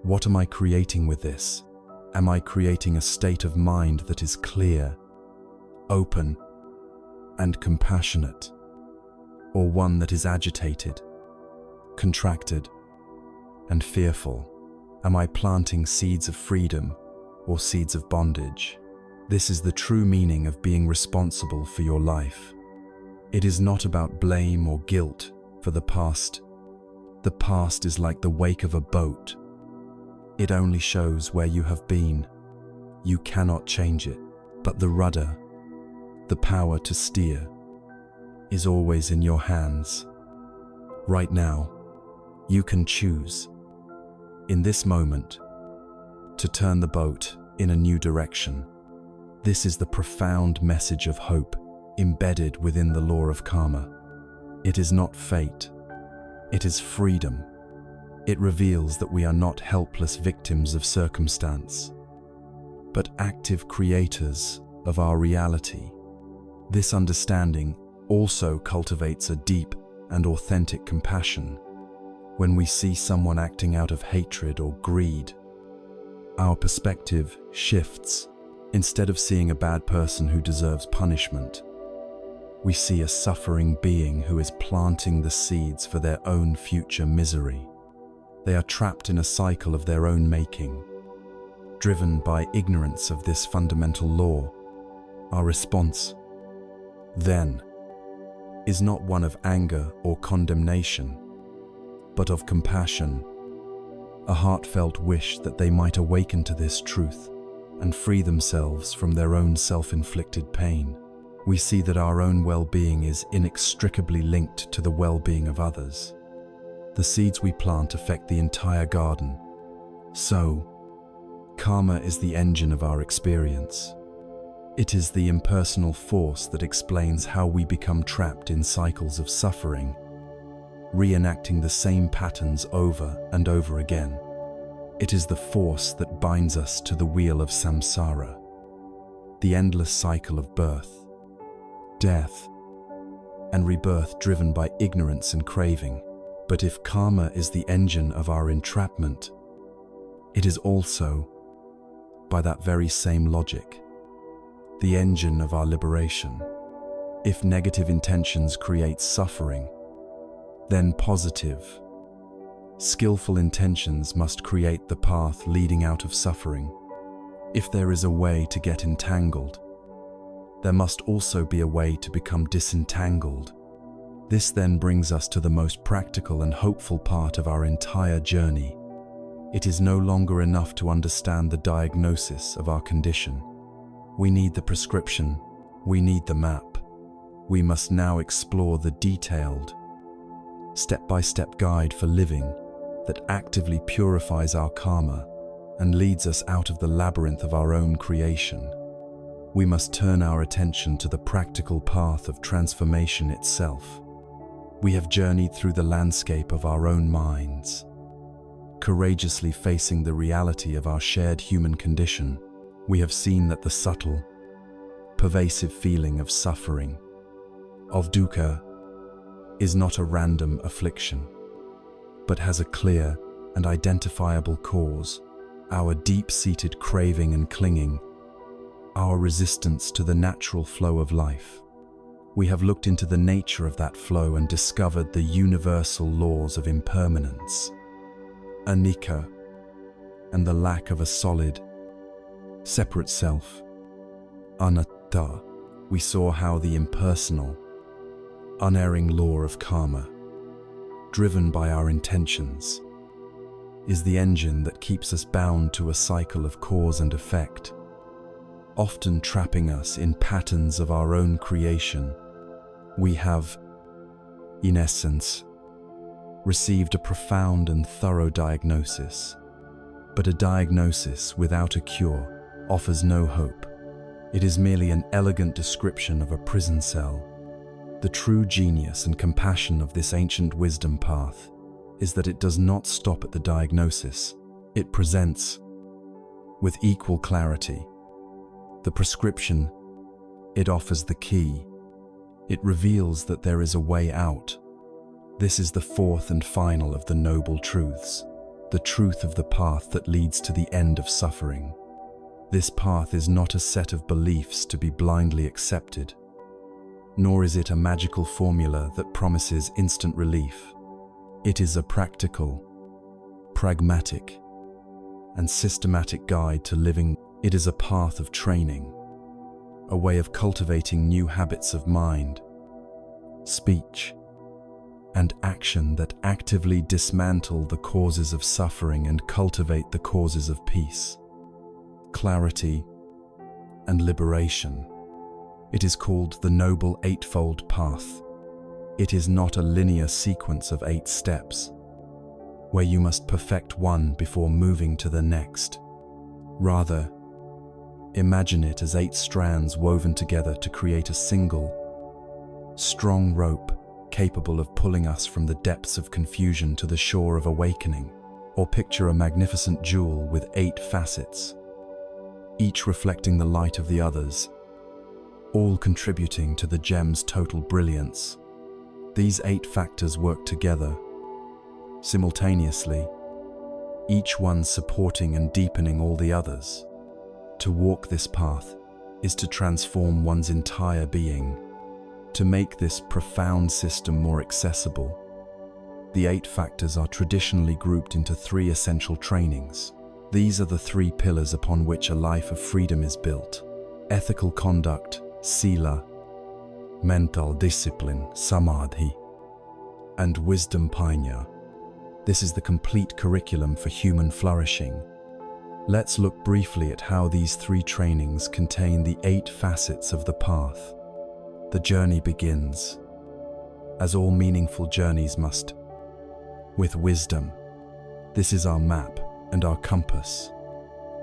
what am I creating with this? Am I creating a state of mind that is clear, open, and compassionate, or one that is agitated, contracted, and fearful? Am I planting seeds of freedom or seeds of bondage? This is the true meaning of being responsible for your life. It is not about blame or guilt for the past. The past is like the wake of a boat. It only shows where you have been. You cannot change it, but the rudder, the power to steer, is always in your hands. Right now, you can choose, in this moment, to turn the boat in a new direction. This is the profound message of hope embedded within the law of karma. It is not fate, it is freedom. It reveals that we are not helpless victims of circumstance, but active creators of our reality. This understanding also cultivates a deep and authentic compassion. When we see someone acting out of hatred or greed, our perspective shifts. Instead of seeing a bad person who deserves punishment, we see a suffering being who is planting the seeds for their own future misery. They are trapped in a cycle of their own making, driven by ignorance of this fundamental law. Our response, then, is not one of anger or condemnation, but of compassion, a heartfelt wish that they might awaken to this truth and free themselves from their own self-inflicted pain. We see that our own well-being is inextricably linked to the well-being of others. The seeds we plant affect the entire garden. So, karma is the engine of our experience. It is the impersonal force that explains how we become trapped in cycles of suffering, reenacting the same patterns over and over again. It is the force that binds us to the wheel of samsara, the endless cycle of birth, death, and rebirth driven by ignorance and craving. But if karma is the engine of our entrapment, it is also, by that very same logic, the engine of our liberation. If negative intentions create suffering, then positive, skillful intentions must create the path leading out of suffering. If there is a way to get entangled, there must also be a way to become disentangled. This then brings us to the most practical and hopeful part of our entire journey. It is no longer enough to understand the diagnosis of our condition. We need the prescription, we need the map. We must now explore the detailed, step-by-step guide for living that actively purifies our karma and leads us out of the labyrinth of our own creation. We must turn our attention to the practical path of transformation itself. We have journeyed through the landscape of our own minds, courageously facing the reality of our shared human condition. We have seen that the subtle, pervasive feeling of suffering, of dukkha, is not a random affliction, but has a clear and identifiable cause: our deep-seated craving and clinging, our resistance to the natural flow of life. We have looked into the nature of that flow and discovered the universal laws of impermanence, anicca, and the lack of a solid, separate self, anatta. We saw how the impersonal, unerring law of karma, driven by our intentions, is the engine that keeps us bound to a cycle of cause and effect, often trapping us in patterns of our own creation. We have, in essence, received a profound and thorough diagnosis, but a diagnosis without a cure offers no hope. It is merely an elegant description of a prison cell. The true genius and compassion of this ancient wisdom path is that it does not stop at the diagnosis. It presents, with equal clarity, the prescription. It offers the key. It reveals that there is a way out. This is the fourth and final of the noble truths, the truth of the path that leads to the end of suffering. This path is not a set of beliefs to be blindly accepted, nor is it a magical formula that promises instant relief. It is a practical, pragmatic, and systematic guide to living. It is a path of training, a way of cultivating new habits of mind, speech, and action that actively dismantle the causes of suffering and cultivate the causes of peace, clarity, and liberation. It is called the Noble Eightfold Path. It is not a linear sequence of 8 steps, where you must perfect one before moving to the next. Rather, imagine it as 8 strands woven together to create a single, strong rope capable of pulling us from the depths of confusion to the shore of awakening. Or picture a magnificent jewel with 8 facets, each reflecting the light of the others, all contributing to the gem's total brilliance. These 8 factors work together, simultaneously, each one supporting and deepening all the others. To walk this path is to transform one's entire being, to make this profound system more accessible. The 8 factors are traditionally grouped into 3 essential trainings. These are the 3 pillars upon which a life of freedom is built: ethical conduct, sila; mental discipline, samadhi; and wisdom, panya. This is the complete curriculum for human flourishing. Let's look briefly at how these 3 trainings contain the 8 facets of the path. The journey begins, as all meaningful journeys must, with wisdom. This is our map and our compass.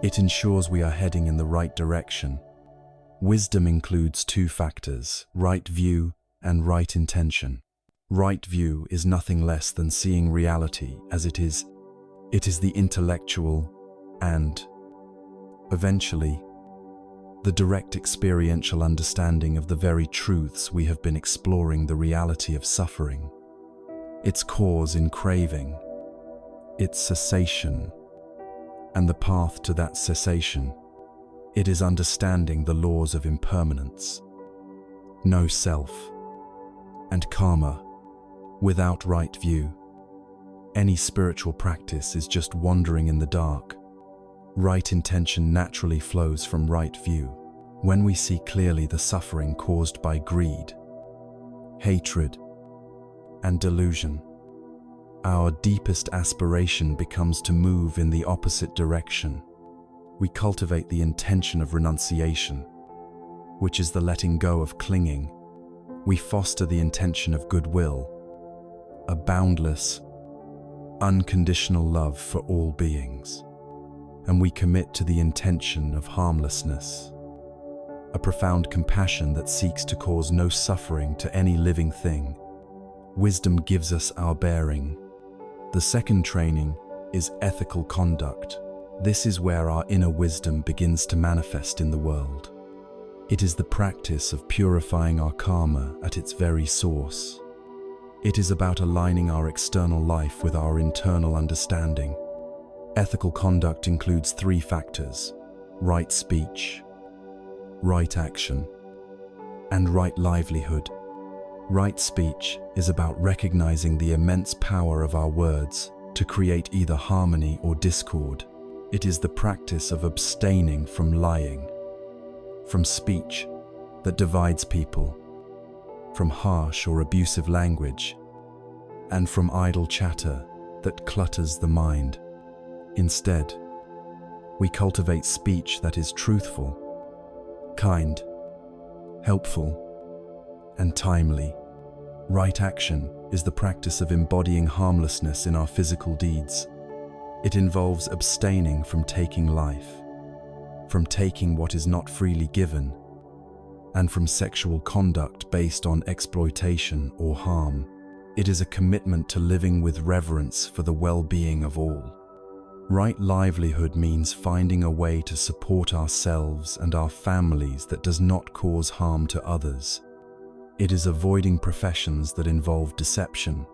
It ensures we are heading in the right direction. Wisdom includes 2 factors: right view and right intention. Right view is nothing less than seeing reality as it is. It is the intellectual and, eventually, the direct experiential understanding of the very truths we have been exploring: the reality of suffering, its cause in craving, its cessation, and the path to that cessation. It is understanding the laws of impermanence, no self, and karma. Without right view, any spiritual practice is just wandering in the dark. Right intention naturally flows from right view. When we see clearly the suffering caused by greed, hatred, and delusion, our deepest aspiration becomes to move in the opposite direction. We cultivate the intention of renunciation, which is the letting go of clinging. We foster the intention of goodwill, a boundless, unconditional love for all beings. And we commit to the intention of harmlessness, a profound compassion that seeks to cause no suffering to any living thing. Wisdom gives us our bearing. The second training is ethical conduct. This is where our inner wisdom begins to manifest in the world. It is the practice of purifying our karma at its very source. It is about aligning our external life with our internal understanding. Ethical conduct includes 3 factors: right speech, right action, and right livelihood. Right speech is about recognizing the immense power of our words to create either harmony or discord. It is the practice of abstaining from lying, from speech that divides people, from harsh or abusive language, and from idle chatter that clutters the mind. Instead, we cultivate speech that is truthful, kind, helpful, and timely. Right action is the practice of embodying harmlessness in our physical deeds. It involves abstaining from taking life, from taking what is not freely given, and from sexual conduct based on exploitation or harm. It is a commitment to living with reverence for the well-being of all. Right livelihood means finding a way to support ourselves and our families that does not cause harm to others. It is avoiding professions that involve deception,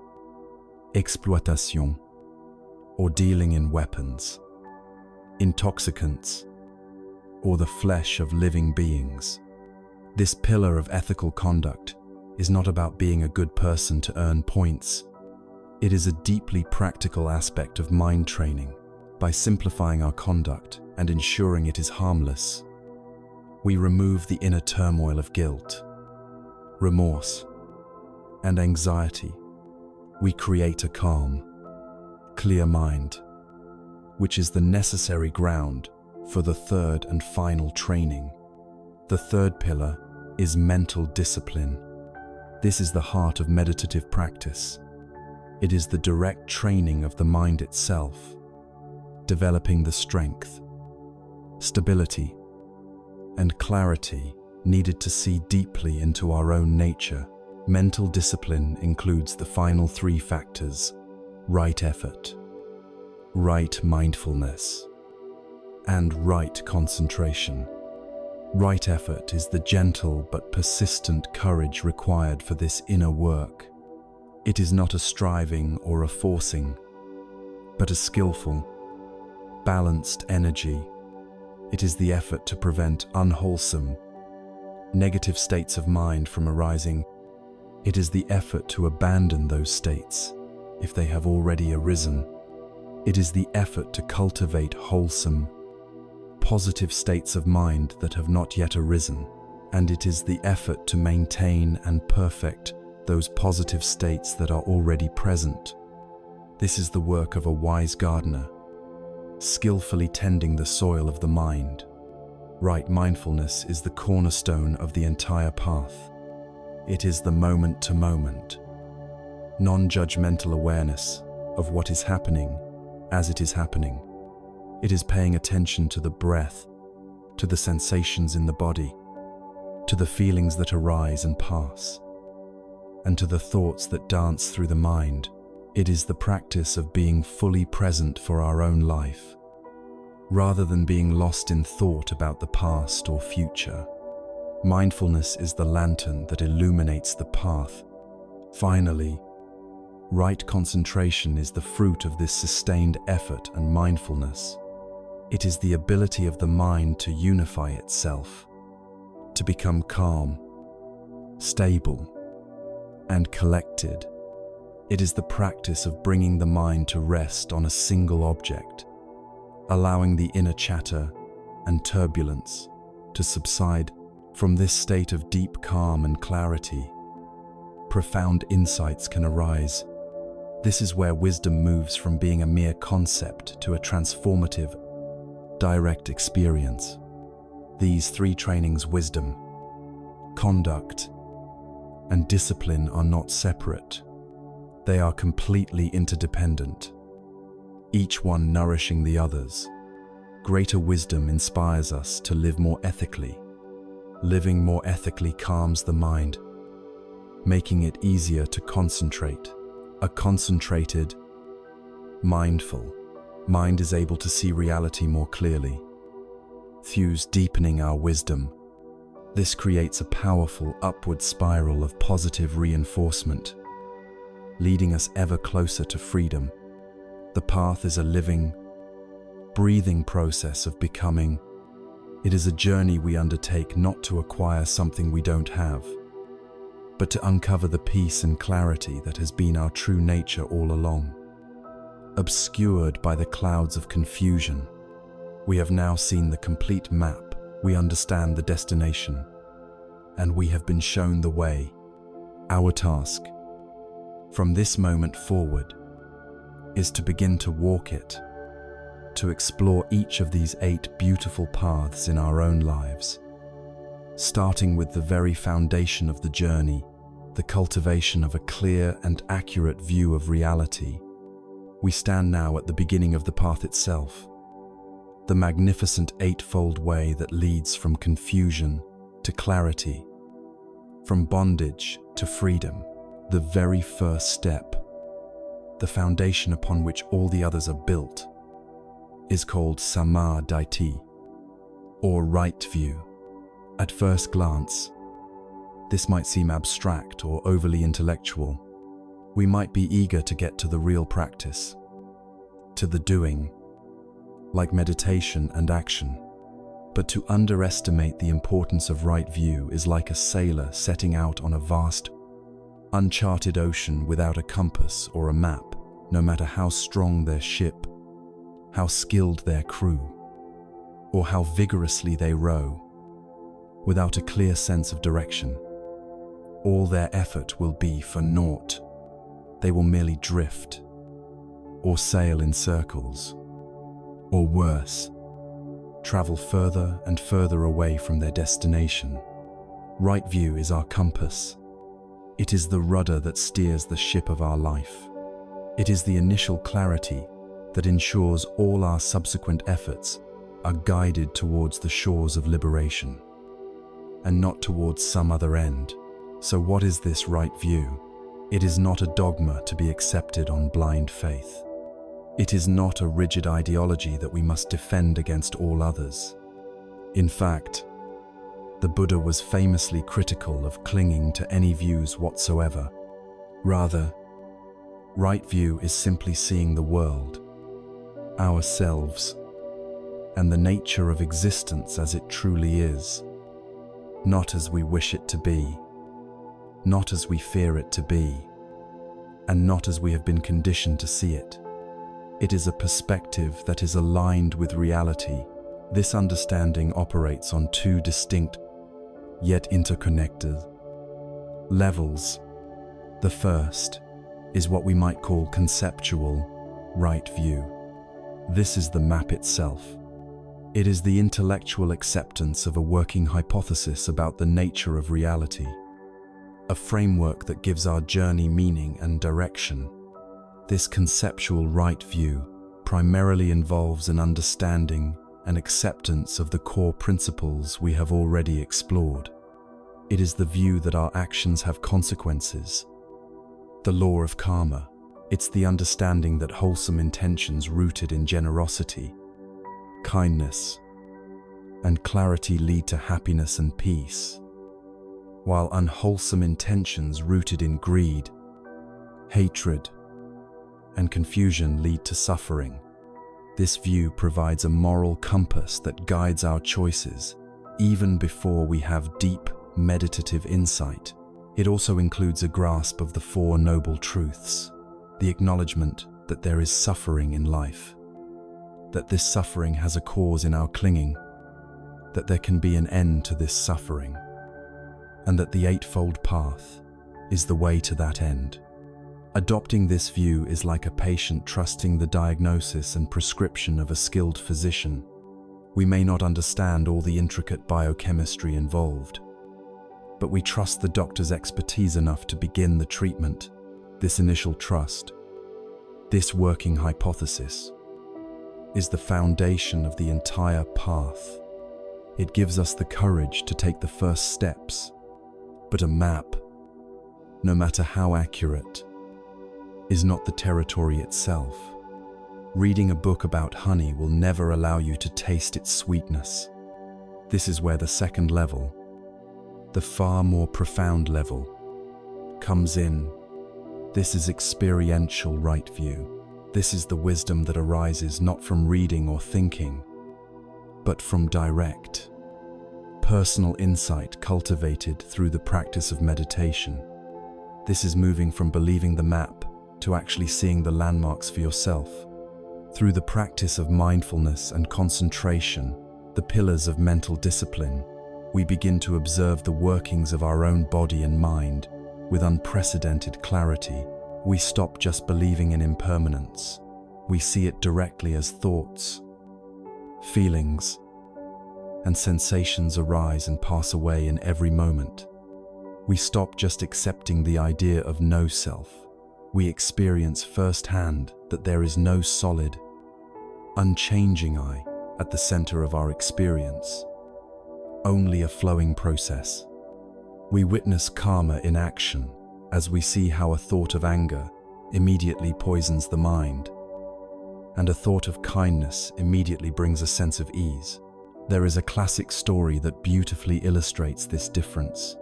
exploitation, or dealing in weapons, intoxicants, or the flesh of living beings. This pillar of ethical conduct is not about being a good person to earn points. It is a deeply practical aspect of mind training. By simplifying our conduct and ensuring it is harmless, we remove the inner turmoil of guilt, remorse, and anxiety, we create a calm, clear mind, which is the necessary ground for the third and final training. The third pillar is mental discipline. This is the heart of meditative practice. It is the direct training of the mind itself, developing the strength, stability, and clarity needed to see deeply into our own nature. Mental discipline includes the final three factors: right effort, right mindfulness, and right concentration. Right effort is the gentle but persistent courage required for this inner work. It is not a striving or a forcing, but a skillful, balanced energy. It is the effort to prevent unwholesome, negative states of mind from arising. It is the effort to abandon those states if they have already arisen. It is the effort to cultivate wholesome, positive states of mind that have not yet arisen. And it is the effort to maintain and perfect those positive states that are already present. This is the work of a wise gardener, skillfully tending the soil of the mind. Right mindfulness is the cornerstone of the entire path. It is the moment-to-moment, non-judgmental awareness of what is happening as it is happening. It is paying attention to the breath, to the sensations in the body, to the feelings that arise and pass, and to the thoughts that dance through the mind. It is the practice of being fully present for our own life, rather than being lost in thought about the past or future. Mindfulness is the lantern that illuminates the path. Finally, right concentration is the fruit of this sustained effort and mindfulness. It is the ability of the mind to unify itself, to become calm, stable, and collected. It is the practice of bringing the mind to rest on a single object, allowing the inner chatter and turbulence to subside. From this state of deep calm and clarity, profound insights can arise. This is where wisdom moves from being a mere concept to a transformative, direct experience. These three trainings, wisdom, conduct, and discipline, are not separate. They are completely interdependent, each one nourishing the others. Greater wisdom inspires us to live more ethically. Living more ethically calms the mind, making it easier to concentrate. A concentrated, mindful mind is able to see reality more clearly, thus deepening our wisdom. This creates a powerful upward spiral of positive reinforcement, leading us ever closer to freedom. The path is a living, breathing process of becoming. It is a journey we undertake not to acquire something we don't have, but to uncover the peace and clarity that has been our true nature all along. Obscured by the clouds of confusion, we have now seen the complete map. We understand the destination, and we have been shown the way. Our task, from this moment forward, is to begin to walk it, to explore each of these 8 beautiful paths in our own lives, starting with the very foundation of the journey, the cultivation of a clear and accurate view of reality. We stand now at the beginning of the path itself, the magnificent 8-fold way that leads from confusion to clarity, from bondage to freedom. The very first step, the foundation upon which all the others are built, is called samadhi, or right view. At first glance, this might seem abstract or overly intellectual. We might be eager to get to the real practice, to the doing, like meditation and action. But to underestimate the importance of right view is like a sailor setting out on a vast, uncharted ocean without a compass or a map. No matter how strong their ship, how skilled their crew, or how vigorously they row, without a clear sense of direction, all their effort will be for naught. they will merely drift, or sail in circles, or worse, travel further and further away from their destination. Right view is our compass. It is the rudder that steers the ship of our life. It is the initial clarity that ensures all our subsequent efforts are guided towards the shores of liberation, and not towards some other end. So what is this right view? It is not a dogma to be accepted on blind faith. It is not a rigid ideology that we must defend against all others. In fact, the Buddha was famously critical of clinging to any views whatsoever. Rather, right view is simply seeing the world, ourselves, and the nature of existence as it truly is, not as we wish it to be, not as we fear it to be, and not as we have been conditioned to see it. It is a perspective that is aligned with reality. This understanding operates on two distinct, yet interconnected levels. The first is what we might call conceptual right view. This is the map itself. It is the intellectual acceptance of a working hypothesis about the nature of reality, a framework that gives our journey meaning and direction. This conceptual right view primarily involves an understanding and acceptance of the core principles we have already explored. It is the view that our actions have consequences, the law of karma. It's the understanding that wholesome intentions rooted in generosity, kindness, and clarity lead to happiness and peace, while unwholesome intentions rooted in greed, hatred, and confusion lead to suffering. This view provides a moral compass that guides our choices, even before we have deep meditative insight. It also includes a grasp of the Four Noble Truths, the acknowledgement that there is suffering in life, that this suffering has a cause in our clinging, that there can be an end to this suffering, and that the Eightfold Path is the way to that end. Adopting this view is like a patient trusting the diagnosis and prescription of a skilled physician. We may not understand all the intricate biochemistry involved, but we trust the doctor's expertise enough to begin the treatment. This initial trust, this working hypothesis, is the foundation of the entire path. It gives us the courage to take the first steps. But a map, no matter how accurate, is not the territory itself. Reading a book about honey will never allow you to taste its sweetness. This is where the second level, the far more profound level, comes in. This is experiential right view. This is the wisdom that arises not from reading or thinking, but from direct, personal insight cultivated through the practice of meditation. This is moving from believing the map to actually seeing the landmarks for yourself. Through the practice of mindfulness and concentration, the pillars of mental discipline, we begin to observe the workings of our own body and mind with unprecedented clarity. We stop just believing in impermanence. We see it directly as thoughts, feelings, and sensations arise and pass away in every moment. We stop just accepting the idea of no self. We experience firsthand that there is no solid, unchanging I at the center of our experience, only a flowing process. We witness karma in action as we see how a thought of anger immediately poisons the mind, and a thought of kindness immediately brings a sense of ease. There is a classic story that beautifully illustrates this difference.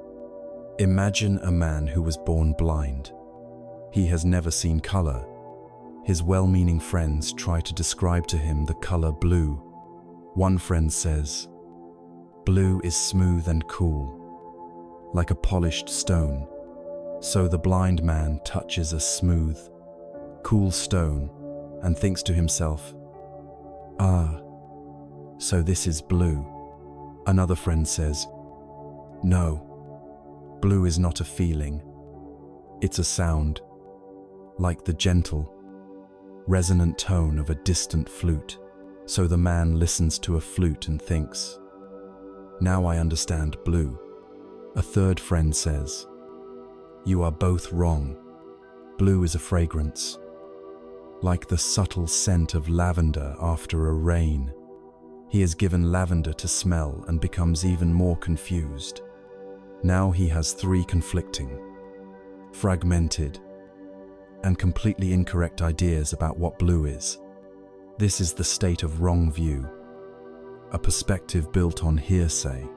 Imagine a man who was born blind. He has never seen color. His well-meaning friends try to describe to him the color blue. One friend says, "Blue is smooth and cool, like a polished stone." So the blind man touches a smooth, cool stone and thinks to himself, "Ah, so this is blue." Another friend says, "No, blue is not a feeling. It's a sound. like the gentle, resonant tone of a distant flute. So the man listens to a flute and thinks, "Now I understand blue." A third friend says, "You are both wrong. Blue is a fragrance, like the subtle scent of lavender after a rain." He is given lavender to smell and becomes even more confused. Now he has three conflicting, fragmented, and completely incorrect ideas about what blue is. This is the state of wrong view, a perspective built on hearsay,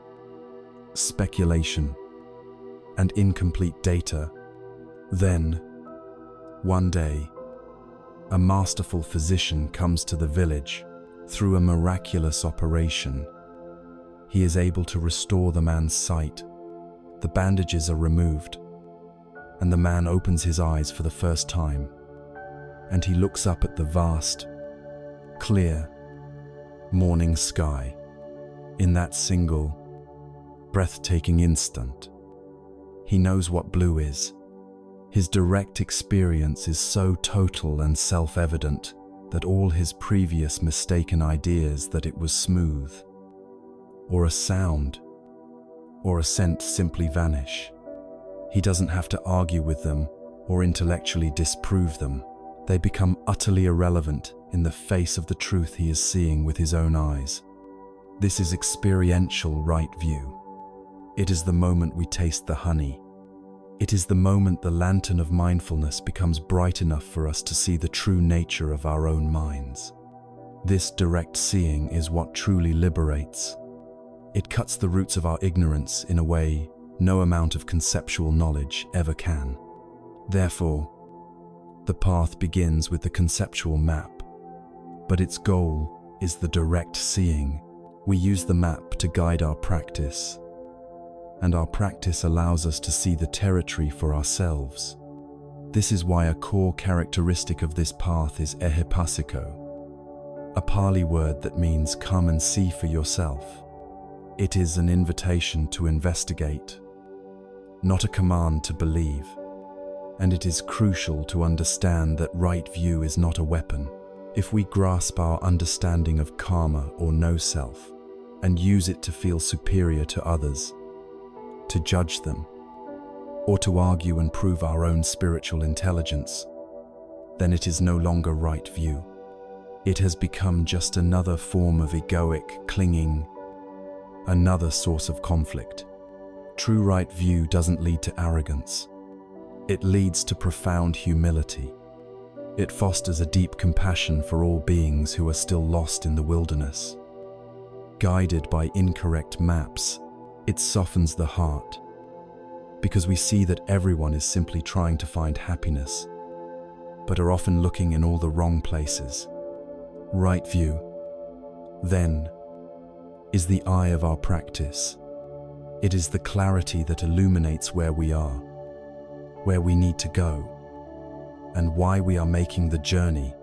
speculation, and incomplete data. Then, one day, a masterful physician comes to the village. Through a miraculous operation, he is able to restore the man's sight. The bandages are removed, and the man opens his eyes for the first time, and he looks up at the vast, clear, morning sky. In that single, breathtaking instant, he knows what blue is. His direct experience is so total and self-evident that all his previous mistaken ideas that it was smooth, or a sound, or a scent simply vanish. He doesn't have to argue with them or intellectually disprove them. They become utterly irrelevant in the face of the truth he is seeing with his own eyes. This is experiential right view. It is the moment we taste the honey. It is the moment the lantern of mindfulness becomes bright enough for us to see the true nature of our own minds. This direct seeing is what truly liberates. It cuts the roots of our ignorance in a way no amount of conceptual knowledge ever can. Therefore, the path begins with the conceptual map, but its goal is the direct seeing. We use the map to guide our practice, and our practice allows us to see the territory for ourselves. This is why a core characteristic of this path is ehipassiko, a Pali word that means come and see for yourself. It is an invitation to investigate, not a command to believe. And it is crucial to understand that right view is not a weapon. If we grasp our understanding of karma or no self and use it to feel superior to others, to judge them, or to argue and prove our own spiritual intelligence, then it is no longer right view. It has become just another form of egoic clinging, another source of conflict. True right view doesn't lead to arrogance. It leads to profound humility. It fosters a deep compassion for all beings who are still lost in the wilderness. Guided by incorrect maps, it softens the heart, because we see that everyone is simply trying to find happiness, but are often looking in all the wrong places. Right view, then, is the eye of our practice. It is the clarity that illuminates where we are, where we need to go, and why we are making the journey.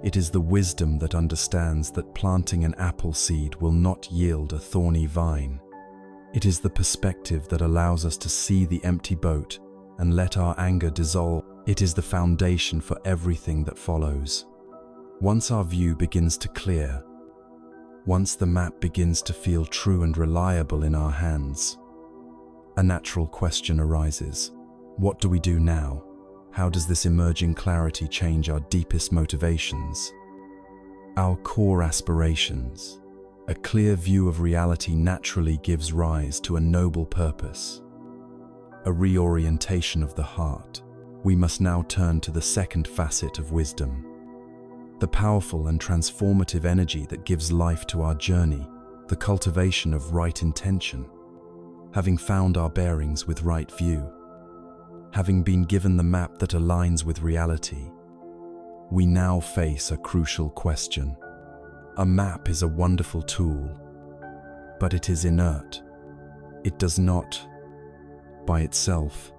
It is the wisdom that understands that planting an apple seed will not yield a thorny vine. It is the perspective that allows us to see the empty boat and let our anger dissolve. It is the foundation for everything that follows. Once our view begins to clear, once the map begins to feel true and reliable in our hands, a natural question arises. What do we do now? How does this emerging clarity change our deepest motivations, our core aspirations? A clear view of reality naturally gives rise to a noble purpose, a reorientation of the heart. We must now turn to the second facet of wisdom, the powerful and transformative energy that gives life to our journey, the cultivation of right intention. Having found our bearings with right view, having been given the map that aligns with reality, we now face a crucial question. A map is a wonderful tool, but it is inert. It does not, by itself,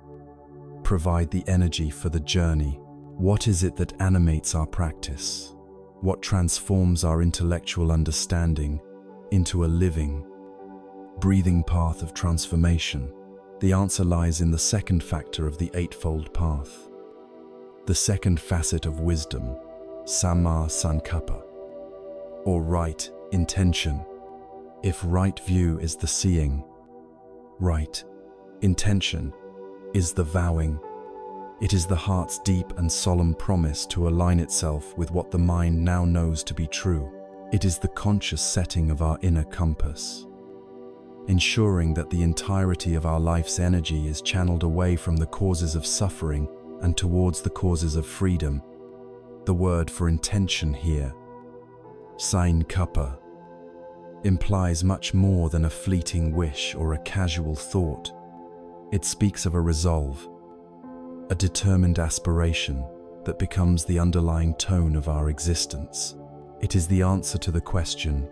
provide the energy for the journey. What is it that animates our practice? What transforms our intellectual understanding into a living, breathing path of transformation? The answer lies in the second factor of the Eightfold Path, the second facet of wisdom, Samma Sankappa, or right intention. If right view is the seeing, right intention is the vowing. It is the heart's deep and solemn promise to align itself with what the mind now knows to be true. It is the conscious setting of our inner compass, ensuring that the entirety of our life's energy is channeled away from the causes of suffering and towards the causes of freedom. The word for intention here, Sankappa, implies much more than a fleeting wish or a casual thought. It speaks of a resolve, a determined aspiration that becomes the underlying tone of our existence. It is the answer to the question,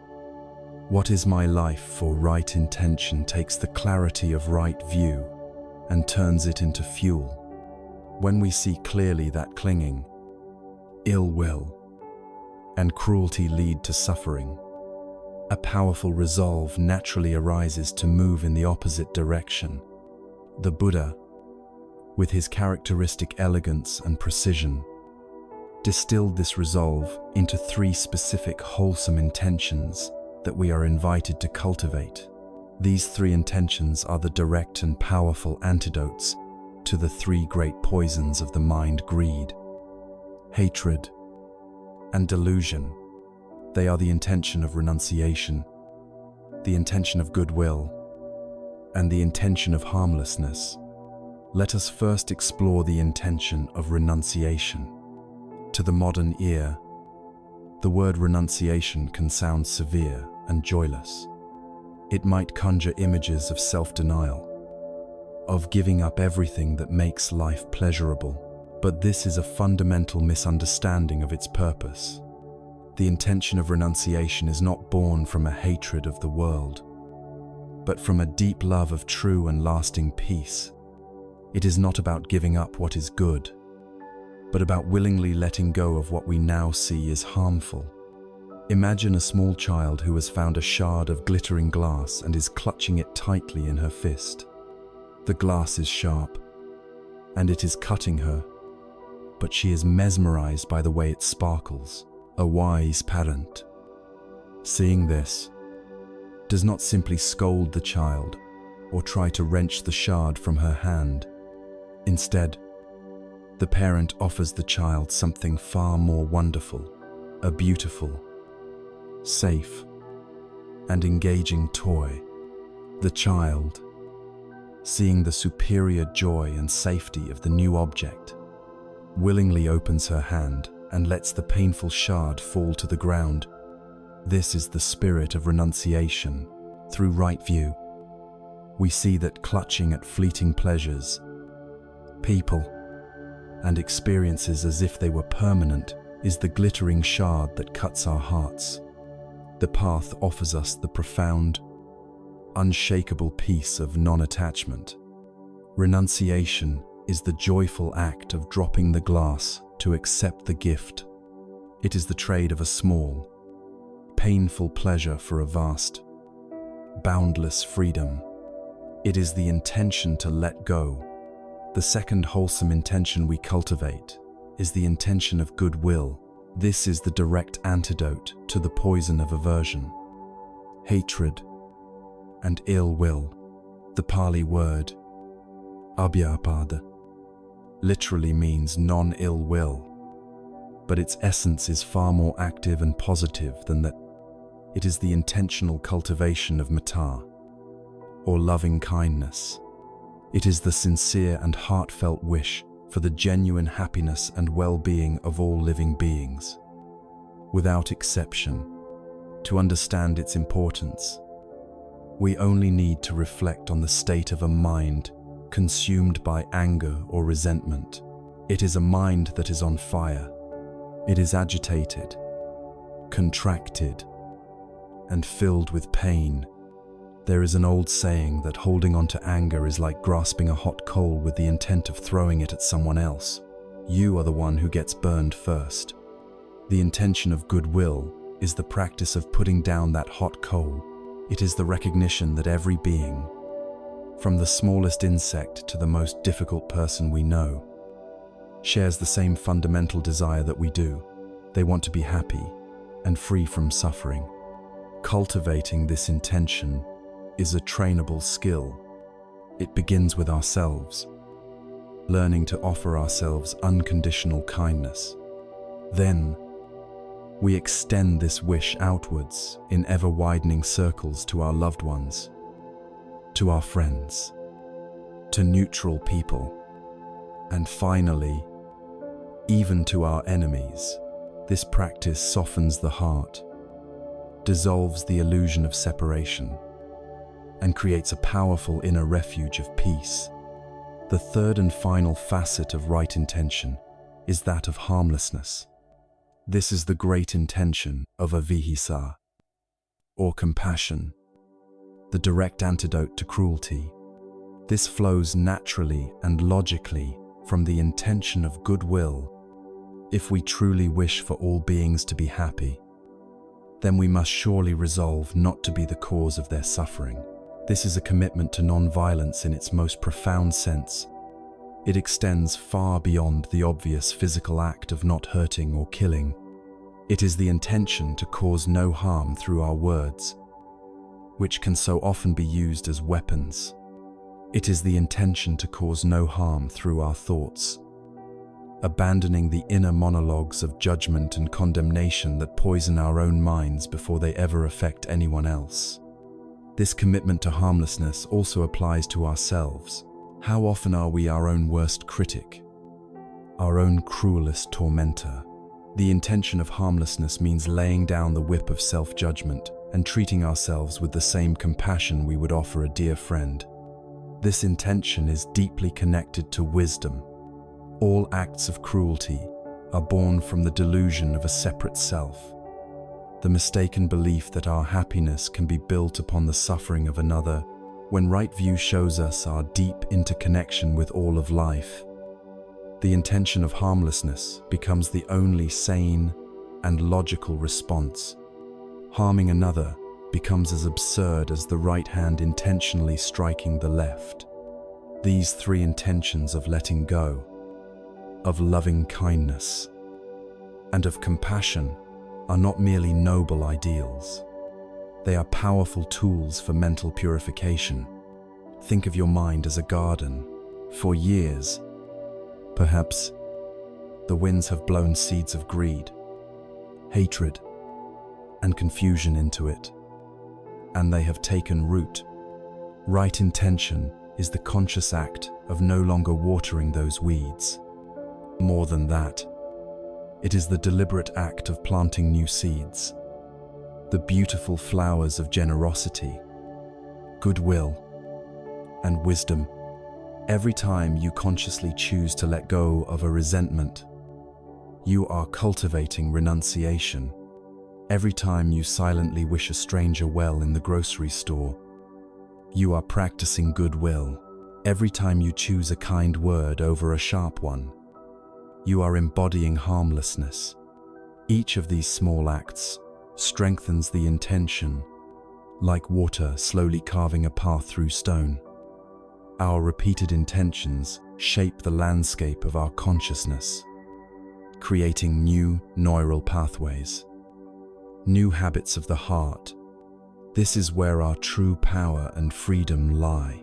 what is my life? For right intention takes the clarity of right view and turns it into fuel. When we see clearly that clinging, ill will, and cruelty lead to suffering, a powerful resolve naturally arises to move in the opposite direction. The Buddha, with his characteristic elegance and precision, distilled this resolve into 3 specific wholesome intentions that we are invited to cultivate. These 3 intentions are the direct and powerful antidotes to the 3 great poisons of the mind: greed, hatred, and delusion. They are the intention of renunciation, the intention of goodwill, and the intention of harmlessness. Let us first explore the intention of renunciation. To the modern ear, the word renunciation can sound severe and joyless. It might conjure images of self-denial, of giving up everything that makes life pleasurable. But this is a fundamental misunderstanding of its purpose. The intention of renunciation is not born from a hatred of the world, but from a deep love of true and lasting peace. It is not about giving up what is good, but about willingly letting go of what we now see is harmful. Imagine a small child who has found a shard of glittering glass and is clutching it tightly in her fist. The glass is sharp, and it is cutting her, but she is mesmerized by the way it sparkles. A wise parent, seeing this, does not simply scold the child or try to wrench the shard from her hand. Instead, the parent offers the child something far more wonderful, a beautiful, safe, and engaging toy. The child, seeing the superior joy and safety of the new object, willingly opens her hand and lets the painful shard fall to the ground. This is the spirit of renunciation. Through right view, we see that clutching at fleeting pleasures, people, and experiences as if they were permanent is the glittering shard that cuts our hearts. The path offers us the profound, unshakable peace of non-attachment. Renunciation is the joyful act of dropping the glass to accept the gift. It is the trade of a small, painful pleasure for a vast, boundless freedom. It is the intention to let go. The second wholesome intention we cultivate is the intention of goodwill. This is the direct antidote to the poison of aversion, hatred, and ill will. The Pali word, abhyapada, literally means non-ill will, but its essence is far more active and positive than that. It is the intentional cultivation of metta, or loving kindness. It is the sincere and heartfelt wish for the genuine happiness and well-being of all living beings. Without exception, to understand its importance, we only need to reflect on the state of a mind consumed by anger or resentment. It is a mind that is on fire. It is agitated, contracted, and filled with pain. There is an old saying that holding on to anger is like grasping a hot coal with the intent of throwing it at someone else. You are the one who gets burned first. The intention of goodwill is the practice of putting down that hot coal. It is the recognition that every being, from the smallest insect to the most difficult person we know, shares the same fundamental desire that we do. They want to be happy and free from suffering. Cultivating this intention is a trainable skill. It begins with ourselves, learning to offer ourselves unconditional kindness. Then, we extend this wish outwards in ever-widening circles to our loved ones, to our friends, to neutral people, and finally, even to our enemies. This practice softens the heart, dissolves the illusion of separation, and creates a powerful inner refuge of peace. The third and final facet of right intention is that of harmlessness. This is the great intention of avihisa, or compassion, the direct antidote to cruelty. This flows naturally and logically from the intention of goodwill. If we truly wish for all beings to be happy, then we must surely resolve not to be the cause of their suffering. This is a commitment to non-violence in its most profound sense. It extends far beyond the obvious physical act of not hurting or killing. It is the intention to cause no harm through our words, which can so often be used as weapons. It is the intention to cause no harm through our thoughts, abandoning the inner monologues of judgment and condemnation that poison our own minds before they ever affect anyone else. This commitment to harmlessness also applies to ourselves. How often are we our own worst critic, our own cruelest tormentor? The intention of harmlessness means laying down the whip of self-judgment and treating ourselves with the same compassion we would offer a dear friend. This intention is deeply connected to wisdom. All acts of cruelty are born from the delusion of a separate self, the mistaken belief that our happiness can be built upon the suffering of another, when right view shows us our deep interconnection with all of life. The intention of harmlessness becomes the only sane and logical response. Harming another becomes as absurd as the right hand intentionally striking the left. These three intentions of letting go, of loving kindness, and of compassion are not merely noble ideals. They are powerful tools for mental purification. Think of your mind as a garden. For years, perhaps, the winds have blown seeds of greed, hatred, and confusion into it, and they have taken root. Right intention is the conscious act of no longer watering those weeds. More than that, it is the deliberate act of planting new seeds, the beautiful flowers of generosity, goodwill, and wisdom. Every time you consciously choose to let go of a resentment, you are cultivating renunciation. Every time you silently wish a stranger well in the grocery store, you are practicing goodwill. Every time you choose a kind word over a sharp one, you are embodying harmlessness. Each of these small acts strengthens the intention, like water slowly carving a path through stone. Our repeated intentions shape the landscape of our consciousness, creating new neural pathways, new habits of the heart. This is where our true power and freedom lie.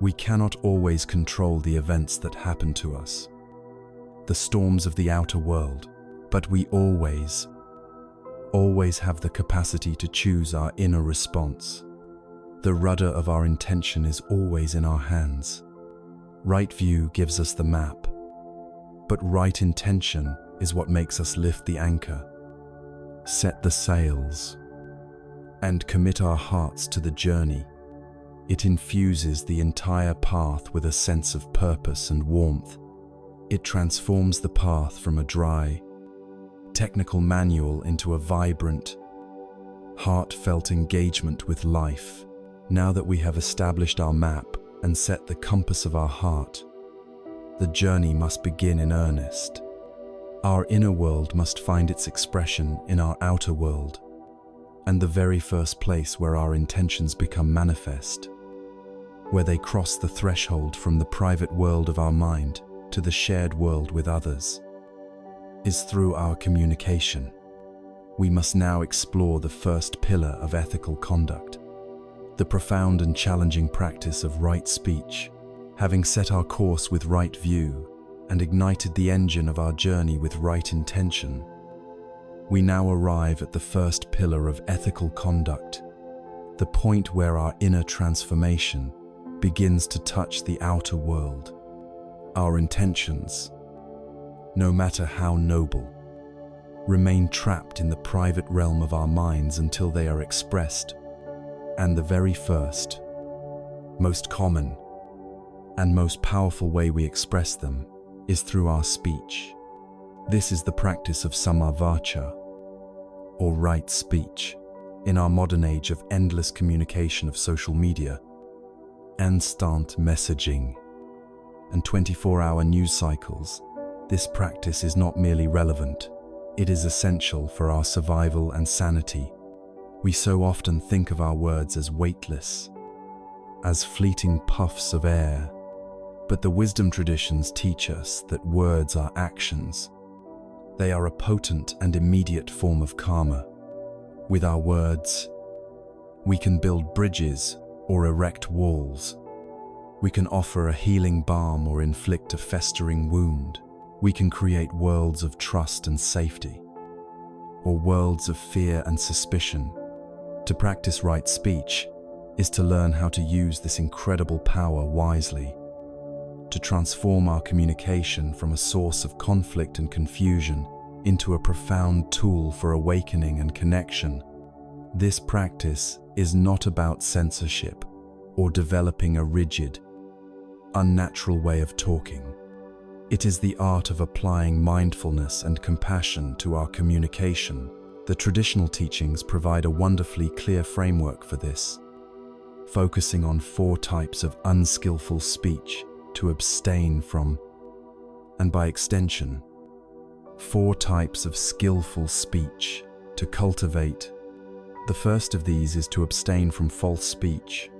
We cannot always control the events that happen to us, the storms of the outer world, but we always have the capacity to choose our inner response. The rudder of our intention is always in our hands. Right view gives us the map, but right intention is what makes us lift the anchor, set the sails, and commit our hearts to the journey. It infuses the entire path with a sense of purpose and warmth. It transforms the path from a dry, technical manual into a vibrant, heartfelt engagement with life. Now that we have established our map and set the compass of our heart, the journey must begin in earnest. Our inner world must find its expression in our outer world, and the very first place where our intentions become manifest, where they cross the threshold from the private world of our mind to the shared world with others is through our communication. We must now explore the first pillar of ethical conduct, the profound and challenging practice of right speech. Having set our course with right view and ignited the engine of our journey with right intention, we now arrive at the first pillar of ethical conduct, the point where our inner transformation begins to touch the outer world. Our intentions, no matter how noble, remain trapped in the private realm of our minds until they are expressed, and the very first, most common, and most powerful way we express them is through our speech. This is the practice of samavacha, or right speech. In our modern age of endless communication of social media, instant messaging, and 24-hour news cycles, this practice is not merely relevant, it is essential for our survival and sanity. We so often think of our words as weightless, as fleeting puffs of air, but the wisdom traditions teach us that words are actions. They are a potent and immediate form of karma. With our words, we can build bridges or erect walls. We can offer a healing balm or inflict a festering wound. We can create worlds of trust and safety, or worlds of fear and suspicion. To practice right speech is to learn how to use this incredible power wisely, to transform our communication from a source of conflict and confusion into a profound tool for awakening and connection. This practice is not about censorship or developing a rigid, unnatural way of talking. It is the art of applying mindfulness and compassion to our communication. The traditional teachings provide a wonderfully clear framework for this, focusing on 4 types of unskillful speech to abstain from, and by extension, 4 types of skillful speech to cultivate. The first of these is to abstain from false speech.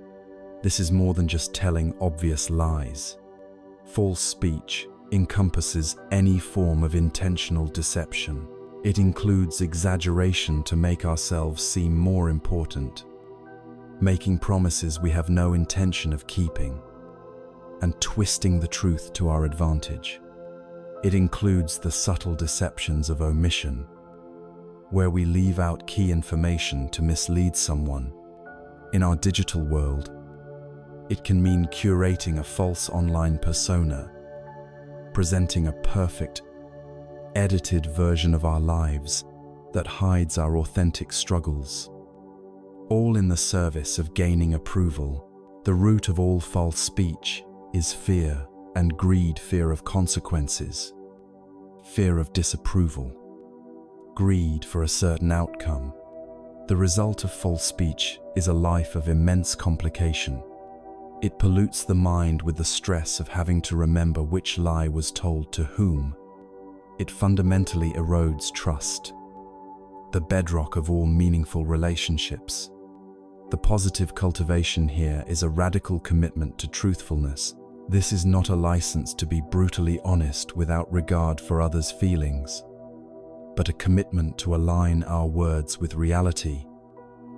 This is more than just telling obvious lies. False speech encompasses any form of intentional deception. It includes exaggeration to make ourselves seem more important, making promises we have no intention of keeping, and twisting the truth to our advantage. It includes the subtle deceptions of omission, where we leave out key information to mislead someone. In our digital world, it can mean curating a false online persona, presenting a perfect, edited version of our lives that hides our authentic struggles, all in the service of gaining approval. The root of all false speech is fear and greed, fear of consequences, fear of disapproval, greed for a certain outcome. The result of false speech is a life of immense complication. It pollutes the mind with the stress of having to remember which lie was told to whom. It fundamentally erodes trust, the bedrock of all meaningful relationships. The positive cultivation here is a radical commitment to truthfulness. This is not a license to be brutally honest without regard for others' feelings, but a commitment to align our words with reality.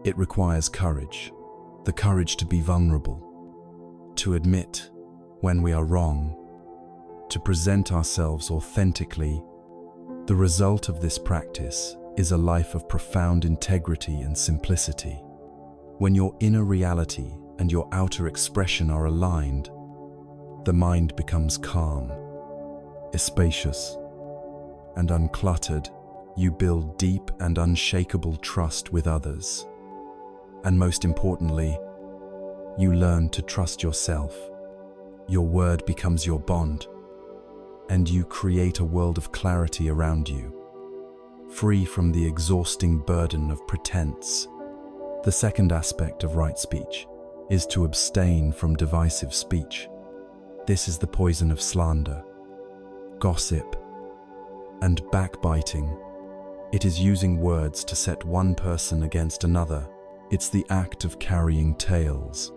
It requires courage, the courage to be vulnerable, to admit when we are wrong, to present ourselves authentically. The result of this practice is a life of profound integrity and simplicity. When your inner reality and your outer expression are aligned, the mind becomes calm, spacious, and uncluttered. You build deep and unshakable trust with others. And most importantly, you learn to trust yourself. Your word becomes your bond, and you create a world of clarity around you, free from the exhausting burden of pretense. The second aspect of right speech is to abstain from divisive speech. This is the poison of slander, gossip, and backbiting. It is using words to set one person against another. It's the act of carrying tales,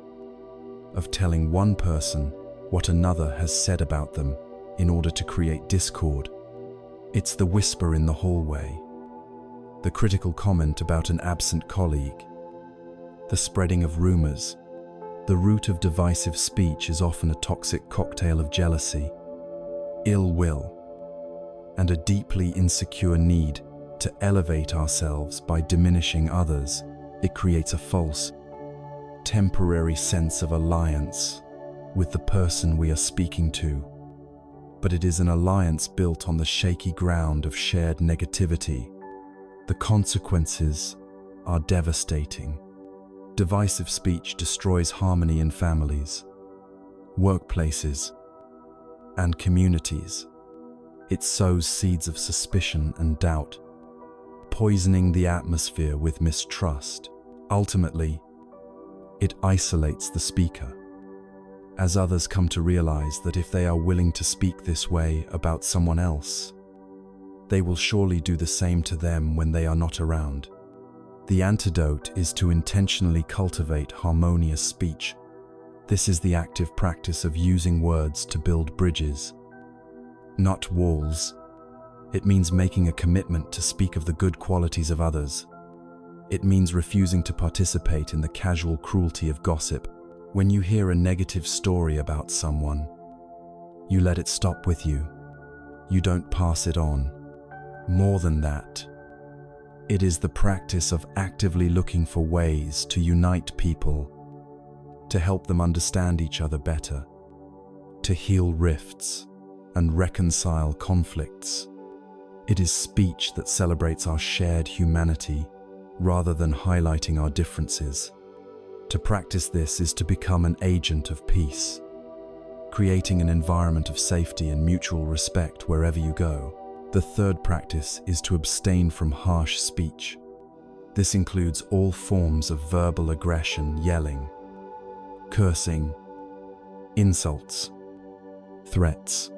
of telling one person what another has said about them. in order to create discord. It's the whisper in the hallway, the critical comment about an absent colleague, the spreading of rumors. The root of divisive speech is often a toxic cocktail of jealousy, ill will, and a deeply insecure need to elevate ourselves by diminishing others. It creates a false, temporary sense of alliance with the person we are speaking to, but it is an alliance built on the shaky ground of shared negativity. The consequences are devastating. Divisive speech destroys harmony in families, workplaces, and communities. It sows seeds of suspicion and doubt, poisoning the atmosphere with mistrust. Ultimately, it isolates the speaker, as others come to realize that if they are willing to speak this way about someone else, they will surely do the same to them when they are not around. The antidote is to intentionally cultivate harmonious speech. This is the active practice of using words to build bridges, not walls. It means making a commitment to speak of the good qualities of others. It means refusing to participate in the casual cruelty of gossip. When you hear a negative story about someone, you let it stop with you. You don't pass it on. More than that, it is the practice of actively looking for ways to unite people, to help them understand each other better, to heal rifts and reconcile conflicts. It is speech that celebrates our shared humanity rather than highlighting our differences. To practice this is to become an agent of peace, creating an environment of safety and mutual respect wherever you go. The third practice is to abstain from harsh speech. This includes all forms of verbal aggression, yelling, cursing, insults, threats,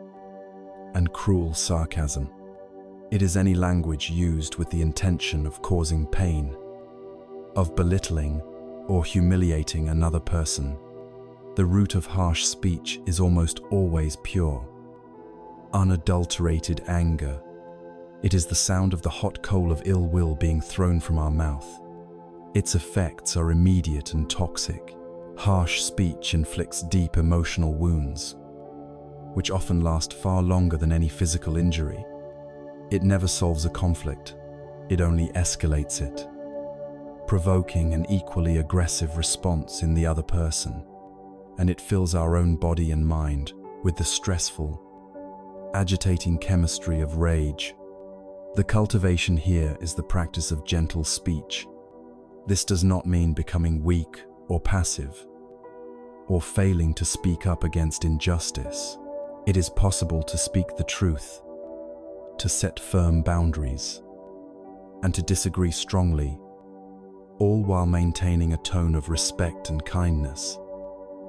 and cruel sarcasm. It is any language used with the intention of causing pain, of belittling or humiliating another person. The root of harsh speech is almost always pure, unadulterated anger. It is the sound of the hot coal of ill will being thrown from our mouth. Its effects are immediate and toxic. Harsh speech inflicts deep emotional wounds, which often last far longer than any physical injury. It never solves a conflict, it only escalates it, provoking an equally aggressive response in the other person, and it fills our own body and mind with the stressful, agitating chemistry of rage. The cultivation here is the practice of gentle speech. This does not mean becoming weak or passive, or failing to speak up against injustice. It is possible to speak the truth, to set firm boundaries, and to disagree strongly, all while maintaining a tone of respect and kindness.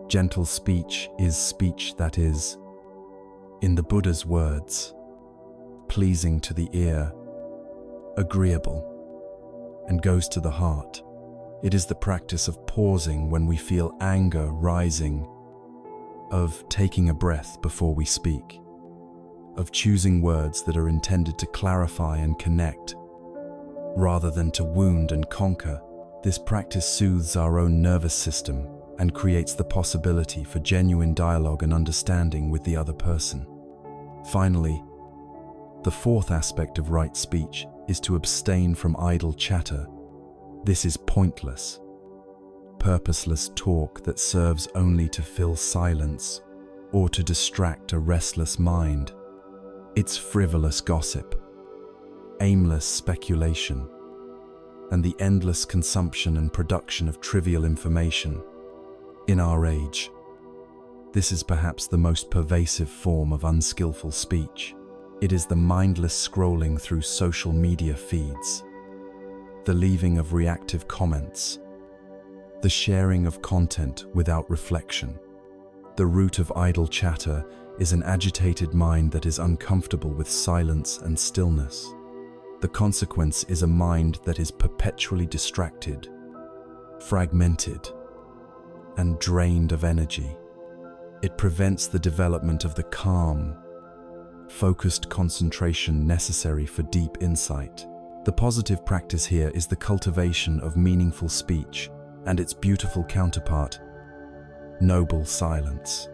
Gentle speech is speech that is, in the Buddha's words, pleasing to the ear, agreeable, and goes to the heart. It is the practice of pausing when we feel anger rising, of taking a breath before we speak, of choosing words that are intended to clarify and connect, rather than to wound and conquer. This practice soothes our own nervous system and creates the possibility for genuine dialogue and understanding with the other person. Finally, the fourth aspect of right speech is to abstain from idle chatter. This is pointless, purposeless talk that serves only to fill silence or to distract a restless mind. It's frivolous gossip, aimless speculation, and the endless consumption and production of trivial information. In our age, this is perhaps the most pervasive form of unskillful speech. It is the mindless scrolling through social media feeds, the leaving of reactive comments, the sharing of content without reflection. The root of idle chatter is an agitated mind that is uncomfortable with silence and stillness. The consequence is a mind that is perpetually distracted, fragmented, and drained of energy. It prevents the development of the calm, focused concentration necessary for deep insight. The positive practice here is the cultivation of meaningful speech and its beautiful counterpart, noble silence.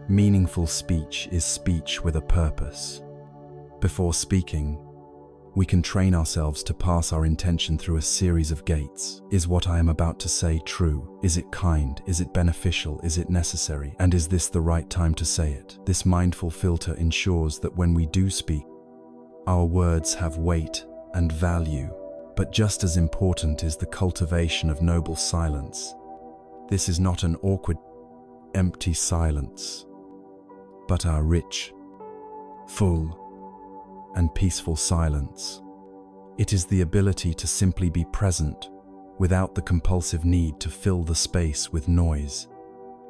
Meaningful speech is speech with a purpose. Before speaking, we can train ourselves to pass our intention through a series of gates. Is what I am about to say true? Is it kind? Is it beneficial? Is it necessary? And is this the right time to say it? This mindful filter ensures that when we do speak, our words have weight and value. But just as important is the cultivation of noble silence. This is not an awkward, empty silence, but our rich, full, and peaceful silence. It is the ability to simply be present without the compulsive need to fill the space with noise.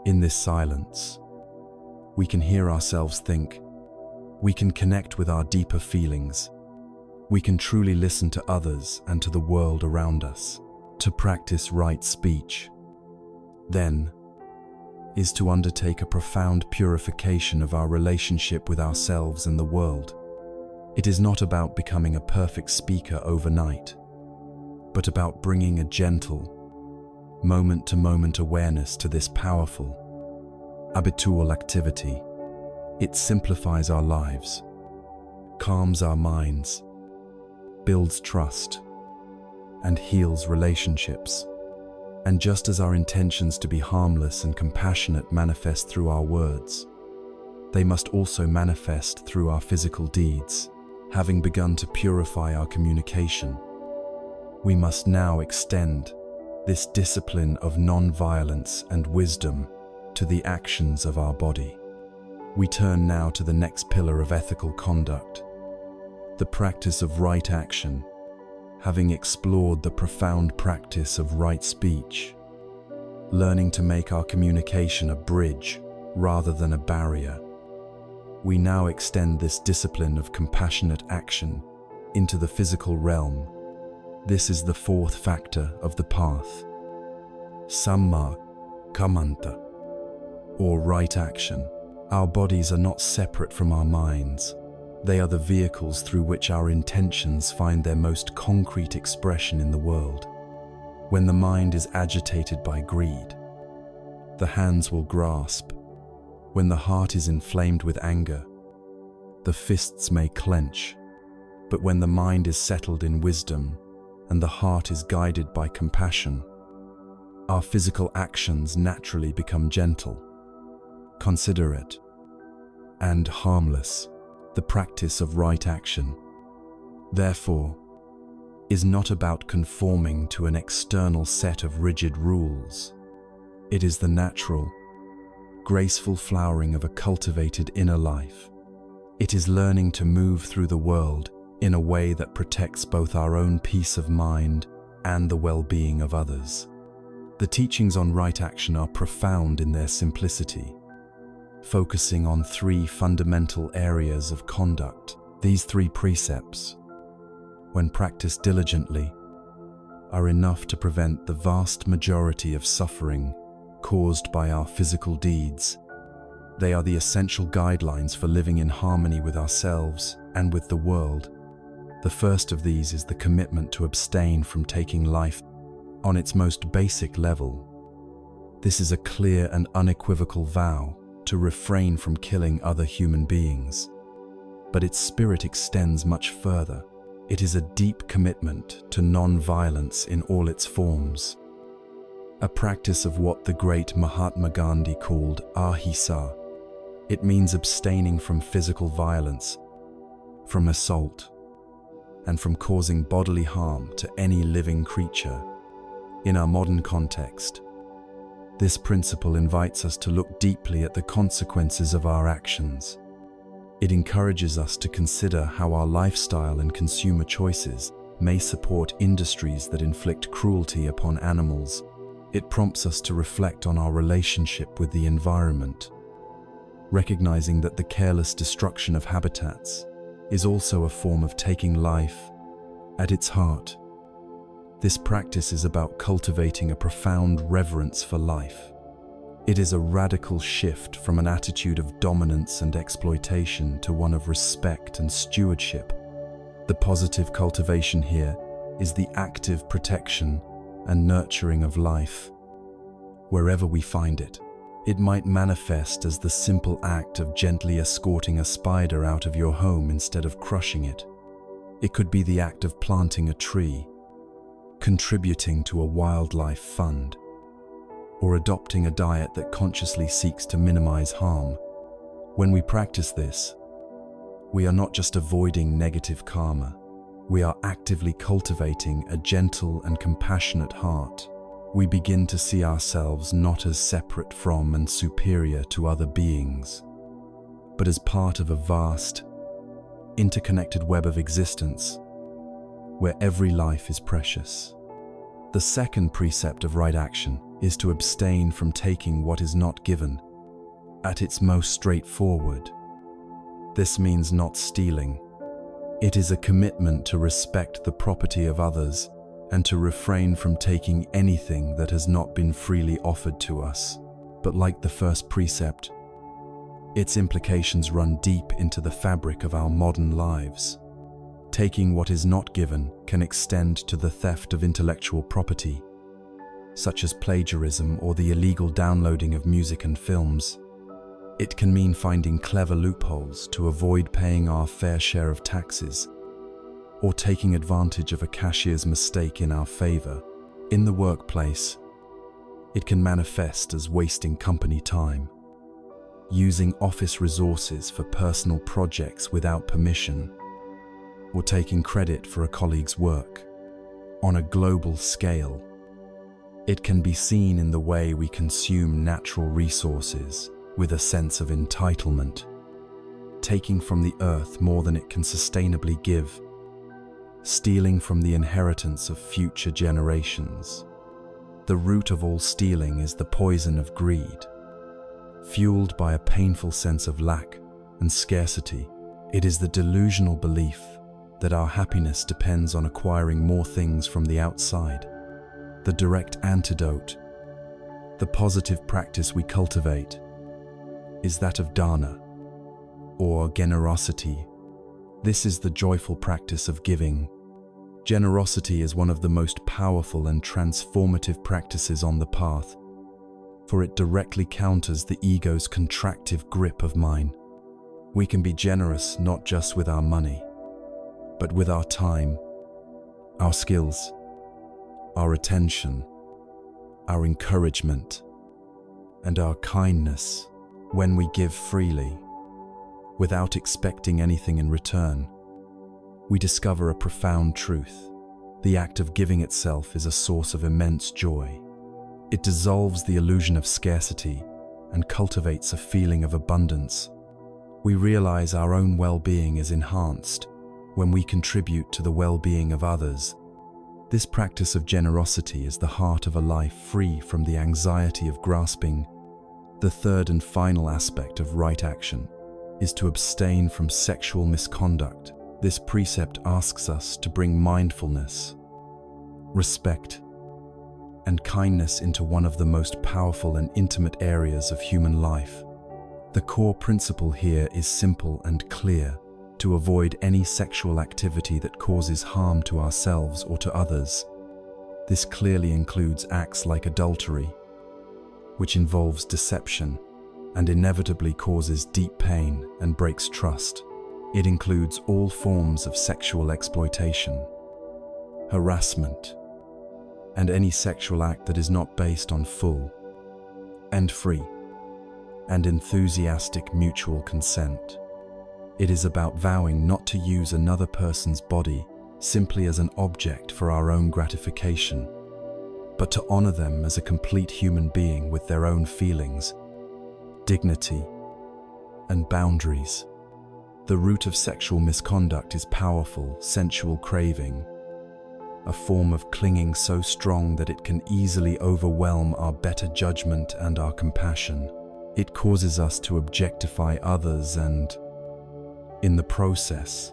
In this silence, we can hear ourselves think. We can connect with our deeper feelings. We can truly listen to others and to the world around us. To practice right speech, then, is to undertake a profound purification of our relationship with ourselves and the world. It is not about becoming a perfect speaker overnight, but about bringing a gentle, moment-to-moment awareness to this powerful, habitual activity. It simplifies our lives, calms our minds, builds trust, and heals relationships. And just as our intentions to be harmless and compassionate manifest through our words, they must also manifest through our physical deeds. Having begun to purify our communication, we must now extend this discipline of non-violence and wisdom to the actions of our body. We turn now to the next pillar of ethical conduct, the practice of right action. Having explored the profound practice of right speech, learning to make our communication a bridge rather than a barrier, we now extend this discipline of compassionate action into the physical realm. This is the fourth factor of the path. Samma kamanta, or right action. Our bodies are not separate from our minds. They are the vehicles through which our intentions find their most concrete expression in the world. When the mind is agitated by greed, the hands will grasp. When the heart is inflamed with anger, the fists may clench. But when the mind is settled in wisdom and the heart is guided by compassion, our physical actions naturally become gentle, considerate, and harmless. The practice of right action, therefore, is not about conforming to an external set of rigid rules. It is the natural, graceful flowering of a cultivated inner life. It is learning to move through the world in a way that protects both our own peace of mind and the well-being of others. The teachings on right action are profound in their simplicity, focusing on three fundamental areas of conduct. These three precepts, when practiced diligently, are enough to prevent the vast majority of suffering caused by our physical deeds. They are the essential guidelines for living in harmony with ourselves and with the world. The first of these is the commitment to abstain from taking life on its most basic level. This is a clear and unequivocal vow to refrain from killing other human beings. But its spirit extends much further. It is a deep commitment to non-violence in all its forms, a practice of what the great Mahatma Gandhi called ahimsa. It means abstaining from physical violence, from assault, and from causing bodily harm to any living creature. In our modern context, this principle invites us to look deeply at the consequences of our actions. It encourages us to consider how our lifestyle and consumer choices may support industries that inflict cruelty upon animals. It prompts us to reflect on our relationship with the environment, recognizing that the careless destruction of habitats is also a form of taking life. At its heart, this practice is about cultivating a profound reverence for life. It is a radical shift from an attitude of dominance and exploitation to one of respect and stewardship. The positive cultivation here is the active protection and nurturing of life, wherever we find it. It might manifest as the simple act of gently escorting a spider out of your home instead of crushing it. It could be the act of planting a tree, contributing to a wildlife fund, or adopting a diet that consciously seeks to minimize harm. When we practice this, we are not just avoiding negative karma, we are actively cultivating a gentle and compassionate heart. We begin to see ourselves not as separate from and superior to other beings, but as part of a vast, interconnected web of existence, where every life is precious. The second precept of right action is to abstain from taking what is not given. At its most straightforward, this means not stealing. It is a commitment to respect the property of others and to refrain from taking anything that has not been freely offered to us. But like the first precept, its implications run deep into the fabric of our modern lives. Taking what is not given can extend to the theft of intellectual property, such as plagiarism or the illegal downloading of music and films. It can mean finding clever loopholes to avoid paying our fair share of taxes, or taking advantage of a cashier's mistake in our favor. In the workplace, it can manifest as wasting company time, using office resources for personal projects without permission, or taking credit for a colleague's work. On a global scale, it can be seen in the way we consume natural resources with a sense of entitlement, taking from the earth more than it can sustainably give, stealing from the inheritance of future generations. The root of all stealing is the poison of greed. Fueled by a painful sense of lack and scarcity, it is the delusional belief that our happiness depends on acquiring more things from the outside. The direct antidote, the positive practice we cultivate, is that of dana, or generosity. This is the joyful practice of giving. Generosity is one of the most powerful and transformative practices on the path, for it directly counters the ego's contractive grip of mind. We can be generous not just with our money, but with our time, our skills, our attention, our encouragement, and our kindness. When we give freely, without expecting anything in return, we discover a profound truth. The act of giving itself is a source of immense joy. It dissolves the illusion of scarcity and cultivates a feeling of abundance. We realize our own well-being is enhanced when we contribute to the well-being of others. This practice of generosity is the heart of a life free from the anxiety of grasping. The third and final aspect of right action is to abstain from sexual misconduct. This precept asks us to bring mindfulness, respect, and kindness into one of the most powerful and intimate areas of human life. The core principle here is simple and clear: to avoid any sexual activity that causes harm to ourselves or to others. This clearly includes acts like adultery, which involves deception and inevitably causes deep pain and breaks trust. It includes all forms of sexual exploitation, harassment, and any sexual act that is not based on full and free and enthusiastic mutual consent. It is about vowing not to use another person's body simply as an object for our own gratification, but to honor them as a complete human being with their own feelings, dignity, and boundaries. The root of sexual misconduct is powerful, sensual craving, a form of clinging so strong that it can easily overwhelm our better judgment and our compassion. It causes us to objectify others and, in the process,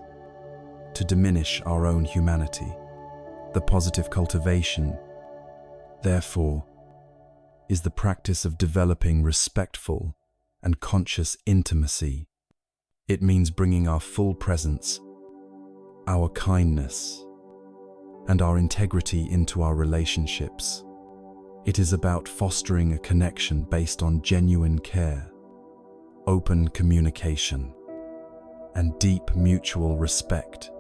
to diminish our own humanity. The positive cultivation, therefore, is the practice of developing respectful and conscious intimacy. It means bringing our full presence, our kindness, and our integrity into our relationships. It is about fostering a connection based on genuine care, open communication, and deep mutual respect,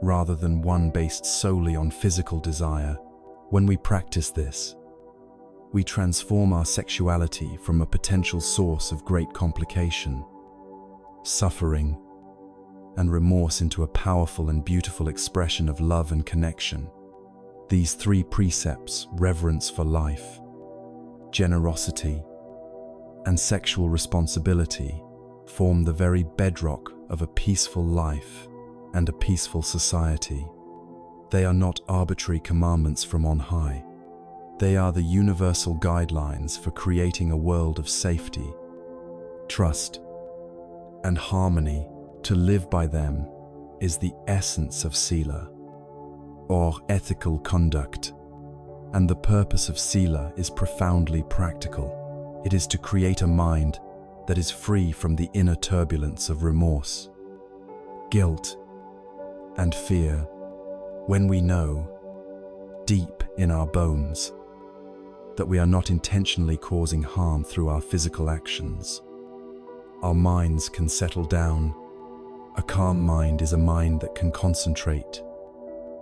rather than one based solely on physical desire. When we practice this, we transform our sexuality from a potential source of great complication, suffering, and remorse into a powerful and beautiful expression of love and connection. These three precepts, reverence for life, generosity, and sexual responsibility, form the very bedrock of a peaceful life and a peaceful society. They are not arbitrary commandments from on high. They are the universal guidelines for creating a world of safety, trust, and harmony. To live by them is the essence of Sila, or ethical conduct, and the purpose of Sila is profoundly practical. It is to create a mind that is free from the inner turbulence of remorse, guilt, and fear. When we know, deep in our bones, that we are not intentionally causing harm through our physical actions, our minds can settle down. A calm mind is a mind that can concentrate.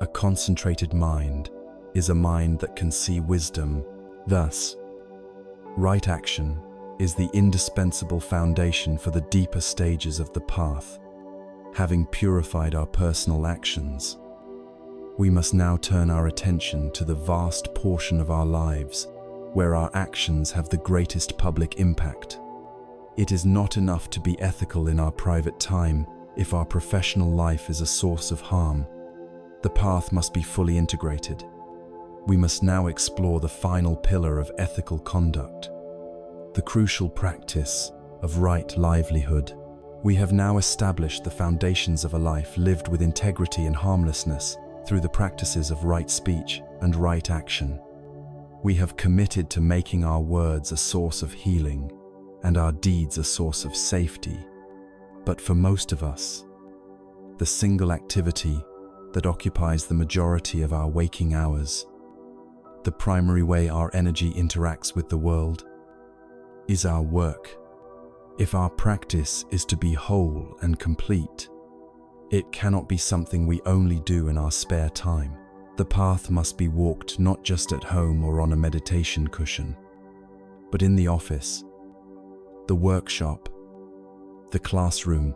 A concentrated mind is a mind that can see wisdom. Thus, right action is the indispensable foundation for the deeper stages of the path. Having purified our personal actions, we must now turn our attention to the vast portion of our lives where our actions have the greatest public impact. It is not enough to be ethical in our private time if our professional life is a source of harm. The path must be fully integrated. We must now explore the final pillar of ethical conduct, the crucial practice of right livelihood. We have now established the foundations of a life lived with integrity and harmlessness through the practices of right speech and right action. We have committed to making our words a source of healing and our deeds a source of safety. But for most of us, the single activity that occupies the majority of our waking hours, the primary way our energy interacts with the world, is our work. If our practice is to be whole and complete, it cannot be something we only do in our spare time. The path must be walked not just at home or on a meditation cushion, but in the office, the workshop, the classroom,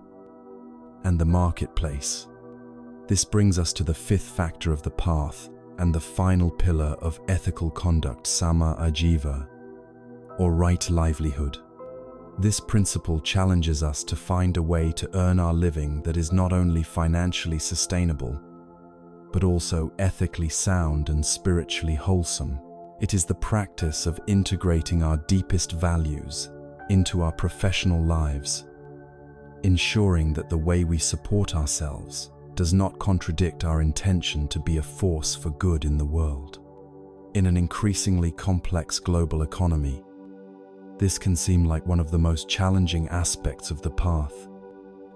and the marketplace. This brings us to the fifth factor of the path and the final pillar of ethical conduct, sama ajiva, or right livelihood. This principle challenges us to find a way to earn our living that is not only financially sustainable, but also ethically sound and spiritually wholesome. It is the practice of integrating our deepest values into our professional lives, ensuring that the way we support ourselves does not contradict our intention to be a force for good in the world. In an increasingly complex global economy, this can seem like one of the most challenging aspects of the path,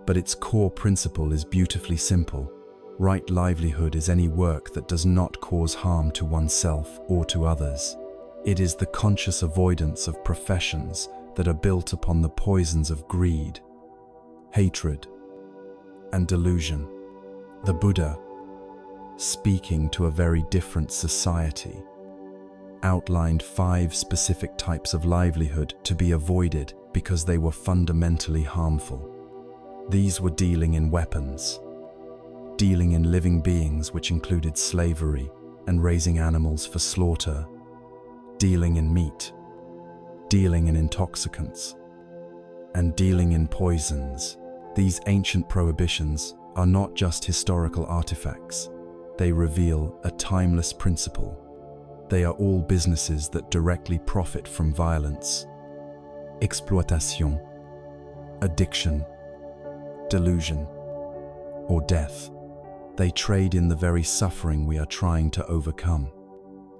but its core principle is beautifully simple. Right livelihood is any work that does not cause harm to oneself or to others. It is the conscious avoidance of professions that are built upon the poisons of greed, hatred, and delusion. The Buddha, speaking to a very different society, outlined 5 specific types of livelihood to be avoided because they were fundamentally harmful. These were dealing in weapons, dealing in living beings, which included slavery and raising animals for slaughter, dealing in meat, dealing in intoxicants, and dealing in poisons. These ancient prohibitions are not just historical artifacts. They reveal a timeless principle. They are all businesses that directly profit from violence, exploitation, addiction, delusion, or death. They trade in the very suffering we are trying to overcome.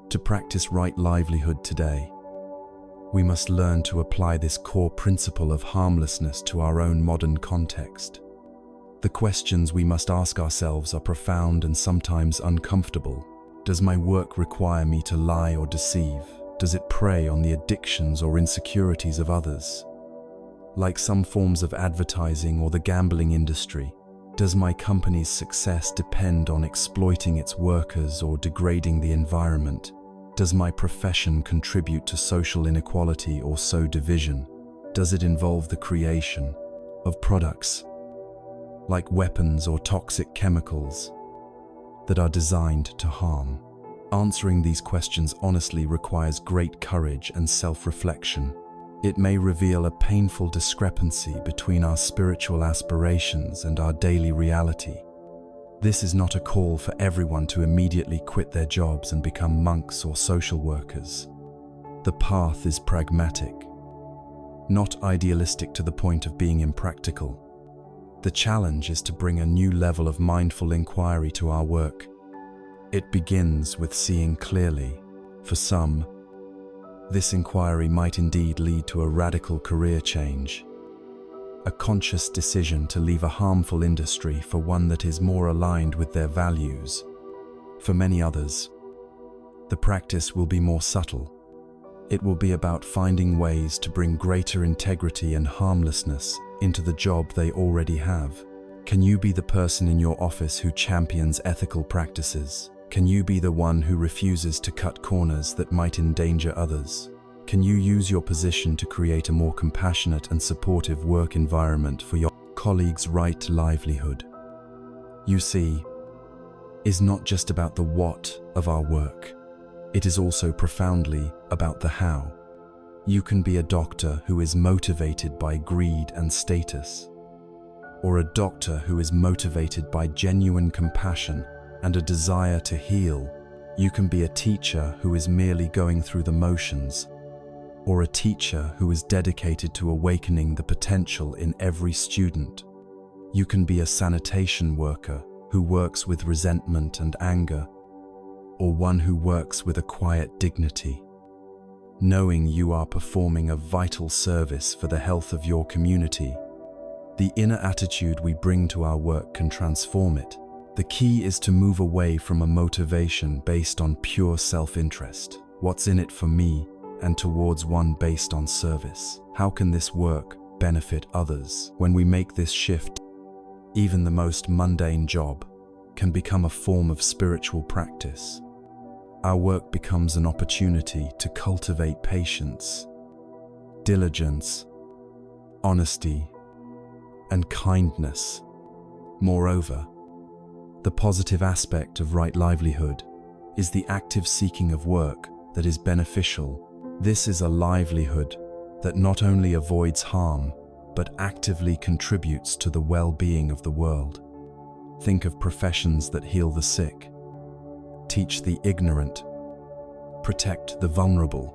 To practice right livelihood today, We must learn to apply this core principle of harmlessness to our own modern context. The questions we must ask ourselves are profound and sometimes uncomfortable. Does my work require me to lie or deceive? Does it prey on the addictions or insecurities of others? Like some forms of advertising or the gambling industry, does my company's success depend on exploiting its workers or degrading the environment? Does my profession contribute to social inequality or sow division? Does it involve the creation of products like weapons or toxic chemicals that are designed to harm? Answering these questions honestly requires great courage and self-reflection. It may reveal a painful discrepancy between our spiritual aspirations and our daily reality. This is not a call for everyone to immediately quit their jobs and become monks or social workers. The path is pragmatic, not idealistic to the point of being impractical. The challenge is to bring a new level of mindful inquiry to our work. It begins with seeing clearly. For some, this inquiry might indeed lead to a radical career change, a conscious decision to leave a harmful industry for one that is more aligned with their values. For many others, the practice will be more subtle. It will be about finding ways to bring greater integrity and harmlessness into the job they already have. Can you be the person in your office who champions ethical practices? Can you be the one who refuses to cut corners that might endanger others? Can you use your position to create a more compassionate and supportive work environment for your colleagues' right to livelihood? You see, is not just about the what of our work. It is also profoundly about the how. You can be a doctor who is motivated by greed and status, or a doctor who is motivated by genuine compassion and a desire to heal. You can be a teacher who is merely going through the motions, or a teacher who is dedicated to awakening the potential in every student. You can be a sanitation worker who works with resentment and anger, or one who works with a quiet dignity, knowing you are performing a vital service for the health of your community. The inner attitude we bring to our work can transform it. The key is to move away from a motivation based on pure self-interest. What's in it for me? And towards one based on service. How can this work benefit others? When we make this shift, even the most mundane job can become a form of spiritual practice. Our work becomes an opportunity to cultivate patience, diligence, honesty, and kindness. Moreover, the positive aspect of right livelihood is the active seeking of work that is beneficial. This is a livelihood that not only avoids harm, but actively contributes to the well-being of the world. Think of professions that heal the sick, teach the ignorant, protect the vulnerable,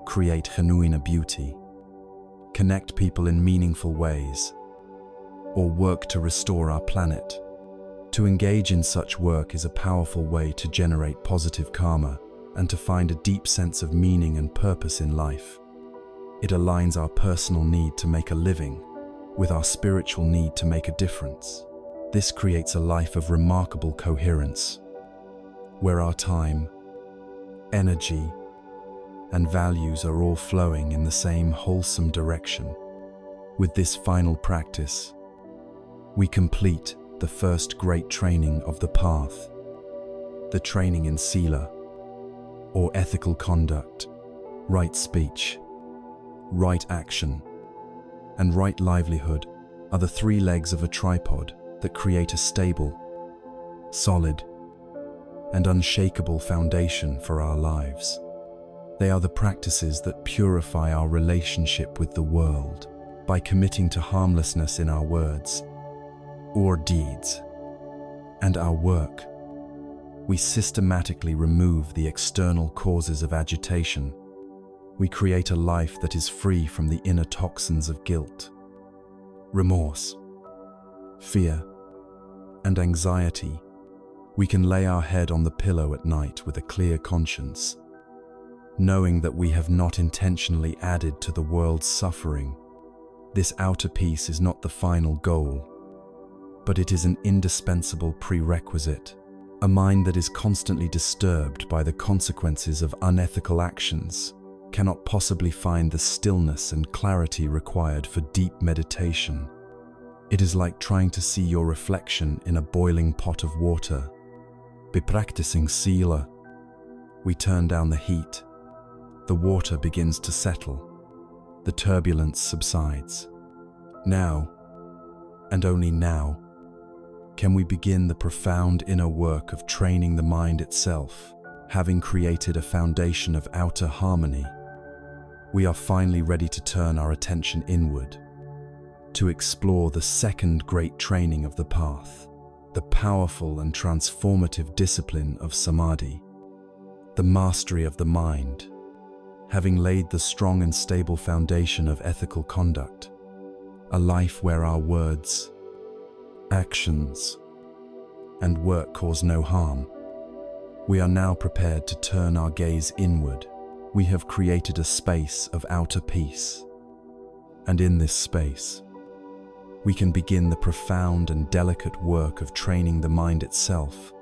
create genuine beauty, connect people in meaningful ways, or work to restore our planet. To engage in such work is a powerful way to generate positive karma and to find a deep sense of meaning and purpose in life. It aligns our personal need to make a living with our spiritual need to make a difference. This creates a life of remarkable coherence, where our time, energy, and values are all flowing in the same wholesome direction. With this final practice, we complete the first great training of the path, the training in Sila, or ethical conduct, right speech, right action, and right livelihood are the three legs of a tripod that create a stable, solid, and unshakable foundation for our lives. They are the practices that purify our relationship with the world by committing to harmlessness in our words or deeds and our work. We systematically remove the external causes of agitation. We create a life that is free from the inner toxins of guilt, remorse, fear, and anxiety. We can lay our head on the pillow at night with a clear conscience, knowing that we have not intentionally added to the world's suffering. This outer peace is not the final goal, but it is an indispensable prerequisite. A mind that is constantly disturbed by the consequences of unethical actions cannot possibly find the stillness and clarity required for deep meditation. It is like trying to see your reflection in a boiling pot of water. By practicing sila, we turn down the heat. The water begins to settle. The turbulence subsides. Now, and only now, can we begin the profound inner work of training the mind itself. Having created a foundation of outer harmony, we are finally ready to turn our attention inward, to explore the second great training of the path, the powerful and transformative discipline of samadhi, the mastery of the mind. Having laid the strong and stable foundation of ethical conduct, a life where our words, actions, and work cause no harm, we are now prepared to turn our gaze inward. We have created a space of outer peace, and in this space, we can begin the profound and delicate work of training the mind itself.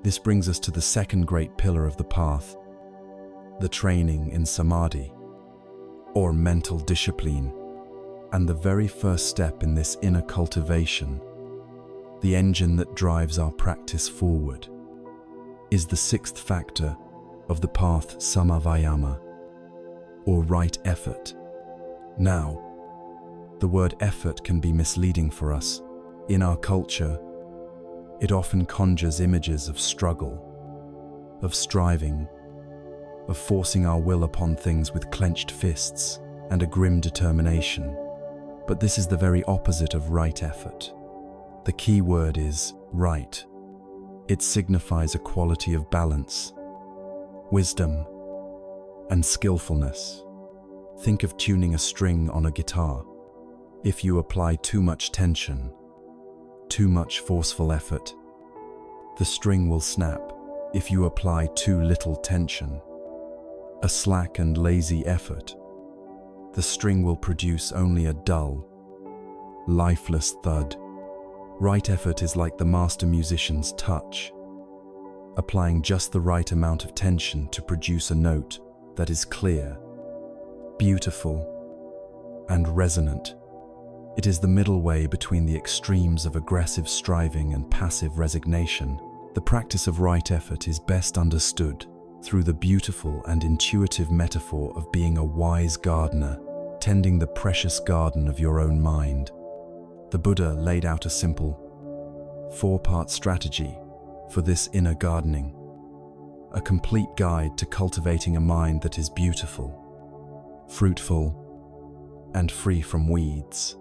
This brings us to the second great pillar of the path, the training in samadhi, or mental discipline, and the very first step in this inner cultivation, the engine that drives our practice forward, is the sixth factor of the path, samavayama, or right effort. Now, the word effort can be misleading for us. In our culture, it often conjures images of struggle, of striving, of forcing our will upon things with clenched fists and a grim determination. But this is the very opposite of right effort. The key word is right. It signifies a quality of balance, wisdom, and skillfulness. Think of tuning a string on a guitar. If you apply too much tension, too much forceful effort, the string will snap. If you apply too little tension, a slack and lazy effort, the string will produce only a dull, lifeless thud. Right effort is like the master musician's touch, applying just the right amount of tension to produce a note that is clear, beautiful, and resonant. It is the middle way between the extremes of aggressive striving and passive resignation. The practice of right effort is best understood through the beautiful and intuitive metaphor of being a wise gardener, tending the precious garden of your own mind. The Buddha laid out a simple, four-part strategy for this inner gardening, a complete guide to cultivating a mind that is beautiful, fruitful, and free from weeds.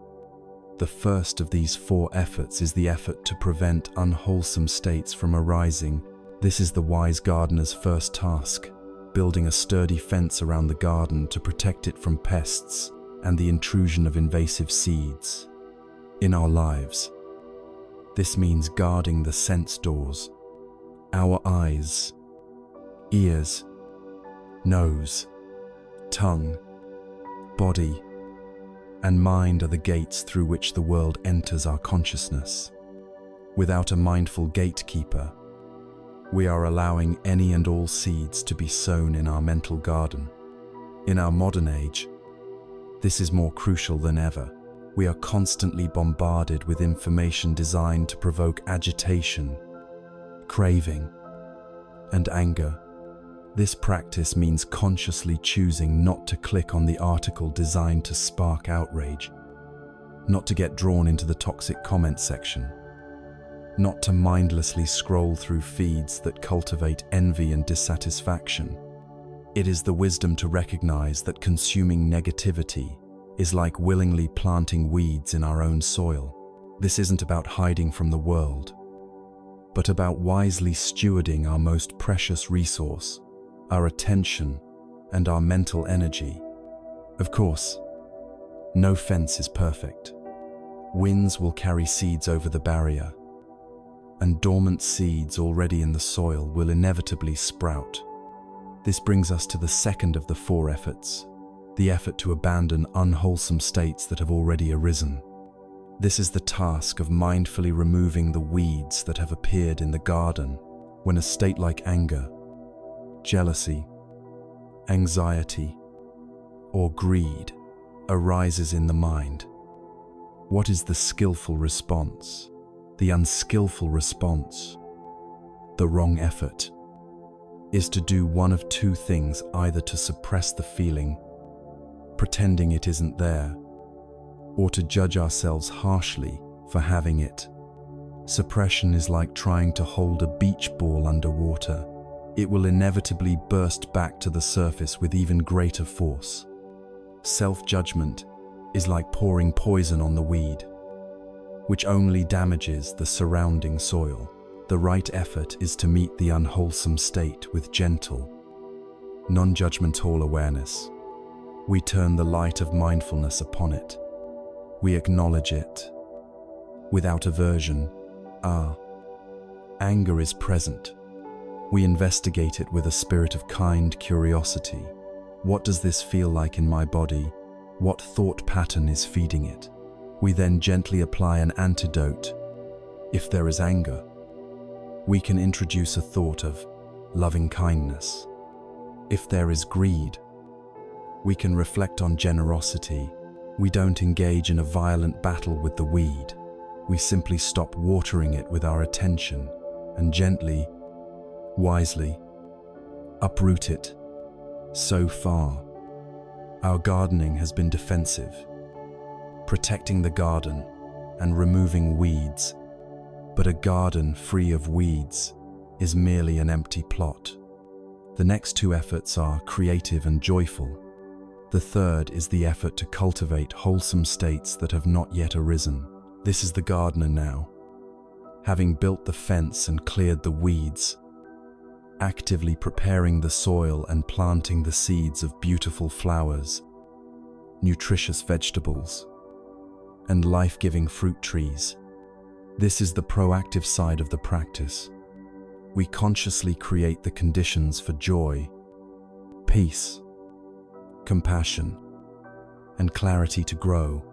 The first of these four efforts is the effort to prevent unwholesome states from arising. This is the wise gardener's first task, building a sturdy fence around the garden to protect it from pests and the intrusion of invasive seeds. In our lives, this means guarding the sense doors. Our eyes, ears, nose, tongue, body, and mind are the gates through which the world enters our consciousness. Without a mindful gatekeeper, we are allowing any and all seeds to be sown in our mental garden. In our modern age, this is more crucial than ever. We are constantly bombarded with information designed to provoke agitation, craving, and anger. This practice means consciously choosing not to click on the article designed to spark outrage, not to get drawn into the toxic comment section, not to mindlessly scroll through feeds that cultivate envy and dissatisfaction. It is the wisdom to recognize that consuming negativity is like willingly planting weeds in our own soil. This isn't about hiding from the world, but about wisely stewarding our most precious resource, our attention and our mental energy. Of course, no fence is perfect. Winds will carry seeds over the barrier, and dormant seeds already in the soil will inevitably sprout. This brings us to the second of the four efforts, the effort to abandon unwholesome states that have already arisen. This is the task of mindfully removing the weeds that have appeared in the garden when a state like anger, jealousy, anxiety, or greed arises in the mind. What is the skillful response? The unskillful response, the wrong effort, is to do one of two things: either to suppress the feeling, pretending it isn't there, or to judge ourselves harshly for having it. Suppression is like trying to hold a beach ball underwater. It will inevitably burst back to the surface with even greater force. Self-judgment is like pouring poison on the weed, which only damages the surrounding soil. The right effort is to meet the unwholesome state with gentle, non-judgmental awareness. We turn the light of mindfulness upon it. We acknowledge it without aversion. Anger is present. We investigate it with a spirit of kind curiosity. What does this feel like in my body? What thought pattern is feeding it? We then gently apply an antidote. If there is anger, we can introduce a thought of loving kindness. If there is greed, we can reflect on generosity. We don't engage in a violent battle with the weed. We simply stop watering it with our attention and gently, wisely, uproot it. So far, our gardening has been defensive, protecting the garden and removing weeds. But a garden free of weeds is merely an empty plot. The next two efforts are creative and joyful. The third is the effort to cultivate wholesome states that have not yet arisen. This is the gardener now, having built the fence and cleared the weeds, actively preparing the soil and planting the seeds of beautiful flowers, nutritious vegetables, and life-giving fruit trees. This is the proactive side of the practice. We consciously create the conditions for joy, peace, compassion, and clarity to grow.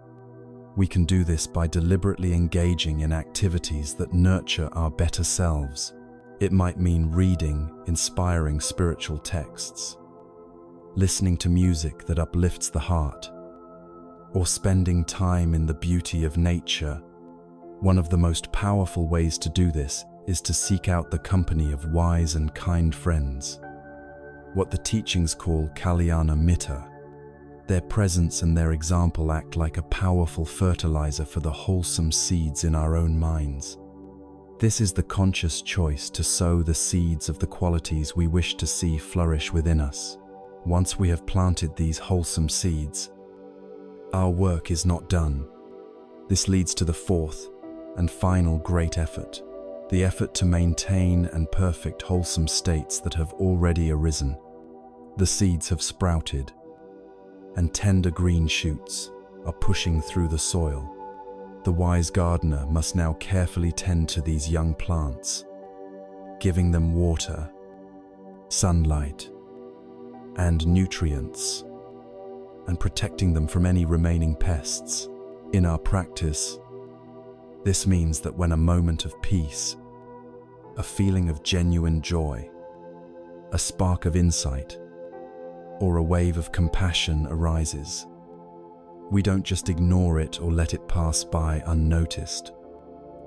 We can do this by deliberately engaging in activities that nurture our better selves. It might mean reading inspiring spiritual texts, listening to music that uplifts the heart, or spending time in the beauty of nature. One of the most powerful ways to do this is to seek out the company of wise and kind friends, what the teachings call Kalyana Mitta. Their presence and their example act like a powerful fertilizer for the wholesome seeds in our own minds. This is the conscious choice to sow the seeds of the qualities we wish to see flourish within us. Once we have planted these wholesome seeds, our work is not done. This leads to the fourth and final great effort, the effort to maintain and perfect wholesome states that have already arisen. The seeds have sprouted, and tender green shoots are pushing through the soil. The wise gardener must now carefully tend to these young plants, giving them water, sunlight, and nutrients, and protecting them from any remaining pests. In our practice, this means that when a moment of peace, a feeling of genuine joy, a spark of insight, or a wave of compassion arises, we don't just ignore it or let it pass by unnoticed.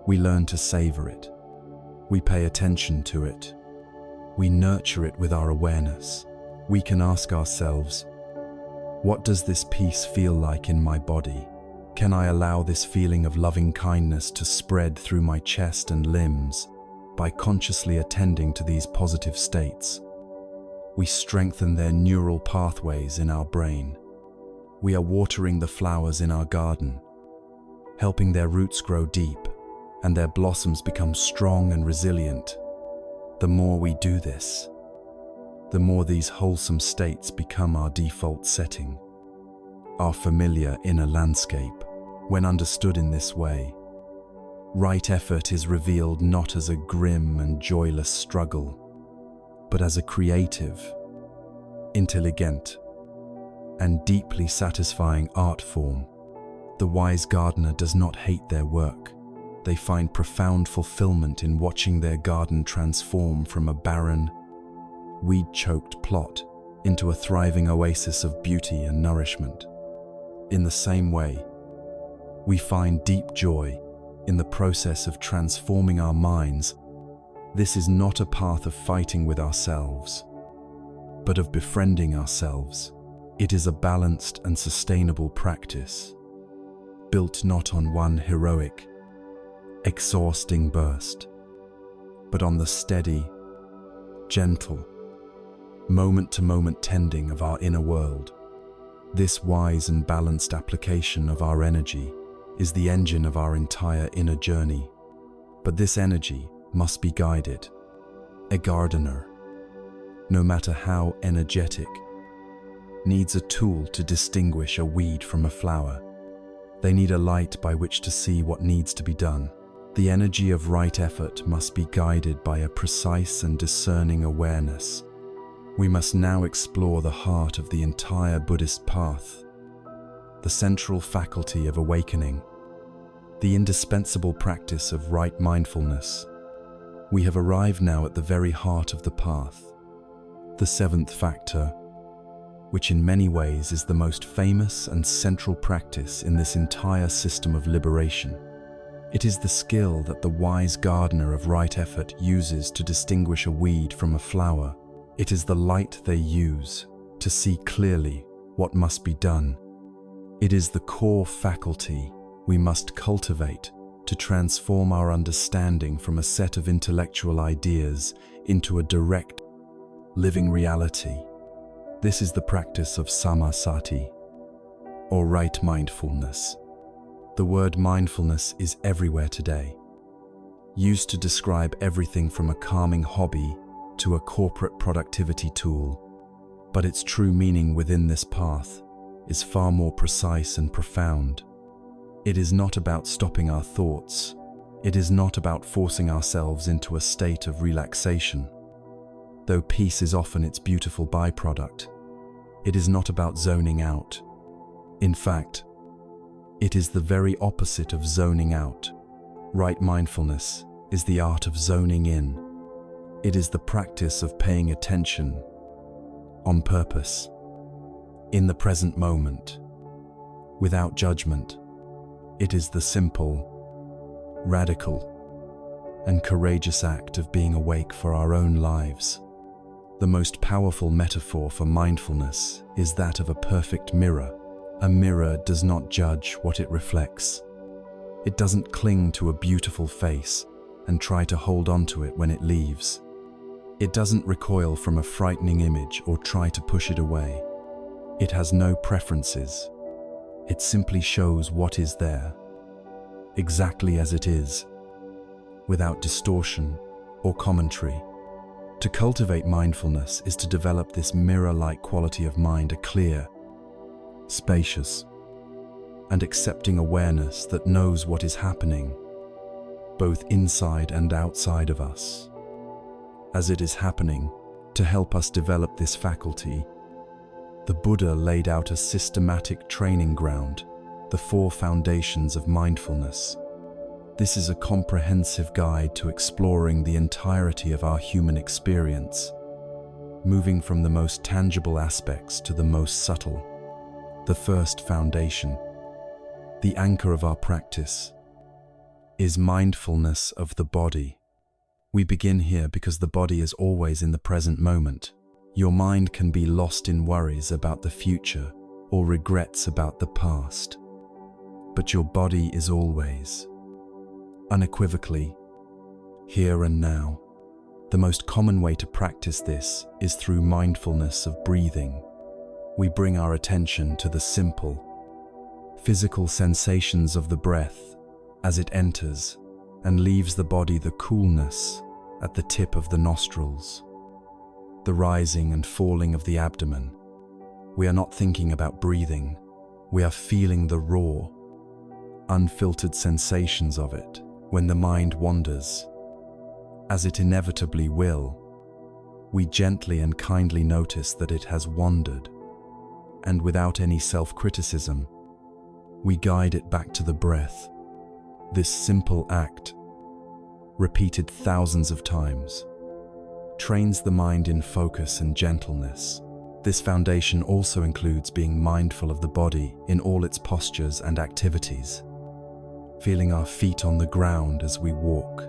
We learn to savor it. We pay attention to it. We nurture it with our awareness. We can ask ourselves, what does this peace feel like in my body? Can I allow this feeling of loving kindness to spread through my chest and limbs? By consciously attending to these positive states, we strengthen their neural pathways in our brain. We are watering the flowers in our garden, helping their roots grow deep and their blossoms become strong and resilient. The more we do this, the more these wholesome states become our default setting, our familiar inner landscape. When understood in this way, right effort is revealed not as a grim and joyless struggle, but as a creative, intelligent, and deeply satisfying art form. The wise gardener does not hate their work. They find profound fulfillment in watching their garden transform from a barren, weed-choked plot into a thriving oasis of beauty and nourishment. In the same way, we find deep joy in the process of transforming our minds. This is not a path of fighting with ourselves, but of befriending ourselves. It is a balanced and sustainable practice, built not on one heroic, exhausting burst, but on the steady, gentle, moment-to-moment tending of our inner world. This wise and balanced application of our energy is the engine of our entire inner journey. But this energy must be guided. A gardener, no matter how energetic, needs a tool to distinguish a weed from a flower. They need a light by which to see what needs to be done. The energy of right effort must be guided by a precise and discerning awareness. We must now explore the heart of the entire Buddhist path, the central faculty of awakening, the indispensable practice of right mindfulness. We have arrived now at the very heart of the path, the seventh factor, which in many ways is the most famous and central practice in this entire system of liberation. It is the skill that the wise gardener of right effort uses to distinguish a weed from a flower. It is the light they use to see clearly what must be done. It is the core faculty we must cultivate to transform our understanding from a set of intellectual ideas into a direct, living reality. This is the practice of samasati, or right mindfulness. The word mindfulness is everywhere today, used to describe everything from a calming hobby to a corporate productivity tool, but its true meaning within this path is far more precise and profound. It is not about stopping our thoughts. It is not about forcing ourselves into a state of relaxation. Though peace is often its beautiful byproduct, it is not about zoning out. In fact, it is the very opposite of zoning out. Right mindfulness is the art of zoning in. It is the practice of paying attention, on purpose, in the present moment, without judgment. It is the simple, radical, and courageous act of being awake for our own lives. The most powerful metaphor for mindfulness is that of a perfect mirror. A mirror does not judge what it reflects. It doesn't cling to a beautiful face and try to hold on to it when it leaves. It doesn't recoil from a frightening image or try to push it away. It has no preferences. It simply shows what is there, exactly as it is, without distortion or commentary. To cultivate mindfulness is to develop this mirror-like quality of mind, a clear, spacious, and accepting awareness that knows what is happening, both inside and outside of us. As it is happening, to help us develop this faculty, the Buddha laid out a systematic training ground, the 4 foundations of mindfulness. This is a comprehensive guide to exploring the entirety of our human experience, moving from the most tangible aspects to the most subtle. The first foundation, the anchor of our practice, is mindfulness of the body. We begin here because the body is always in the present moment. Your mind can be lost in worries about the future or regrets about the past, but your body is always, unequivocally, here and now. The most common way to practice this is through mindfulness of breathing. We bring our attention to the simple, physical sensations of the breath as it enters and leaves the body, the coolness at the tip of the nostrils, the rising and falling of the abdomen. We are not thinking about breathing. We are feeling the raw, unfiltered sensations of it. When the mind wanders, as it inevitably will, We gently and kindly notice that it has wandered, and without any self-criticism, we guide it back to the breath. This simple act, repeated thousands of times, trains the mind in focus and gentleness. This foundation also includes being mindful of the body in all its postures and activities, feeling our feet on the ground as we walk,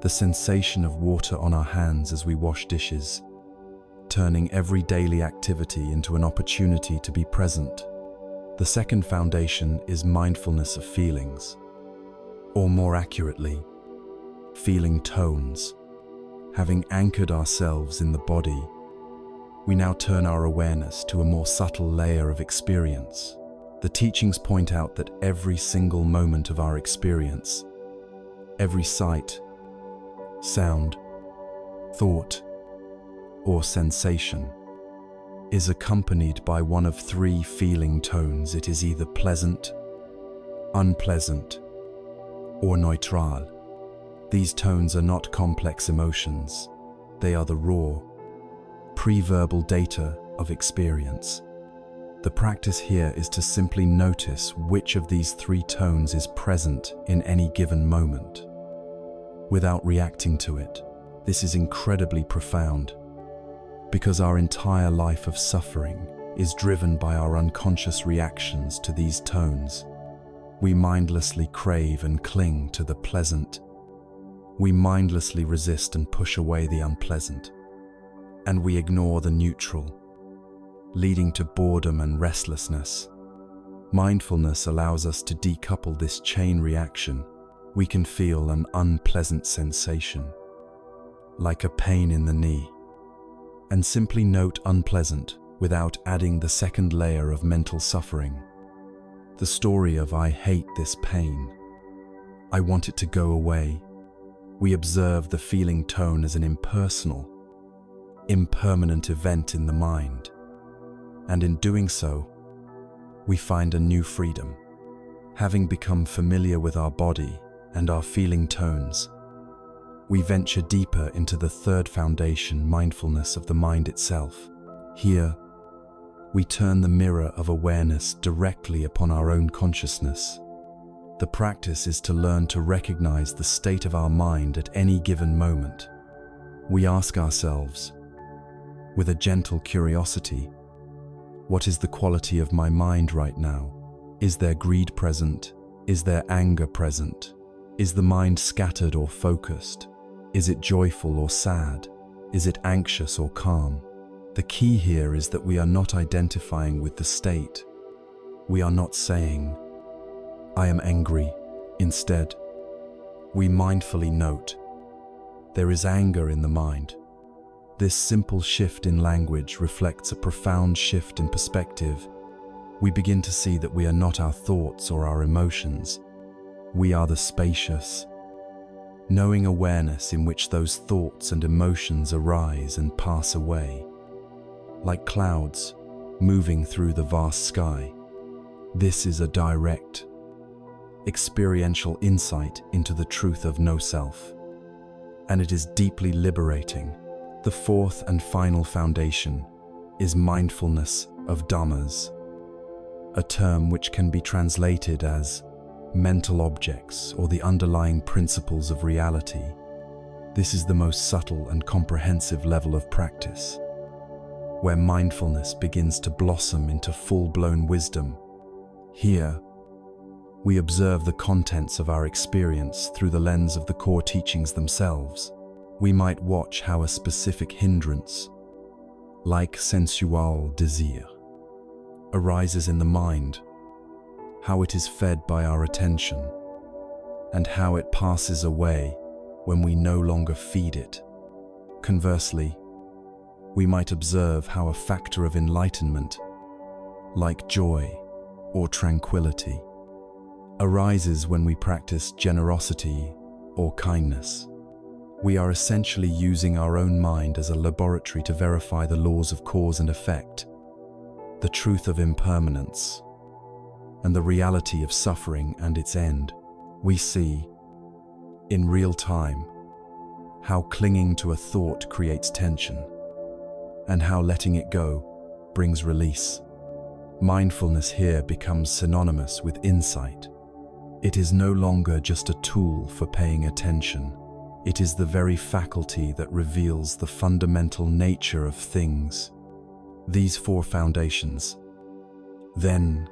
the sensation of water on our hands as we wash dishes, turning every daily activity into an opportunity to be present. The second foundation is mindfulness of feelings, or more accurately, feeling tones. Having anchored ourselves in the body, we now turn our awareness to a more subtle layer of experience. The teachings point out that every single moment of our experience, every sight, sound, thought, or sensation, is accompanied by one of three feeling tones. It is either pleasant, unpleasant, or neutral. These tones are not complex emotions. They are the raw, pre-verbal data of experience. The practice here is to simply notice which of these three tones is present in any given moment, without reacting to it. This is incredibly profound, because our entire life of suffering is driven by our unconscious reactions to these tones. We mindlessly crave and cling to the pleasant. We mindlessly resist and push away the unpleasant. And we ignore the neutral, leading to boredom and restlessness. Mindfulness allows us to decouple this chain reaction. We can feel an unpleasant sensation, like a pain in the knee, and simply note unpleasant without adding the second layer of mental suffering. The story of "I hate this pain. I want it to go away." We observe the feeling tone as an impersonal, impermanent event in the mind. And in doing so, we find a new freedom. Having become familiar with our body and our feeling tones, we venture deeper into the third foundation, mindfulness of the mind itself. Here, we turn the mirror of awareness directly upon our own consciousness. The practice is to learn to recognize the state of our mind at any given moment. We ask ourselves, with a gentle curiosity, what is the quality of my mind right now? Is there greed present? Is there anger present? Is the mind scattered or focused? Is it joyful or sad? Is it anxious or calm? The key here is that we are not identifying with the state. We are not saying, "I am angry." Instead, we mindfully note, there is anger in the mind. This simple shift in language reflects a profound shift in perspective. We begin to see that we are not our thoughts or our emotions. We are the spacious, knowing awareness in which those thoughts and emotions arise and pass away, like clouds moving through the vast sky. This is a direct, experiential insight into the truth of no self, and it is deeply liberating. The fourth and final foundation is mindfulness of dhammas, a term which can be translated as mental objects or the underlying principles of reality. This is the most subtle and comprehensive level of practice, where mindfulness begins to blossom into full-blown wisdom. Here, we observe the contents of our experience through the lens of the core teachings themselves. We might watch how a specific hindrance, like sensual desire, arises in the mind, how it is fed by our attention, and how it passes away when we no longer feed it. Conversely, we might observe how a factor of enlightenment, like joy or tranquility, arises when we practice generosity or kindness. We are essentially using our own mind as a laboratory to verify the laws of cause and effect, the truth of impermanence, and the reality of suffering and its end. We see, in real time, how clinging to a thought creates tension, and how letting it go brings release. Mindfulness here becomes synonymous with insight. It is no longer just a tool for paying attention. It is the very faculty that reveals the fundamental nature of things. These four foundations, then,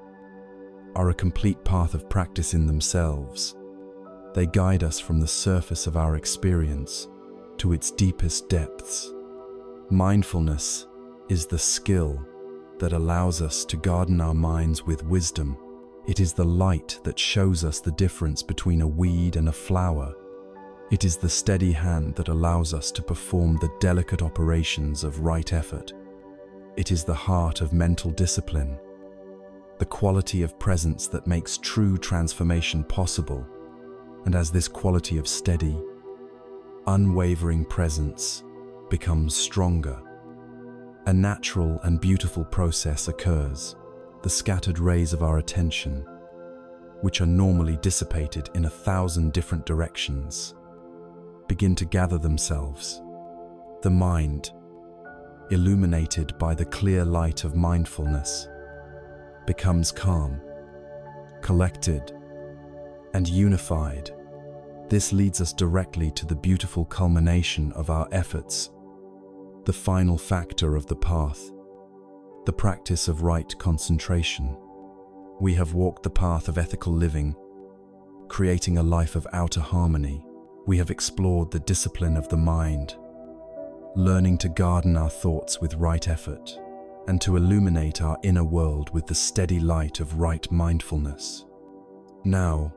are a complete path of practice in themselves. They guide us from the surface of our experience to its deepest depths. Mindfulness is the skill that allows us to garden our minds with wisdom. It is the light that shows us the difference between a weed and a flower. It is the steady hand that allows us to perform the delicate operations of right effort. It is the heart of mental discipline, the quality of presence that makes true transformation possible. And as this quality of steady, unwavering presence becomes stronger, a natural and beautiful process occurs. The scattered rays of our attention, which are normally dissipated in 1,000 different directions, begin to gather themselves. The mind, illuminated by the clear light of mindfulness, becomes calm, collected, and unified. This leads us directly to the beautiful culmination of our efforts, the final factor of the path, the practice of right concentration. We have walked the path of ethical living, creating a life of outer harmony. We have explored the discipline of the mind, learning to garden our thoughts with right effort, and to illuminate our inner world with the steady light of right mindfulness. Now,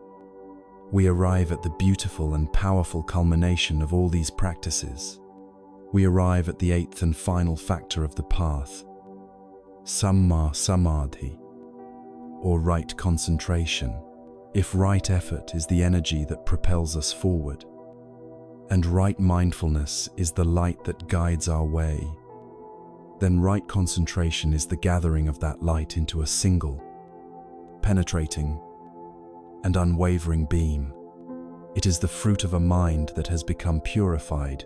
we arrive at the beautiful and powerful culmination of all these practices. We arrive at the eighth and final factor of the path, Samma Samadhi, or right concentration. If right effort is the energy that propels us forward, and right mindfulness is the light that guides our way, then right concentration is the gathering of that light into a single, penetrating, and unwavering beam. It is the fruit of a mind that has become purified,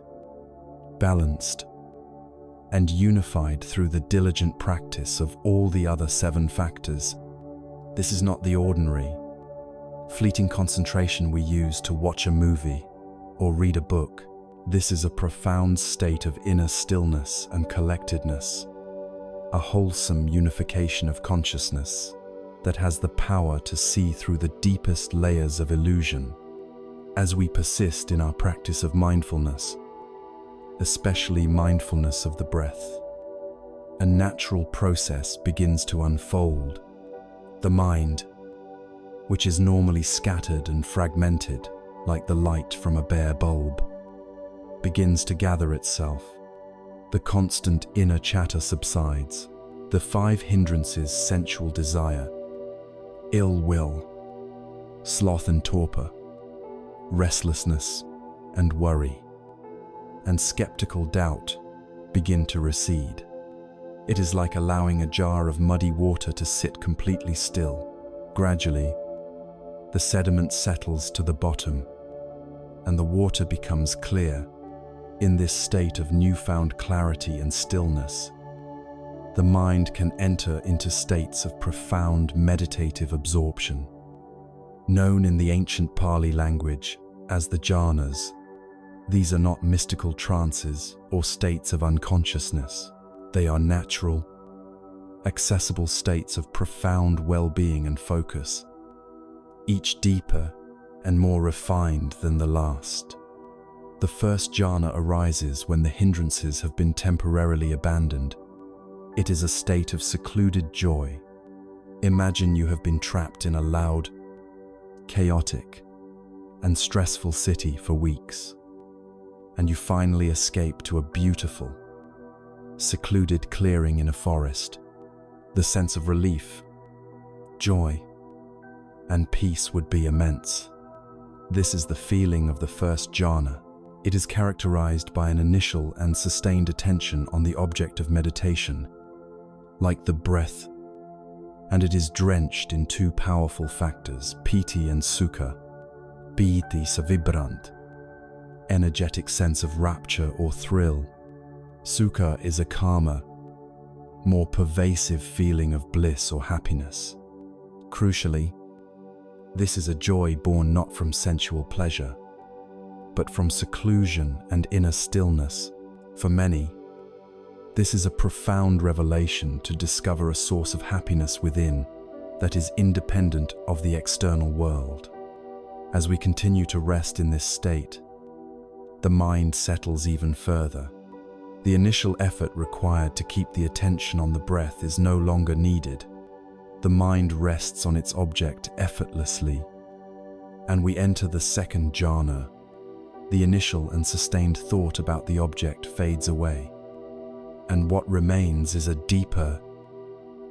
balanced, and unified through the diligent practice of all the other 7 factors. This is not the ordinary, fleeting concentration we use to watch a movie or read a book. This is a profound state of inner stillness and collectedness, a wholesome unification of consciousness that has the power to see through the deepest layers of illusion. As we persist in our practice of mindfulness, especially mindfulness of the breath, a natural process begins to unfold. The mind, which is normally scattered and fragmented like the light from a bare bulb, begins to gather itself. The constant inner chatter subsides. The 5 hindrances: sensual desire, ill will, sloth and torpor, restlessness and worry, and skeptical doubt begin to recede. It is like allowing a jar of muddy water to sit completely still. Gradually, the sediment settles to the bottom, and the water becomes clear. In this state of newfound clarity and stillness, the mind can enter into states of profound meditative absorption. Known in the ancient Pali language as the jhanas, these are not mystical trances or states of unconsciousness. They are natural, accessible states of profound well-being and focus, each deeper and more refined than the last. The first jhana arises when the hindrances have been temporarily abandoned. It is a state of secluded joy. Imagine you have been trapped in a loud, chaotic, and stressful city for weeks, and you finally escape to a beautiful, secluded clearing in a forest. The sense of relief, joy, and peace would be immense. This is the feeling of the first jhana. It is characterized by an initial and sustained attention on the object of meditation, like the breath, and it is drenched in 2 powerful factors, piti and sukha. Piti is a vibrant, energetic sense of rapture or thrill, Sukha is a calmer, more pervasive feeling of bliss or happiness. Crucially, this is a joy born not from sensual pleasure, but from seclusion and inner stillness. For many, this is a profound revelation to discover a source of happiness within that is independent of the external world. As we continue to rest in this state, the mind settles even further. The initial effort required to keep the attention on the breath is no longer needed. The mind rests on its object effortlessly, and we enter the second jhana. The initial and sustained thought about the object fades away, and what remains is a deeper,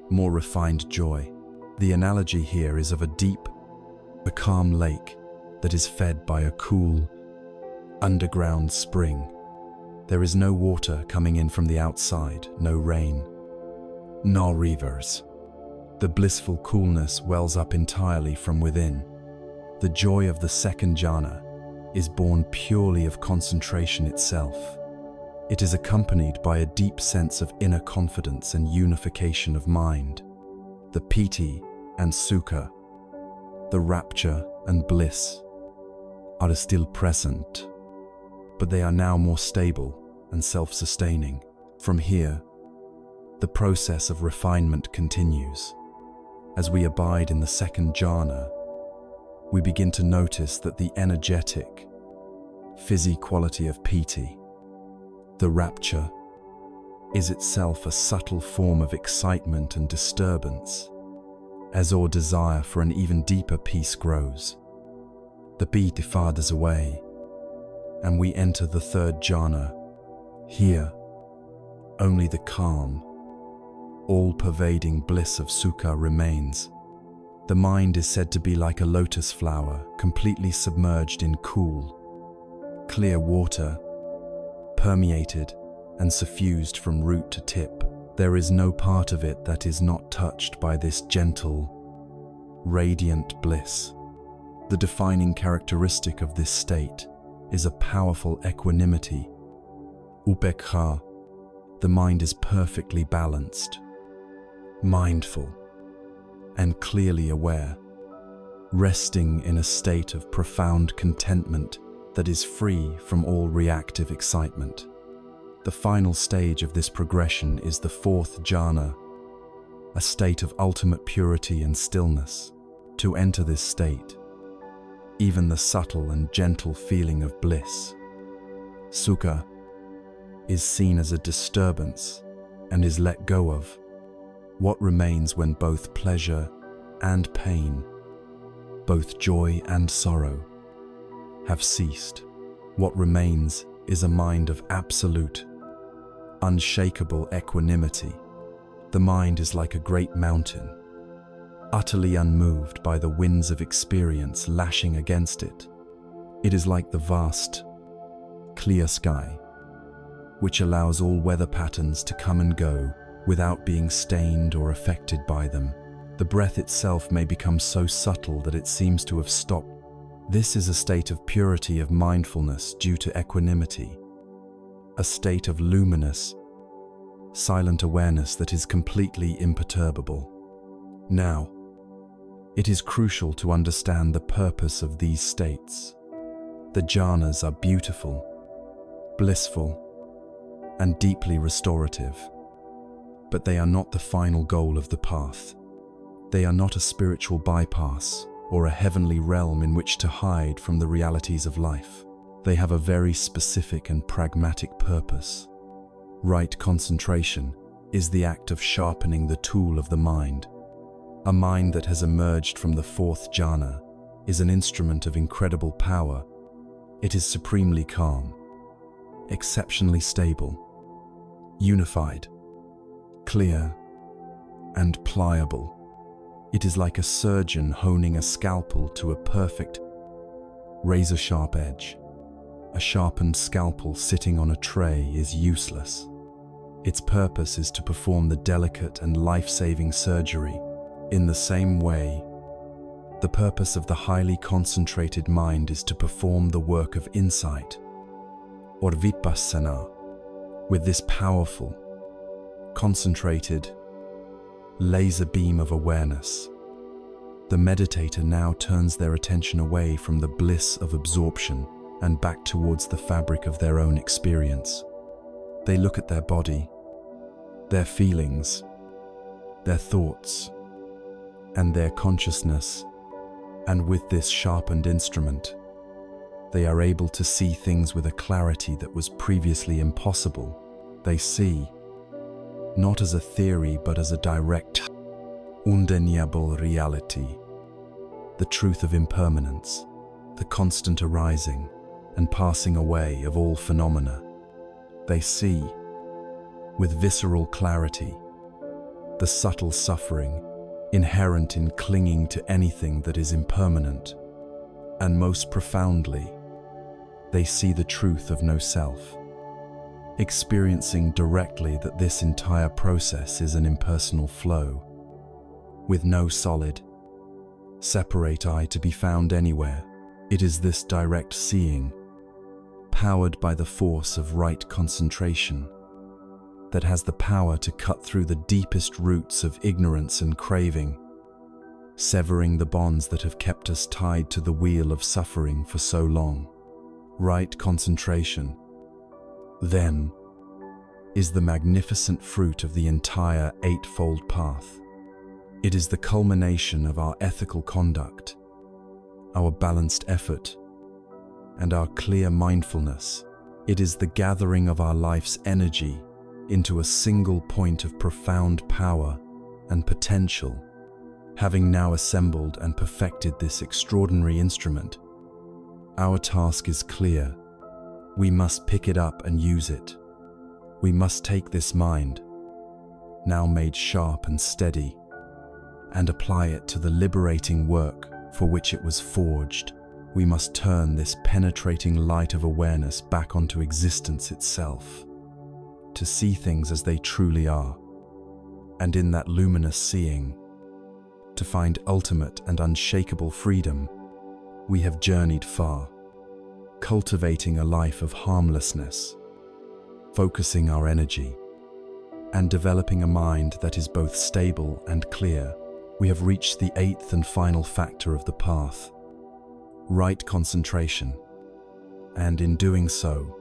more refined joy. The analogy here is of a calm lake that is fed by a cool, underground spring. There is no water coming in from the outside, no rain, no rivers. The blissful coolness wells up entirely from within. The joy of the second jhana is born purely of concentration itself. It is accompanied by a deep sense of inner confidence and unification of mind. The piti and sukha, the rapture and bliss, are still present, but they are now more stable and self-sustaining. From here, the process of refinement continues. As we abide in the second jhana, we begin to notice that the energetic, fizzy quality of piti, the rapture, is itself a subtle form of excitement and disturbance. As our desire for an even deeper peace grows, the piti fades away, and we enter the third jhana. Here, only the calm, all-pervading bliss of sukha remains. The mind is said to be like a lotus flower, completely submerged in cool, clear water, permeated and suffused from root to tip. There is no part of it that is not touched by this gentle, radiant bliss. The defining characteristic of this state is a powerful equanimity. Upekha, the mind is perfectly balanced, mindful, and clearly aware, resting in a state of profound contentment that is free from all reactive excitement. The final stage of this progression is the fourth jhana, a state of ultimate purity and stillness. To enter this state, even the subtle and gentle feeling of bliss, sukha, is seen as a disturbance and is let go of. What remains when both pleasure and pain, both joy and sorrow, have ceased? What remains is a mind of absolute, unshakable equanimity. The mind is like a great mountain, utterly unmoved by the winds of experience lashing against it. It is like the vast, clear sky, which allows all weather patterns to come and go without being stained or affected by them. The breath itself may become so subtle that it seems to have stopped. This is a state of purity of mindfulness due to equanimity, a state of luminous, silent awareness that is completely imperturbable. Now, it is crucial to understand the purpose of these states. The jhanas are beautiful, blissful, and deeply restorative, but they are not the final goal of the path. They are not a spiritual bypass or a heavenly realm in which to hide from the realities of life. They have a very specific and pragmatic purpose. Right concentration is the act of sharpening the tool of the mind. A mind that has emerged from the fourth jhana is an instrument of incredible power. It is supremely calm, exceptionally stable, unified, clear, and pliable. It is like a surgeon honing a scalpel to a perfect, razor-sharp edge. A sharpened scalpel sitting on a tray is useless. Its purpose is to perform the delicate and life-saving surgery. In the same way, the purpose of the highly concentrated mind is to perform the work of insight, or vipassana, With this powerful, concentrated, laser beam of awareness, the meditator now turns their attention away from the bliss of absorption and back towards the fabric of their own experience. They look at their body, their feelings, their thoughts, and their consciousness, and with this sharpened instrument, they are able to see things with a clarity that was previously impossible. They see, not as a theory but as a direct, undeniable reality, the truth of impermanence, the constant arising and passing away of all phenomena. They see, with visceral clarity, the subtle suffering inherent in clinging to anything that is impermanent, and most profoundly, they see the truth of no self, experiencing directly that this entire process is an impersonal flow, with no solid, separate I to be found anywhere. It is this direct seeing, powered by the force of right concentration, that has the power to cut through the deepest roots of ignorance and craving, severing the bonds that have kept us tied to the wheel of suffering for so long. Right concentration, then, is the magnificent fruit of the entire eightfold path. It is the culmination of our ethical conduct, our balanced effort, and our clear mindfulness. It is the gathering of our life's energy into a single point of profound power and potential. Having now assembled and perfected this extraordinary instrument, our task is clear. We must pick it up and use it. We must take this mind, now made sharp and steady, and apply it to the liberating work for which it was forged. We must turn this penetrating light of awareness back onto existence itself, to see things as they truly are, and in that luminous seeing, to find ultimate and unshakable freedom. We have journeyed far, cultivating a life of harmlessness, focusing our energy, and developing a mind that is both stable and clear. We have reached the eighth and final factor of the path, right concentration, and in doing so,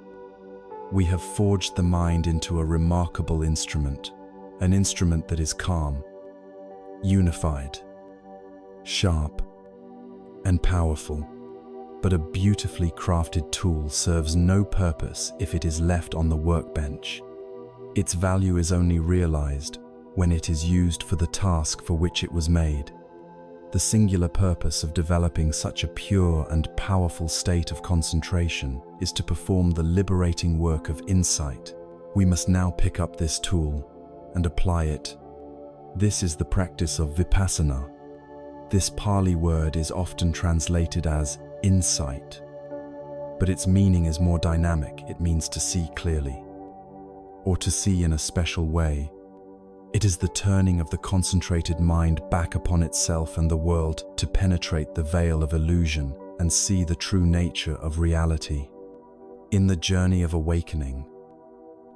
we have forged the mind into a remarkable instrument, an instrument that is calm, unified, sharp, and powerful. But a beautifully crafted tool serves no purpose if it is left on the workbench. Its value is only realized when it is used for the task for which it was made. The singular purpose of developing such a pure and powerful state of concentration is to perform the liberating work of insight. We must now pick up this tool and apply it. This is the practice of vipassana. This Pali word is often translated as insight, but its meaning is more dynamic. It means to see clearly, or to see in a special way. It is the turning of the concentrated mind back upon itself and the world to penetrate the veil of illusion and see the true nature of reality. In the journey of awakening,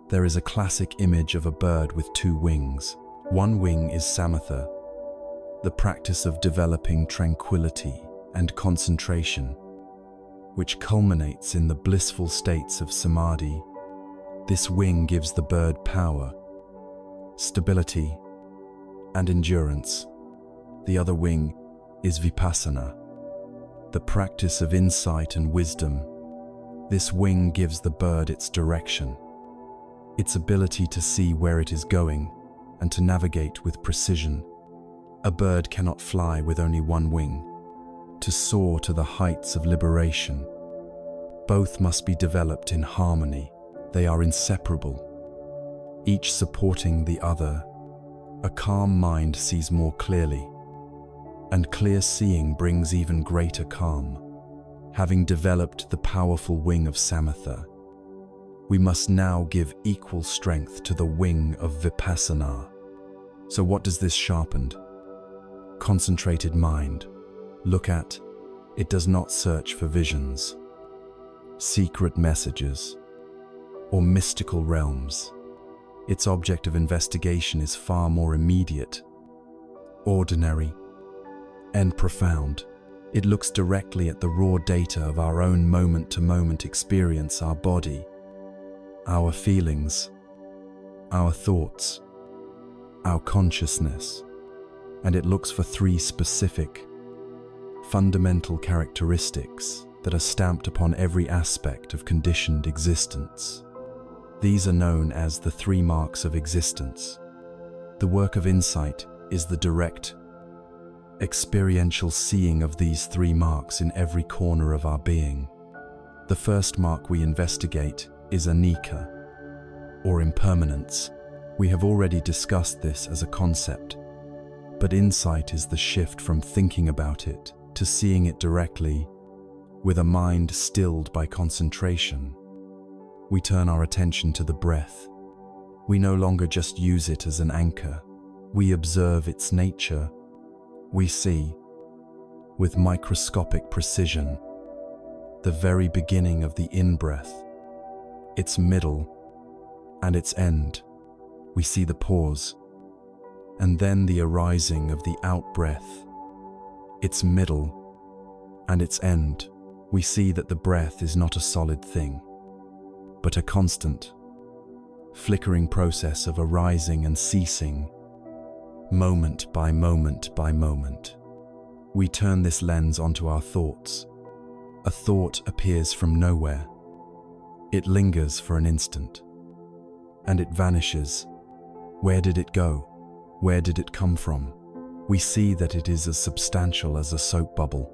there is a classic image of a bird with two wings. One wing is samatha, the practice of developing tranquility and concentration, which culminates in the blissful states of samadhi. This wing gives the bird power, stability, and endurance. The other wing is vipassana, the practice of insight and wisdom. This wing gives the bird its direction, its ability to see where it is going and to navigate with precision. A bird cannot fly with only one wing. To soar to the heights of liberation, both must be developed in harmony. They are inseparable, each supporting the other. A calm mind sees more clearly, and clear seeing brings even greater calm. Having developed the powerful wing of samatha, we must now give equal strength to the wing of vipassana. So what does this sharpened, concentrated mind look at? It does not search for visions, secret messages, or mystical realms. Its object of investigation is far more immediate, ordinary, and profound. It looks directly at the raw data of our own moment-to-moment experience, our body, our feelings, our thoughts, our consciousness, and it looks for three specific, fundamental characteristics that are stamped upon every aspect of conditioned existence. These are known as the three marks of existence. The work of insight is the direct, experiential seeing of these three marks in every corner of our being. The first mark we investigate is anicca, or impermanence. We have already discussed this as a concept, but insight is the shift from thinking about it to seeing it directly, with a mind stilled by concentration. We turn our attention to the breath. We no longer just use it as an anchor. We observe its nature. We see, with microscopic precision, the very beginning of the in-breath, its middle, and its end. We see the pause, and then the arising of the out-breath, its middle, and its end. We see that the breath is not a solid thing, but a constant, flickering process of arising and ceasing, moment by moment by moment. We turn this lens onto our thoughts. A thought appears from nowhere. It lingers for an instant, and it vanishes. Where did it go? Where did it come from? We see that it is as substantial as a soap bubble.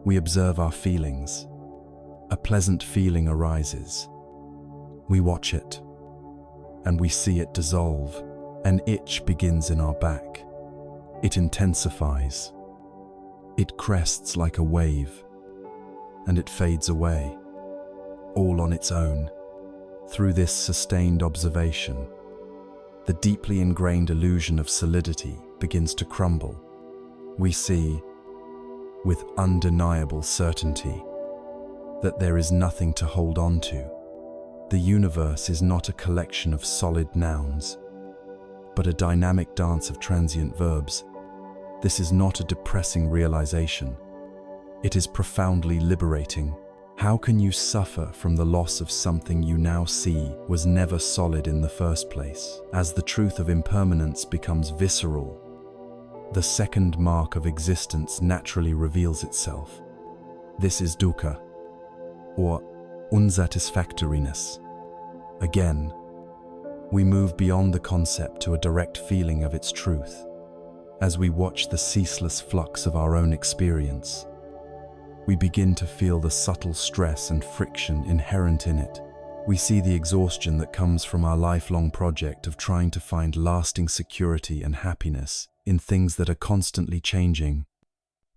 We observe our feelings. A pleasant feeling arises. We watch it, and we see it dissolve. An itch begins in our back. It intensifies. It crests like a wave, and it fades away, all on its own. Through this sustained observation, the deeply ingrained illusion of solidity begins to crumble. We see, with undeniable certainty, that there is nothing to hold on to. The universe is not a collection of solid nouns, but a dynamic dance of transient verbs. This is not a depressing realization. It is profoundly liberating. How can you suffer from the loss of something you now see was never solid in the first place? As the truth of impermanence becomes visceral, the second mark of existence naturally reveals itself. This is dukkha, or unsatisfactoriness. Again, we move beyond the concept to a direct feeling of its truth. As we watch the ceaseless flux of our own experience, we begin to feel the subtle stress and friction inherent in it. We see the exhaustion that comes from our lifelong project of trying to find lasting security and happiness in things that are constantly changing.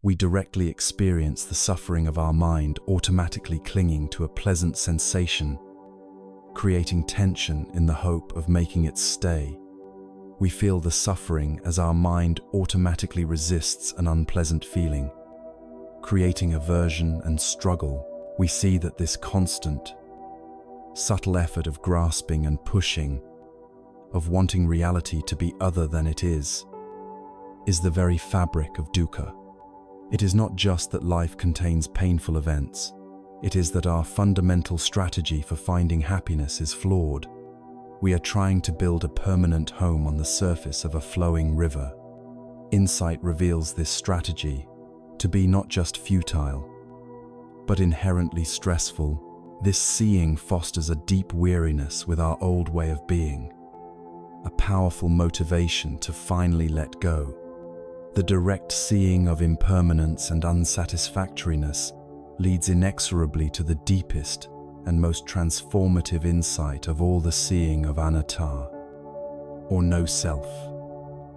We directly experience the suffering of our mind automatically clinging to a pleasant sensation, creating tension in the hope of making it stay. We feel the suffering as our mind automatically resists an unpleasant feeling, creating aversion and struggle. We see that this constant, subtle effort of grasping and pushing, of wanting reality to be other than it is the very fabric of dukkha. It is not just that life contains painful events. It is that our fundamental strategy for finding happiness is flawed. We are trying to build a permanent home on the surface of a flowing river. Insight reveals this strategy to be not just futile, but inherently stressful. This seeing fosters a deep weariness with our old way of being, a powerful motivation to finally let go. The direct seeing of impermanence and unsatisfactoriness leads inexorably to the deepest and most transformative insight of all the seeing of anatta, or no self.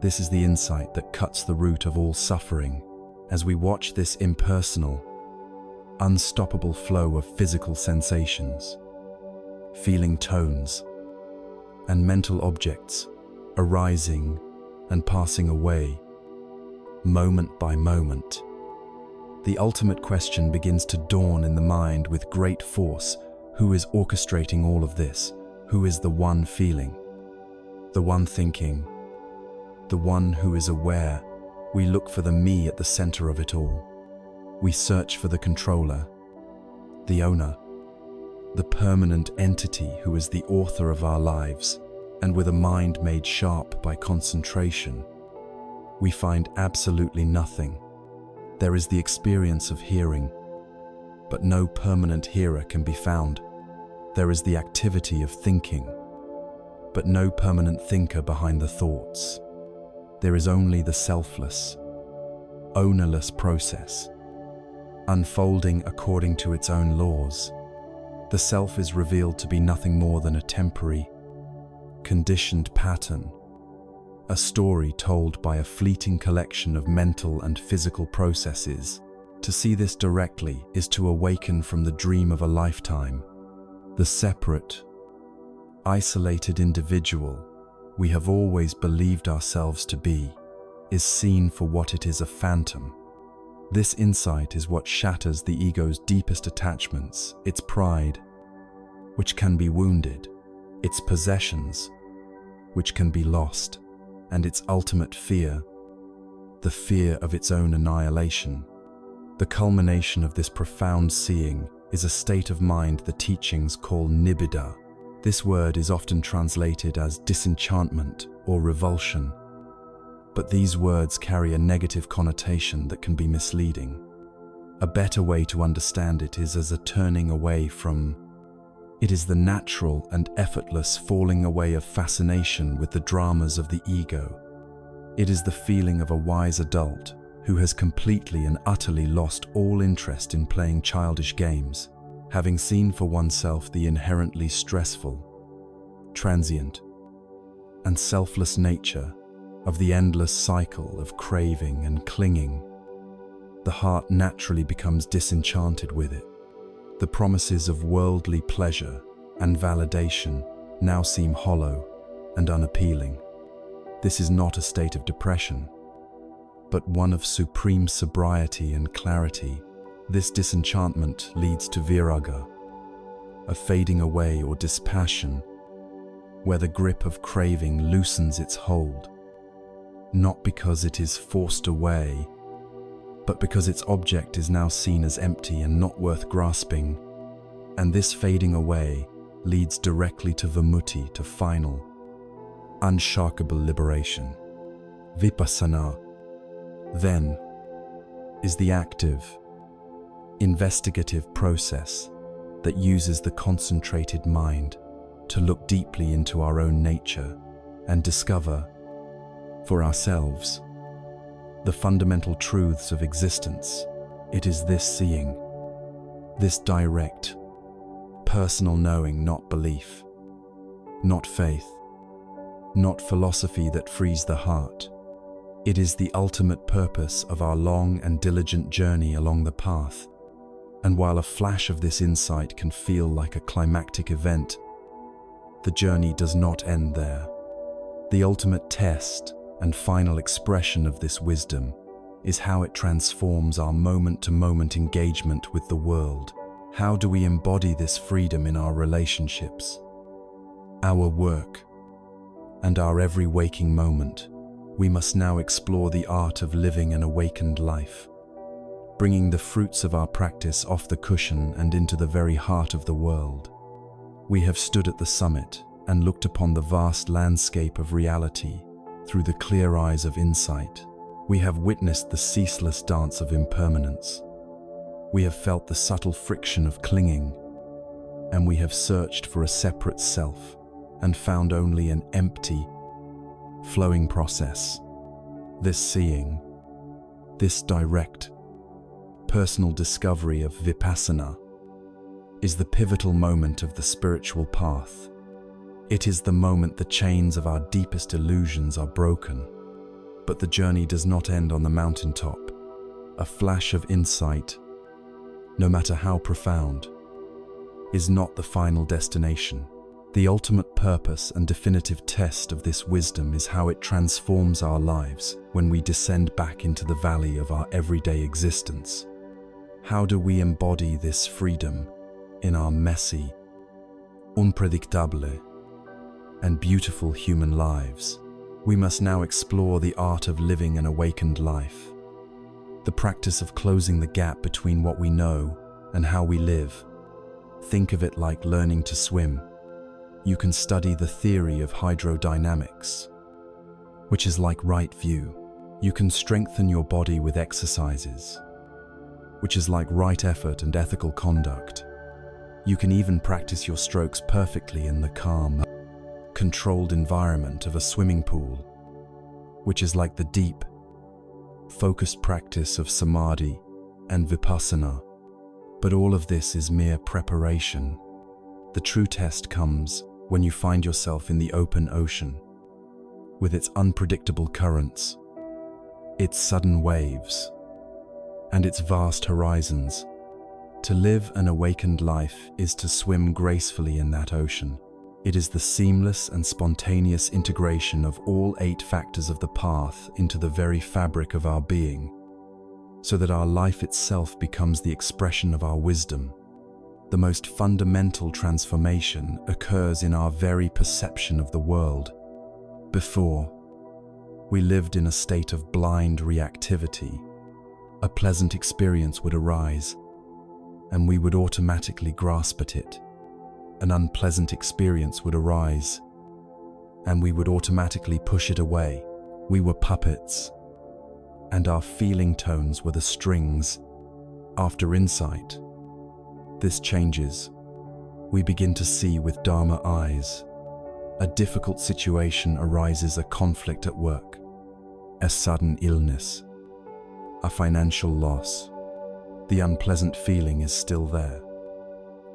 This is the insight that cuts the root of all suffering. As we watch this impersonal, unstoppable flow of physical sensations, feeling tones, and mental objects arising and passing away, moment by moment, the ultimate question begins to dawn in the mind with great force: who is orchestrating all of this? Who is the one feeling? The one thinking? The one who is aware? We look for the me at the center of it all. We search for the controller, the owner, the permanent entity who is the author of our lives, and with a mind made sharp by concentration, we find absolutely nothing. There is the experience of hearing, but no permanent hearer can be found. There is the activity of thinking, but no permanent thinker behind the thoughts. There is only the selfless, ownerless process, unfolding according to its own laws. The self is revealed to be nothing more than a temporary, conditioned pattern, a story told by a fleeting collection of mental and physical processes. To see this directly is to awaken from the dream of a lifetime. The separate, isolated individual we have always believed ourselves to be is seen for what it is, a phantom. This insight is what shatters the ego's deepest attachments, its pride, which can be wounded, its possessions, which can be lost, and its ultimate fear, the fear of its own annihilation. The culmination of this profound seeing is a state of mind the teachings call nibbida. This word is often translated as disenchantment or revulsion, but these words carry a negative connotation that can be misleading. A better way to understand it is as a turning away from. It is the natural and effortless falling away of fascination with the dramas of the ego. It is the feeling of a wise adult who has completely and utterly lost all interest in playing childish games, having seen for oneself the inherently stressful, transient, and selfless nature of the endless cycle of craving and clinging. The heart naturally becomes disenchanted with it. The promises of worldly pleasure and validation now seem hollow and unappealing. This is not a state of depression, but one of supreme sobriety and clarity. This disenchantment leads to viraga, a fading away or dispassion, where the grip of craving loosens its hold, not because it is forced away, but because its object is now seen as empty and not worth grasping. And this fading away leads directly to vimutti, to final, unsharkable liberation. Vipassana, then, is the active, investigative process that uses the concentrated mind to look deeply into our own nature and discover, for ourselves, the fundamental truths of existence. It is this seeing, this direct, personal knowing, not belief, not faith, not philosophy, that frees the heart. It is the ultimate purpose of our long and diligent journey along the path. And while a flash of this insight can feel like a climactic event, the journey does not end there. The ultimate test and final expression of this wisdom is how it transforms our moment-to-moment engagement with the world. How do we embody this freedom in our relationships, our work, and our every waking moment? We must now explore the art of living an awakened life, bringing the fruits of our practice off the cushion and into the very heart of the world. We have stood at the summit and looked upon the vast landscape of reality through the clear eyes of insight. We have witnessed the ceaseless dance of impermanence. We have felt the subtle friction of clinging, and we have searched for a separate self and found only an empty, flowing process. This seeing, this direct, personal discovery of vipassana, is the pivotal moment of the spiritual path. It is the moment the chains of our deepest illusions are broken. But the journey does not end on the mountaintop. A flash of insight, no matter how profound, is not the final destination. The ultimate purpose and definitive test of this wisdom is how it transforms our lives when we descend back into the valley of our everyday existence. How do we embody this freedom in our messy, unpredictable, and beautiful human lives. We must now explore the art of living an awakened life, the practice of closing the gap between what we know and how we live. Think of it like learning to swim. You can study the theory of hydrodynamics, which is like right view. You can strengthen your body with exercises, which is like right effort and ethical conduct. You can even practice your strokes perfectly in the calm, controlled environment of a swimming pool, which is like the deep, focused practice of samadhi and vipassana. But all of this is mere preparation. The true test comes when you find yourself in the open ocean, with its unpredictable currents, its sudden waves, and its vast horizons. To live an awakened life is to swim gracefully in that ocean. It is the seamless and spontaneous integration of all 8 factors of the path into the very fabric of our being, so that our life itself becomes the expression of our wisdom. The most fundamental transformation occurs in our very perception of the world. Before, we lived in a state of blind reactivity. A pleasant experience would arise, and we would automatically grasp at it. An unpleasant experience would arise, and we would automatically push it away. We were puppets, and our feeling tones were the strings. After insight, this changes. We begin to see with Dharma eyes. A difficult situation arises, a conflict at work, a sudden illness, a financial loss. The unpleasant feeling is still there,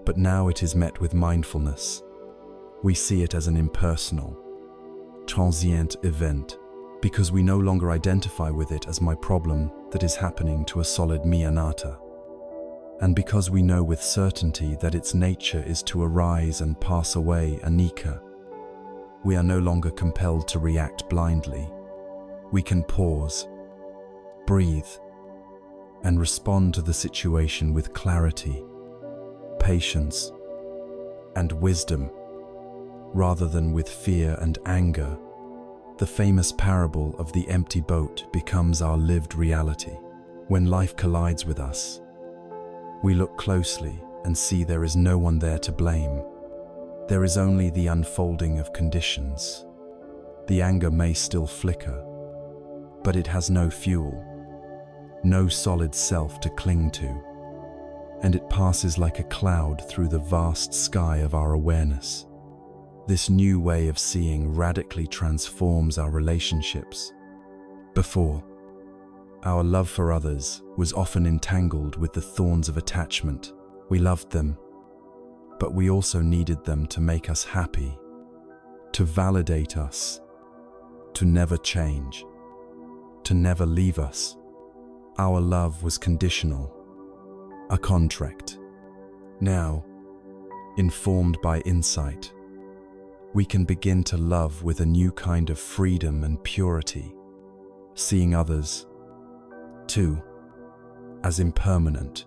but now it is met with mindfulness. We see it as an impersonal, transient event, because we no longer identify with it as my problem that is happening to a solid me anatta. And because we know with certainty that its nature is to arise and pass away anicca, we are no longer compelled to react blindly. We can pause, breathe, and respond to the situation with clarity, patience, and wisdom, rather than with fear and anger. The famous parable of the empty boat becomes our lived reality. When life collides with us, we look closely and see there is no one there to blame. There is only the unfolding of conditions. The anger may still flicker, but it has no fuel, no solid self to cling to, and it passes like a cloud through the vast sky of our awareness. This new way of seeing radically transforms our relationships. Before, our love for others was often entangled with the thorns of attachment. We loved them, but we also needed them to make us happy, to validate us, to never change, to never leave us. Our love was conditional, a contract. Now, informed by insight, we can begin to love with a new kind of freedom and purity, seeing others, too, as impermanent,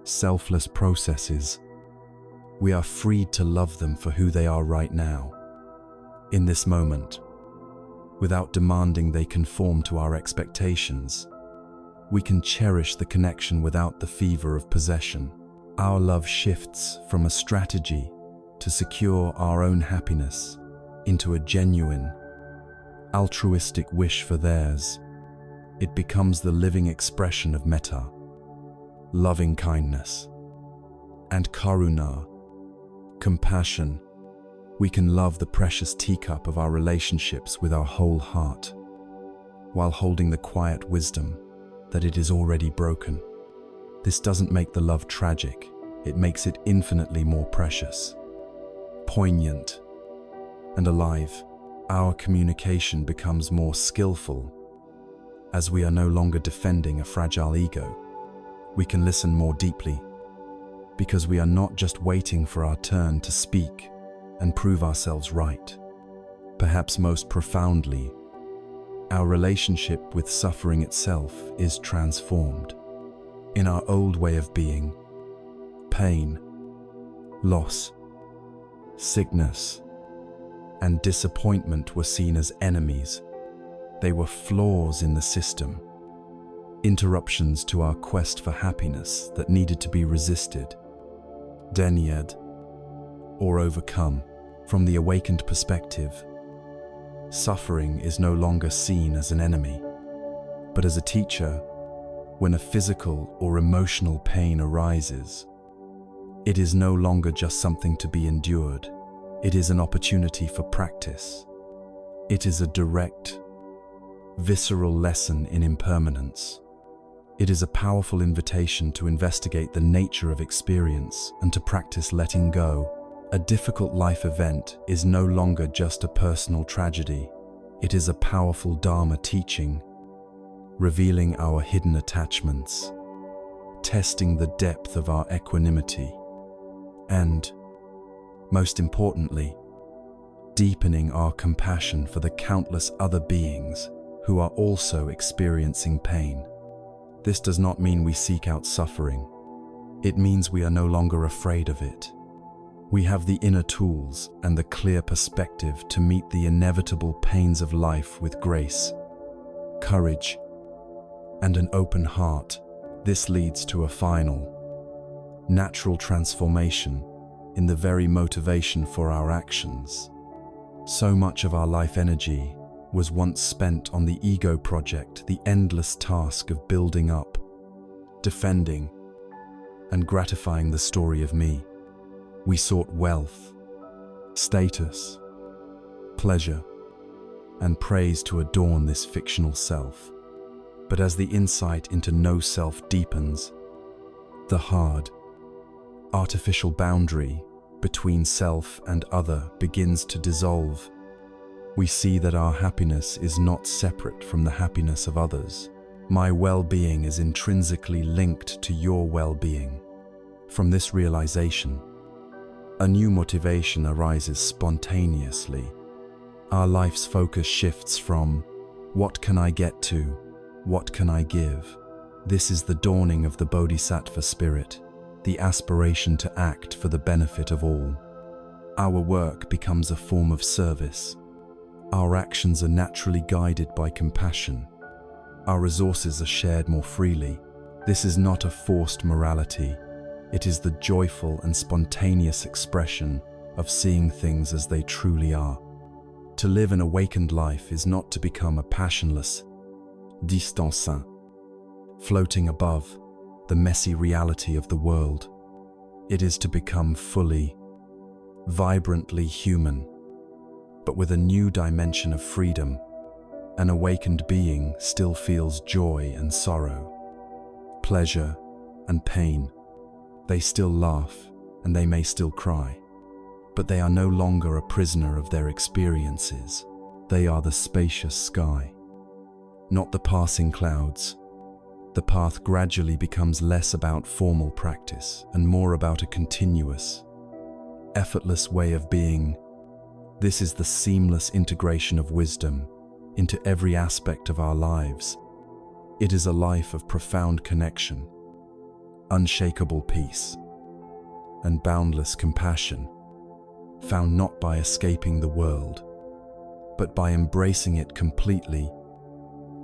selfless processes. We are freed to love them for who they are right now, in this moment, without demanding they conform to our expectations. We can cherish the connection without the fever of possession. Our love shifts from a strategy to secure our own happiness into a genuine, altruistic wish for theirs. It becomes the living expression of metta, loving kindness, and karuna, compassion. We can love the precious teacup of our relationships with our whole heart, while holding the quiet wisdom that it is already broken. This doesn't make the love tragic, it makes it infinitely more precious, poignant, and alive. Our communication becomes more skillful as we are no longer defending a fragile ego. We can listen more deeply because we are not just waiting for our turn to speak and prove ourselves right. Perhaps most profoundly, our relationship with suffering itself is transformed. In our old way of being, pain, loss, sickness, and disappointment were seen as enemies. They were flaws in the system, interruptions to our quest for happiness that needed to be resisted, denied, or overcome. From the awakened perspective, suffering is no longer seen as an enemy, but as a teacher. When a physical or emotional pain arises, it is no longer just something to be endured. It is an opportunity for practice. It is a direct, visceral lesson in impermanence. It is a powerful invitation to investigate the nature of experience and to practice letting go. A difficult life event is no longer just a personal tragedy. It is a powerful Dharma teaching, revealing our hidden attachments, testing the depth of our equanimity, and, most importantly, deepening our compassion for the countless other beings who are also experiencing pain. This does not mean we seek out suffering. It means we are no longer afraid of it. We have the inner tools and the clear perspective to meet the inevitable pains of life with grace, courage, and an open heart. This leads to a final, natural transformation in the very motivation for our actions. So much of our life energy was once spent on the ego project, the endless task of building up, defending, and gratifying the story of me. We sought wealth, status, pleasure, and praise to adorn this fictional self. But as the insight into no self deepens, the hard, artificial boundary between self and other begins to dissolve. We see that our happiness is not separate from the happiness of others. My well-being is intrinsically linked to your well-being. From this realization, a new motivation arises spontaneously. Our life's focus shifts from, what can I get to, what can I give? This is the dawning of the Bodhisattva spirit, the aspiration to act for the benefit of all. Our work becomes a form of service. Our actions are naturally guided by compassion. Our resources are shared more freely. This is not a forced morality. It is the joyful and spontaneous expression of seeing things as they truly are. To live an awakened life is not to become a passionless distancin, floating above the messy reality of the world. It is to become fully, vibrantly human, but with a new dimension of freedom. An awakened being still feels joy and sorrow, pleasure and pain. They still laugh and they may still cry, but they are no longer a prisoner of their experiences. They are the spacious sky, not the passing clouds. The path gradually becomes less about formal practice and more about a continuous, effortless way of being. This is the seamless integration of wisdom into every aspect of our lives. It is a life of profound connection, unshakable peace, and boundless compassion, found not by escaping the world, but by embracing it completely,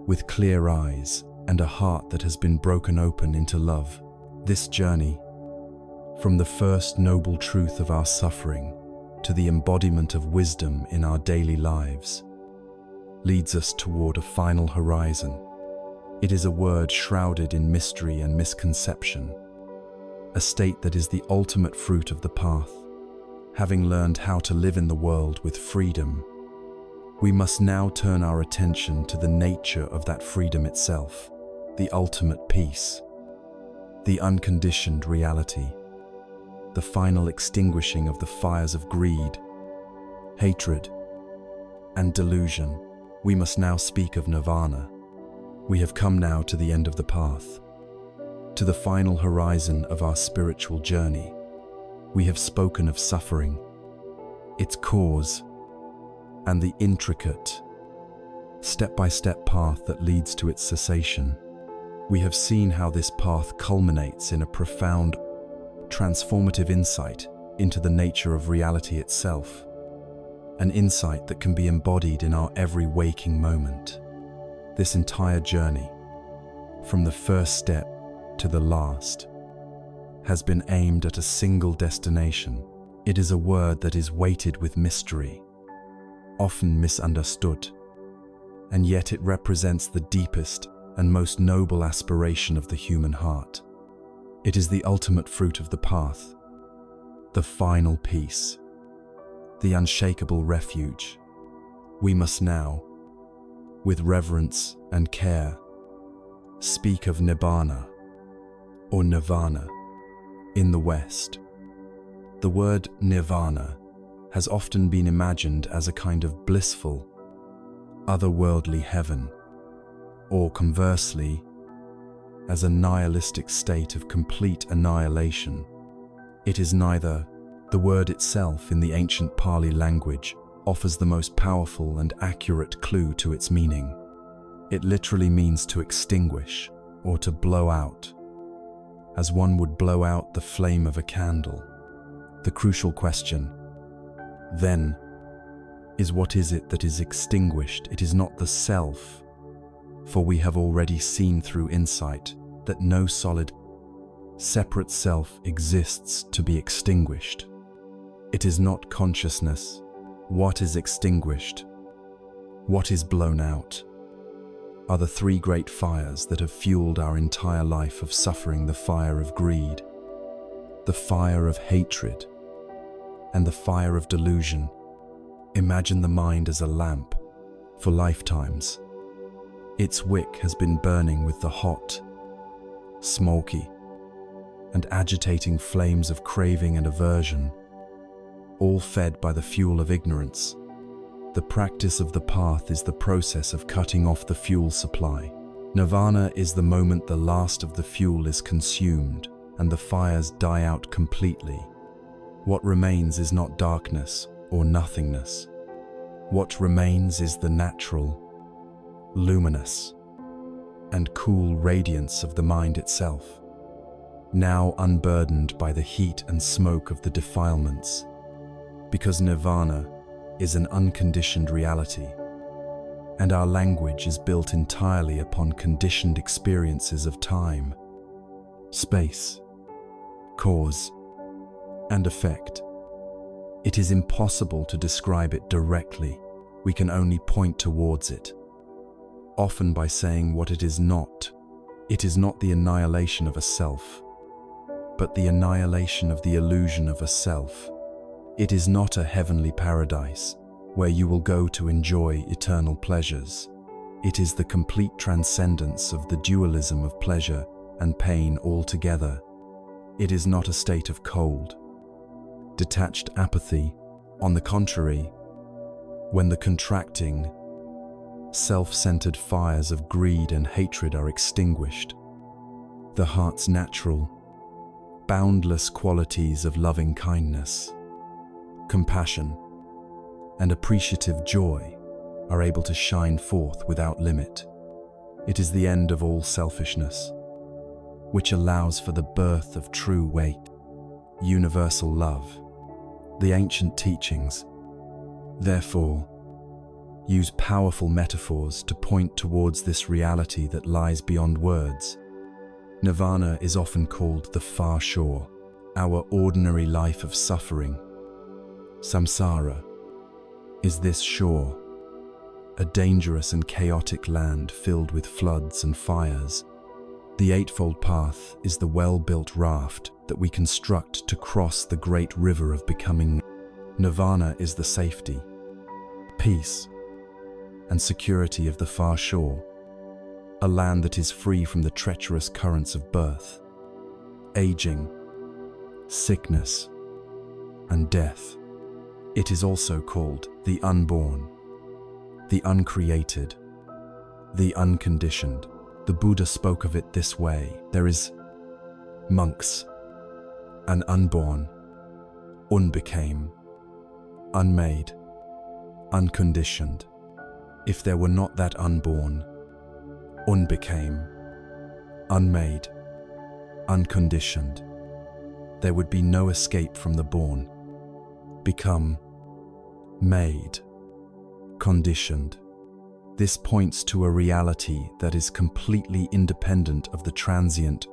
with clear eyes and a heart that has been broken open into love. This journey, from the first noble truth of our suffering to the embodiment of wisdom in our daily lives, leads us toward a final horizon. It is a word shrouded in mystery and misconception, a state that is the ultimate fruit of the path. Having learned how to live in the world with freedom, we must now turn our attention to the nature of that freedom itself, the ultimate peace, the unconditioned reality, the final extinguishing of the fires of greed, hatred, and delusion. We must now speak of nirvana. We have come now to the end of the path, to the final horizon of our spiritual journey. We have spoken of suffering, its cause, and the intricate, step-by-step path that leads to its cessation. We have seen how this path culminates in a profound, transformative insight into the nature of reality itself. an insight that can be embodied in our every waking moment. This entire journey, from the first step to the last, has been aimed at a single destination. It is a word that is weighted with mystery, often misunderstood, and yet it represents the deepest and most noble aspiration of the human heart. It is the ultimate fruit of the path, the final peace, the unshakable refuge. We must now, with reverence and care, speak of Nibbana, or Nirvana, in the West. The word Nirvana has often been imagined as a kind of blissful, otherworldly heaven, or conversely, as a nihilistic state of complete annihilation. It is neither. The word itself in the ancient Pali language offers the most powerful and accurate clue to its meaning. It literally means to extinguish or to blow out, as one would blow out the flame of a candle. The crucial question, then, is what is it that is extinguished? It is not the self, for we have already seen through insight that no solid, separate self exists to be extinguished. It is not consciousness. What is extinguished, what is blown out, are the three great fires that have fueled our entire life of suffering: the fire of greed, the fire of hatred, and the fire of delusion. Imagine the mind as a lamp for lifetimes. Its wick has been burning with the hot, smoky, and agitating flames of craving and aversion, all fed by the fuel of ignorance. The practice of the path is the process of cutting off the fuel supply. Nirvana is the moment the last of the fuel is consumed and the fires die out completely. What remains is not darkness or nothingness. What remains is the natural, luminous, and cool radiance of the mind itself, now unburdened by the heat and smoke of the defilements. Because Nirvana is an unconditioned reality, and our language is built entirely upon conditioned experiences of time, space, cause, and effect. It is impossible to describe it directly. We can only point towards it, often by saying what it is not. It is not the annihilation of a self, but the annihilation of the illusion of a self. It is not a heavenly paradise where you will go to enjoy eternal pleasures. It is the complete transcendence of the dualism of pleasure and pain altogether. It is not a state of cold, detached apathy. On the contrary, when the contracting, self-centered fires of greed and hatred are extinguished, the heart's natural, boundless qualities of loving kindness, compassion, and appreciative joy are able to shine forth without limit. It is the end of all selfishness, which allows for the birth of true weight, universal love. The ancient teachings, therefore, use powerful metaphors to point towards this reality that lies beyond words. Nirvana is often called the far shore, our ordinary life of suffering. Samsara is this shore, a dangerous and chaotic land filled with floods and fires. The Eightfold Path is the well-built raft that we construct to cross the great river of becoming. Nirvana is the safety, peace, and security of the far shore, a land that is free from the treacherous currents of birth, aging, sickness, and death. It is also called the unborn, the uncreated, the unconditioned. The Buddha spoke of it this way: there is monks, an unborn, unbecame, unmade, unconditioned. If there were not that unborn, unbecame, unmade, unconditioned, there would be no escape from the born, become, made, conditioned. This points to a reality that is completely independent of the transient,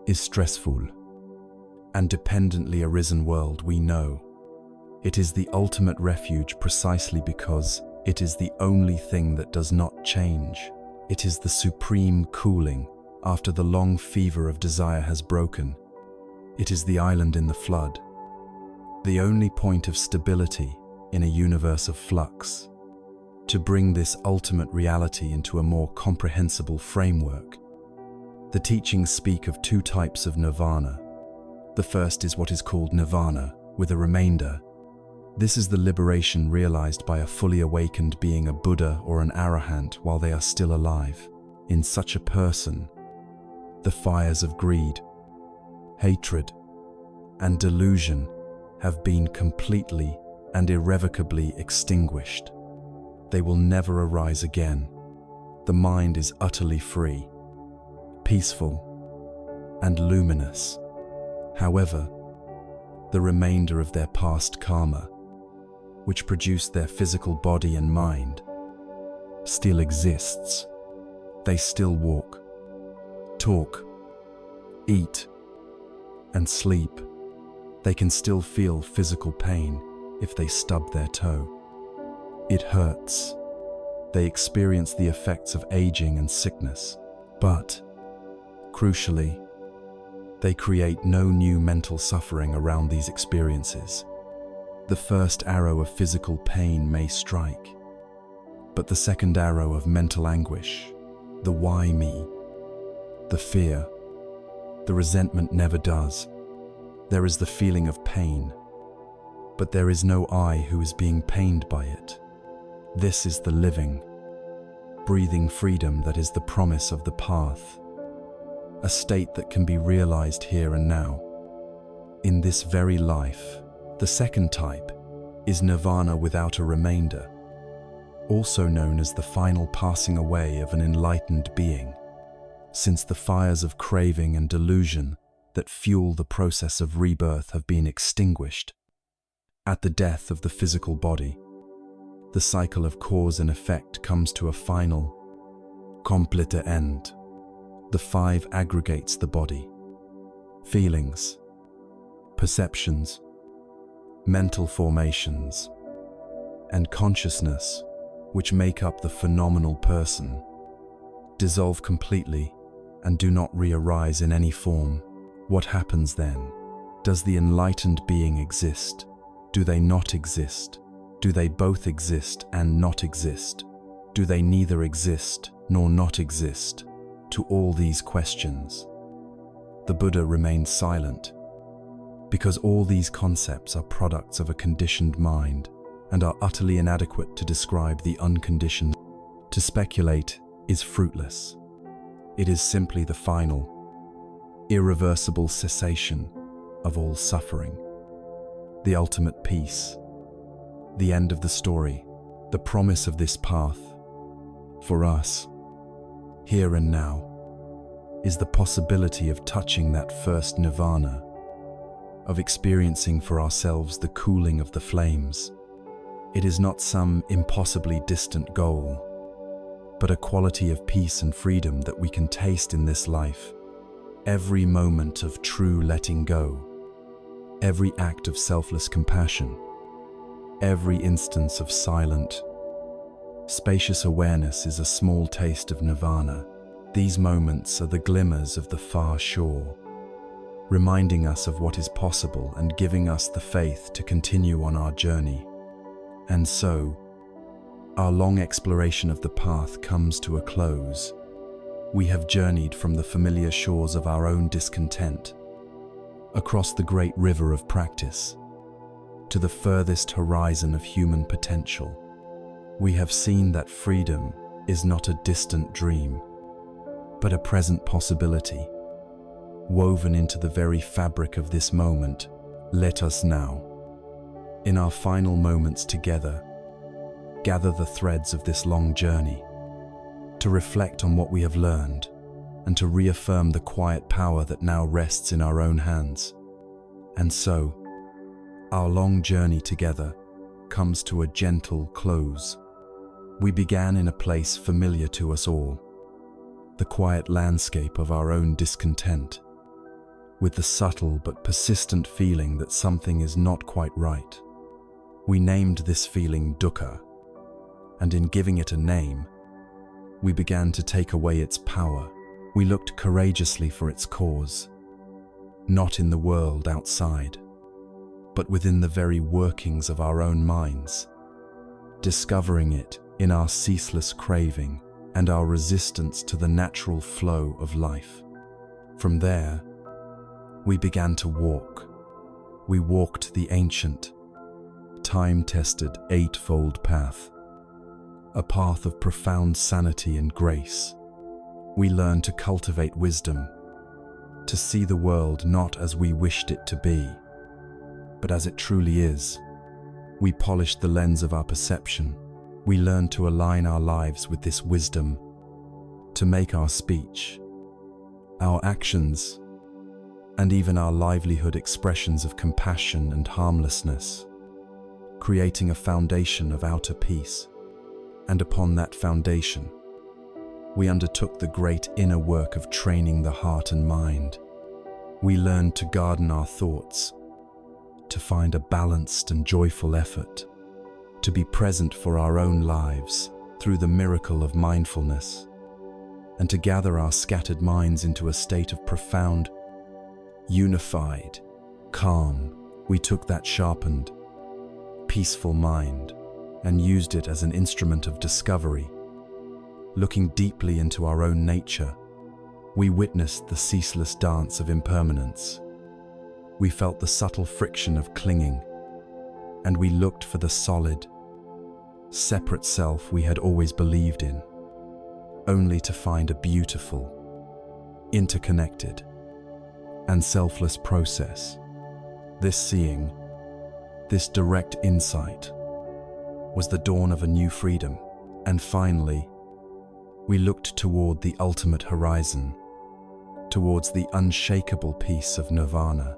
is stressful, and dependently arisen world we know. It is the ultimate refuge precisely because it is the only thing that does not change. It is the supreme cooling after the long fever of desire has broken. It is the island in the flood, the only point of stability in a universe of flux. To bring this ultimate reality into a more comprehensible framework, the teachings speak of two types of nirvana. The first is what is called nirvana, with a remainder. This is the liberation realized by a fully awakened being, a Buddha or an Arahant, while they are still alive. In such a person, the fires of greed, hatred, and delusion have been completely and irrevocably extinguished. They will never arise again. The mind is utterly free, peaceful, and luminous. However, the remainder of their past karma, which produced their physical body and mind, still exists. They still walk, talk, eat, and sleep. They can still feel physical pain if they stub their toe. It hurts. They experience the effects of aging and sickness. But, crucially, they create no new mental suffering around these experiences. The first arrow of physical pain may strike, but the second arrow of mental anguish, the why me, the fear, the resentment never does. There is the feeling of pain, but there is no I who is being pained by it. This is the living, breathing freedom that is the promise of the path, a state that can be realized here and now, in this very life. The second type is nirvana without a remainder, also known as the final passing away of an enlightened being, since the fires of craving and delusion that fuel the process of rebirth have been extinguished. At the death of the physical body, the cycle of cause and effect comes to a final, complete end. The five aggregates the body: feelings, perceptions, mental formations, and consciousness, which make up the phenomenal person, dissolve completely and do not re-arise in any form. What happens then? Does the enlightened being exist? Do they not exist? Do they both exist and not exist? Do they neither exist nor not exist? To all these questions, the Buddha remained silent, because all these concepts are products of a conditioned mind and are utterly inadequate to describe the unconditioned. To speculate is fruitless. It is simply the final, irreversible cessation of all suffering, the ultimate peace, the end of the story, the promise of this path. For us, here and now, is the possibility of touching that first nirvana, of experiencing for ourselves the cooling of the flames. It is not some impossibly distant goal, but a quality of peace and freedom that we can taste in this life. Every moment of true letting go, every act of selfless compassion, every instance of silent, spacious awareness is a small taste of nirvana. These moments are the glimmers of the far shore, reminding us of what is possible and giving us the faith to continue on our journey. And so, our long exploration of the path comes to a close. We have journeyed from the familiar shores of our own discontent, across the great river of practice, to the furthest horizon of human potential. We have seen that freedom is not a distant dream, but a present possibility, woven into the very fabric of this moment. Let us now, in our final moments together, gather the threads of this long journey, to reflect on what we have learned and to reaffirm the quiet power that now rests in our own hands. And so, our long journey together comes to a gentle close. We began in a place familiar to us all, the quiet landscape of our own discontent, with the subtle but persistent feeling that something is not quite right. We named this feeling dukkha, and in giving it a name, we began to take away its power. We looked courageously for its cause, not in the world outside, but within the very workings of our own minds, discovering it in our ceaseless craving and our resistance to the natural flow of life. From there, we began to walk. We walked the ancient, time-tested eightfold path, a path of profound sanity and grace. We learned to cultivate wisdom, to see the world not as we wished it to be, but as it truly is. We polished the lens of our perception. We learned to align our lives with this wisdom, to make our speech, our actions, and even our livelihood expressions of compassion and harmlessness, creating a foundation of outer peace. And upon that foundation, we undertook the great inner work of training the heart and mind. We learned to garden our thoughts, to find a balanced and joyful effort, to be present for our own lives through the miracle of mindfulness, and to gather our scattered minds into a state of profound, unified calm. We took that sharpened, peaceful mind and used it as an instrument of discovery. Looking deeply into our own nature, we witnessed the ceaseless dance of impermanence. We felt the subtle friction of clinging, and we looked for the solid, separate self we had always believed in, only to find a beautiful, interconnected, and selfless process. This seeing, this direct insight, was the dawn of a new freedom. And finally, we looked toward the ultimate horizon, towards the unshakable peace of nirvana,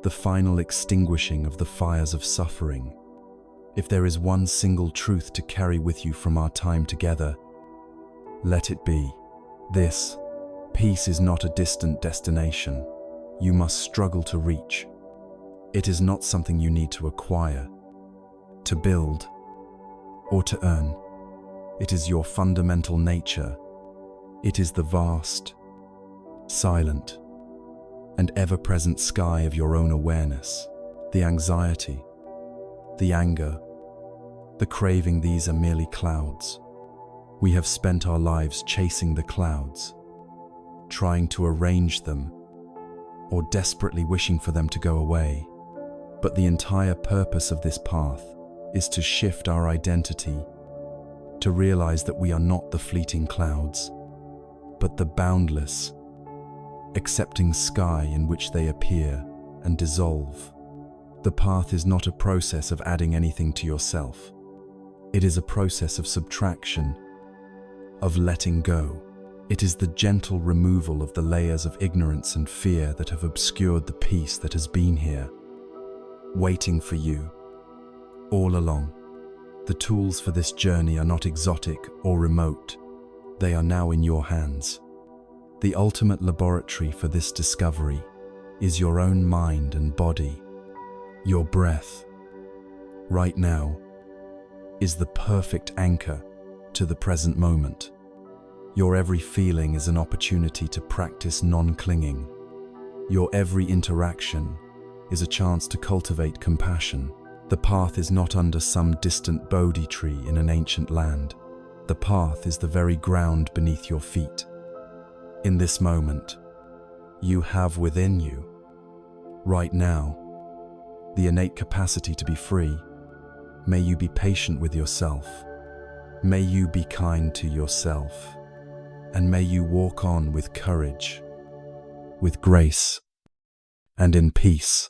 the final extinguishing of the fires of suffering. If there is one single truth to carry with you from our time together, let it be this: peace is not a distant destination you must struggle to reach. It is not something you need to acquire, to build, or to earn. It is your fundamental nature. It is the vast, silent, and ever-present sky of your own awareness. The anxiety, the anger, the craving, these are merely clouds. We have spent our lives chasing the clouds, trying to arrange them, or desperately wishing for them to go away. But the entire purpose of this path is to shift our identity, to realize that we are not the fleeting clouds, but the boundless, accepting sky in which they appear and dissolve. The path is not a process of adding anything to yourself. It is a process of subtraction, of letting go. It is the gentle removal of the layers of ignorance and fear that have obscured the peace that has been here, waiting for you, all along. The tools for this journey are not exotic or remote. They are now in your hands. The ultimate laboratory for this discovery is your own mind and body. Your breath, right now, is the perfect anchor to the present moment. Your every feeling is an opportunity to practice non-clinging. Your every interaction is a chance to cultivate compassion. The path is not under some distant Bodhi tree in an ancient land. The path is the very ground beneath your feet. In this moment, you have within you, right now, the innate capacity to be free. May you be patient with yourself. May you be kind to yourself. And may you walk on with courage, with grace, and in peace.